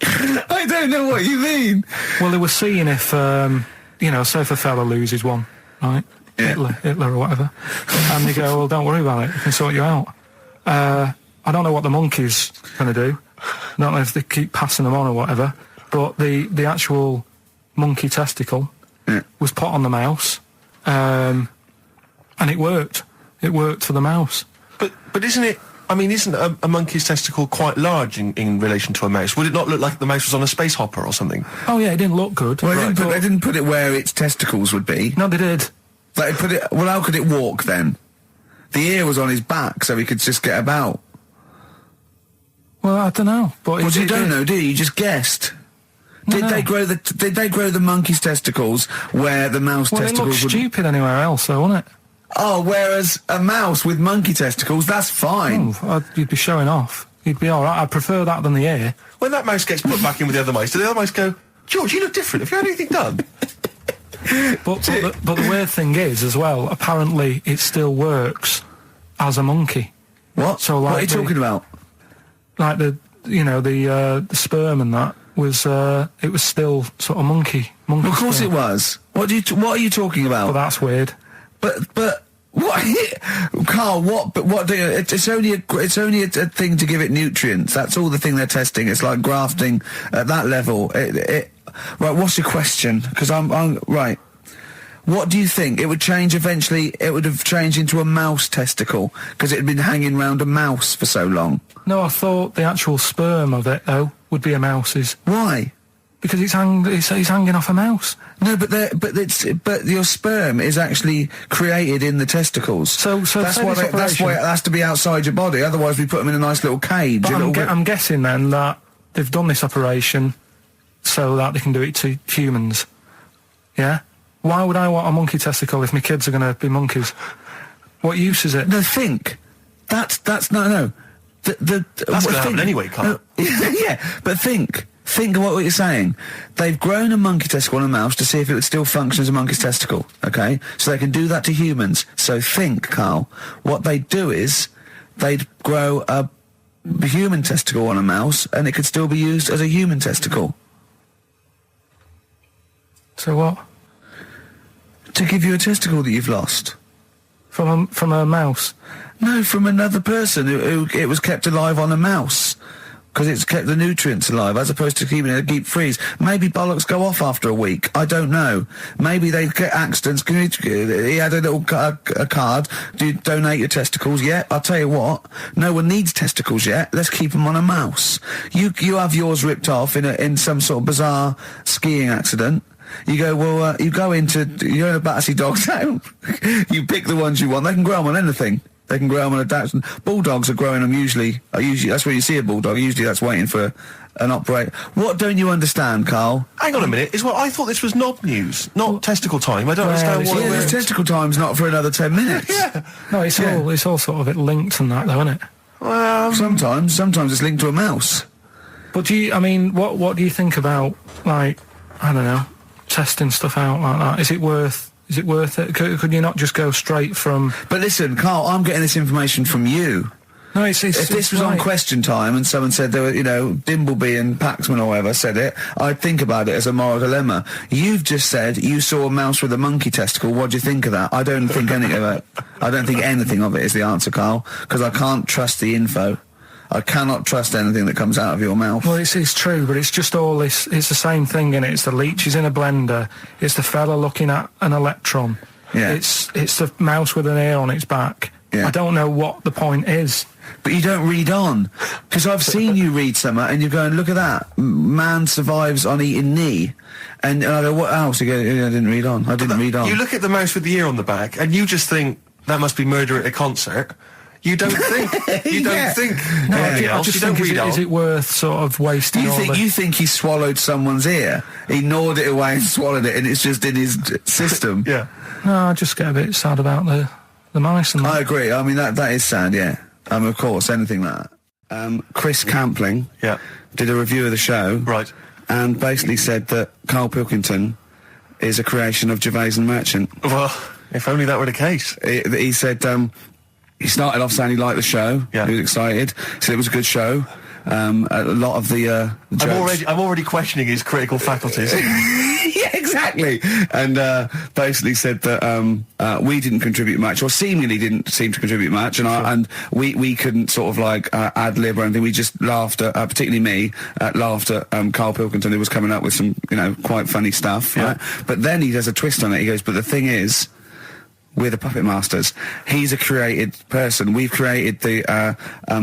I don't know what you mean. Well, they were seeing if, say if a fella loses one, right? Yeah. Hitler or whatever. And they go, well, don't worry about it. We can sort you out. I don't know what the monkey's going to do. I don't know if they keep passing them on or whatever. But the actual monkey testicle was put on the mouse. And it worked. It worked for the mouse. But isn't it... I mean, isn't a monkey's testicle quite large in relation to a mouse? Would it not look like the mouse was on a space hopper or something? Oh, yeah, it didn't look good. Well, they didn't put it where its testicles would be. No, they did. They put it... Well, how could it walk, then? The ear was on his back, so he could just get about. Well, I don't know. But you don't know, do you? You just guessed. Did they grow the monkey's testicles where the mouse testicles would... Well, it looked stupid anywhere else, though, wouldn't it? Oh, whereas a mouse with monkey testicles, that's fine. Oh, you'd be showing off. You'd be all right. I'd prefer that than the ear. When that mouse gets put back in with the other mice, do the other mice go, George, you look different. Have you had anything done? but the weird thing is, as well, apparently it still works as a monkey. What? So, like, what are you talking about? Like the sperm and that was it was still sort of monkey. Of course sperm. it was. What are you talking about? Well, that's weird. But what, Carl? It's only a thing to give it nutrients. That's all the thing they're testing. It's like grafting at that level. Right. What's your question? Because I'm right. What do you think? It would change eventually. It would have changed into a mouse testicle because it had been hanging round a mouse for so long. No, I thought the actual sperm of it though would be a mouse's. Why? Because it's hanging off a mouse. No, but your sperm is actually created in the testicles. So that's why it has to be outside your body. Otherwise, we put them in a nice little cage. But I'm guessing then that they've done this operation so that they can do it to humans. Yeah. Why would I want a monkey testicle if my kids are going to be monkeys? What use is it? No, think. That's no. That's going to happen anyway, Carl. Yeah, but think. Think of what you're saying. They've grown a monkey testicle on a mouse to see if it would still function as a monkey's testicle, okay? So they can do that to humans. So think, Carl. What they'd do is they'd grow a human testicle on a mouse and it could still be used as a human testicle. So what? To give you a testicle that you've lost. From a mouse? No, from another person who it was kept alive on a mouse. Because it's kept the nutrients alive, as opposed to keeping it in a deep freeze. Maybe bollocks go off after a week. I don't know. Maybe they get accidents. He had a little a card. Do you donate your testicles? Yeah, I'll tell you what. No one needs testicles yet. Let's keep them on a mouse. You have yours ripped off in some sort of bizarre skiing accident. You go, well, you're in a Battersea Dog Town. You pick the ones you want. They can grow them on anything. They can grow them on a Dachshund. Bulldogs are growing them usually. That's where you see a bulldog. Usually that's waiting for an operator. What don't you understand, Carl? Hang on a minute. I thought this was knob news, not testicle time. I don't understand what this testicle time's not for another 10 minutes. Yeah. No, it's all sort of linked and that, though, isn't it? Well, sometimes it's linked to a mouse. But I mean, what do you think about, like, I don't know, testing stuff out like that? Is it worth it? Could you not just go straight from... But listen, Carl, I'm getting this information from you. No, if this was on Question Time and someone said there were, Dimbleby and Paxman or whoever said it, I'd think about it as a moral dilemma. You've just said you saw a mouse with a monkey testicle. What do you think of that? I don't think anything of it. I don't think anything of it is the answer, Carl, because I can't trust the info. I cannot trust anything that comes out of your mouth. Well, it's true, but it's just all this. It's the same thing, innit? It's the leeches in a blender. It's the fella looking at an electron. Yeah. It's the mouse with an ear on its back. Yeah. I don't know what the point is. But you don't read on. Because I've seen you read something and you're going, look at that. Man survives on eating knee. And I go, what else? You go, I didn't read on. I didn't read on. You look at the mouse with the ear on the back and you just think, that must be murder at a concert. You don't think. You don't think. No, I just think, is it worth sort of wasting You think he swallowed someone's ear? He gnawed it away and swallowed it and it's just in his system? Yeah. No, I just get a bit sad about the mice and that. I agree. I mean, that is sad, yeah. Of course, anything like that. Chris Campling did a review of the show. Right. And basically said that Karl Pilkington is a creation of Gervais and Merchant. Well, if only that were the case. He said... he started off saying he liked the show. Yeah. He was excited. Said it was a good show. A lot of the jokes. I'm already questioning his critical faculties. Yeah, exactly. And basically said that we didn't contribute much, or seemingly didn't seem to contribute much, and we couldn't sort of like ad lib or anything. We just laughed at, particularly me, laughed at Karl Pilkington, who was coming up with some quite funny stuff. Yeah. Right? But then he does a twist on it. He goes, but the thing is, we're the puppet masters. He's a created person. We've created the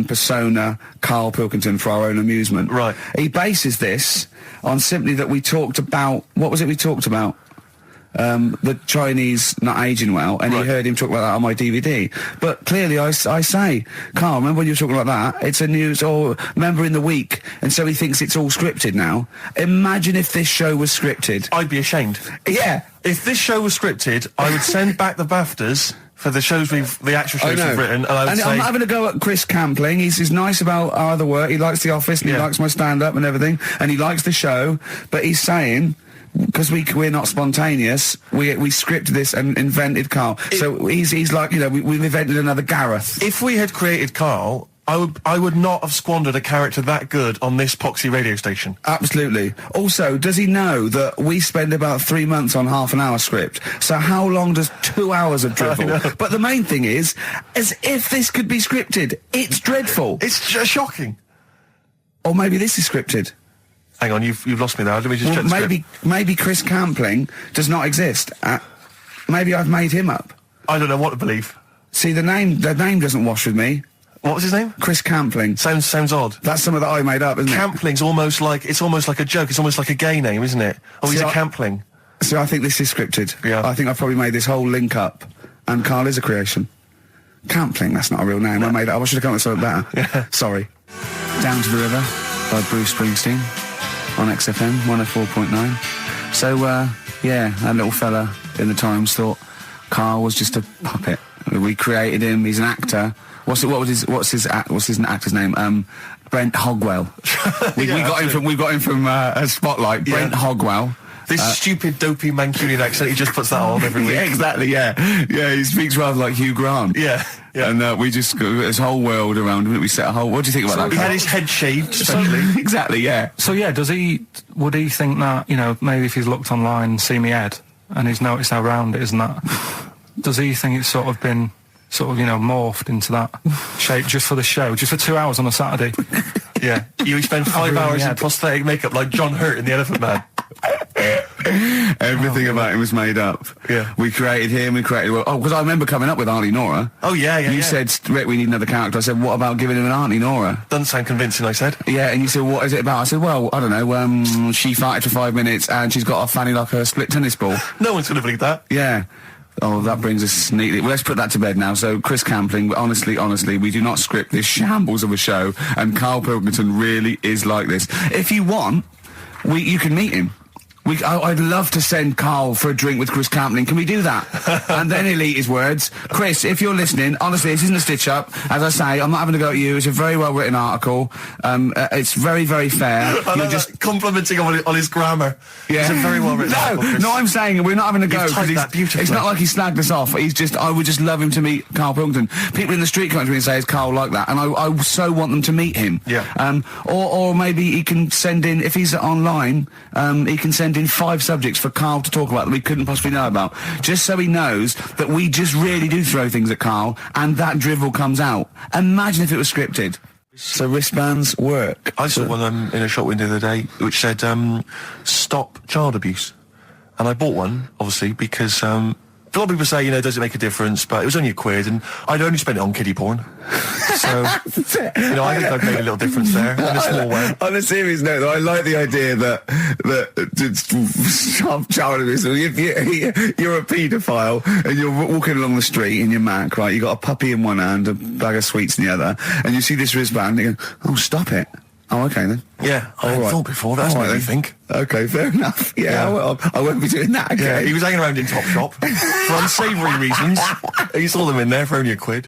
persona Karl Pilkington for our own amusement. Right. He bases this on simply that we talked about... What was it we talked about? The Chinese not aging well, and he heard him talk about that on my DVD. But clearly I say, Carl, remember when you were talking about that? It's a news, or remember in the week, and so he thinks it's all scripted now. Imagine if this show was scripted. I'd be ashamed. Yeah. If this show was scripted, I would send back the BAFTAs for the actual shows we've written, and I would say... I'm having a go at Chris Campling. He's nice about our other work. He likes The Office, and he likes my stand-up and everything, and he likes the show, but he's saying... Because we're not spontaneous, we scripted this and invented Karl. So he's like, we've invented another Gareth. If we had created Karl, I would not have squandered a character that good on this poxy radio station. Absolutely. Also, does he know that we spend about 3 months on half an hour script? So how long does 2 hours of drivel? But the main thing is, as if this could be scripted, it's dreadful. It's shocking. Or maybe this is scripted. Hang on, you've lost me there. Let me just check the script. Maybe Chris Campling does not exist. Maybe I've made him up. I don't know what to believe. See, the name doesn't wash with me. What was his name? Chris Campling. Sounds odd. That's something that I made up, isn't it? Campling's almost like a joke. It's almost like a gay name, isn't it? Oh, he's a Campling. See, I think this is scripted. Yeah. I think I've probably made this whole link up, and Karl is a creation. Campling, that's not a real name. I made it up. I should have come up with something better. Yeah. Sorry. Down to the River by Bruce Springsteen on XFM 104.9. So, that little fella in the Times thought Karl was just a puppet. We created him. He's an actor. What's his actor's name? Brent Hogwell. we got him from Spotlight. Brent Hogwell. This stupid, dopey Mancunian accent, he just puts that on every week. Yeah, exactly, yeah. Yeah, he speaks rather like Hugh Grant. Yeah. And we just got this whole world around him. We set a whole... What do you think about that? He had his head shaved, especially. Exactly, yeah. So, would he think that, maybe if he's looked online and seen me head, and he's noticed how round it is and that, does he think it's sort of been, morphed into that shape just for the show, just for 2 hours on a Saturday? Yeah. You spend 5 hours in prosthetic makeup like John Hurt in The Elephant Man. Everything about him was made up. Yeah. We created him, because I remember coming up with Auntie Nora. Oh, yeah. You said, Rick, we need another character. I said, what about giving him an Auntie Nora? Doesn't sound convincing, I said. Yeah, and you said, what is it about? I said, well, I don't know, she farted for 5 minutes and she's got a fanny like a split tennis ball. No one's going to believe that. Yeah. Oh, that brings us neatly... Well, let's put that to bed now. So, Chris Campling, honestly, we do not script this shambles of a show, and Karl Pilkington really is like this. If you want, you can meet him. I'd love to send Karl for a drink with Chris Campling. Can we do that? And then he'll eat his words. Chris, if you're listening, honestly, this isn't a stitch-up. As I say, I'm not having a go at you. It's a very well-written article. It's very, very fair. You're just complimenting on his grammar. Yeah. It's a very well-written article. No, I'm saying we're not having a go. You've typed that beautifully. It's not like he slagged us off. I would just love him to meet Karl Pilkington. People in the street come up to me and say, is Karl like that? And I so want them to meet him. Yeah. Or maybe he can send in, if he's online, he can send in 5 subjects for Karl to talk about that we couldn't possibly know about, just so he knows that we just really do throw things at Karl, and that drivel comes out. Imagine if it was scripted. So wristbands work. I saw one in a shop window the other day which said, stop child abuse. And I bought one, obviously, because a lot of people say, does it make a difference? But it was only £1, and I'd only spent it on kiddie porn. So, I think I've made a little difference there, in a small way. On a serious note, though, I like the idea that child abuse. If you're a paedophile and you're walking along the street in your Mac, right? You got a puppy in one hand, a bag of sweets in the other, and you see this wristband, and you go, "Oh, stop it." Oh, okay then. Yeah, I hadn't thought before. That's made me think. Okay, fair enough. Yeah. I won't be doing that again. Yeah, he was hanging around in Topshop for unsavoury reasons. You saw them in there for only £1.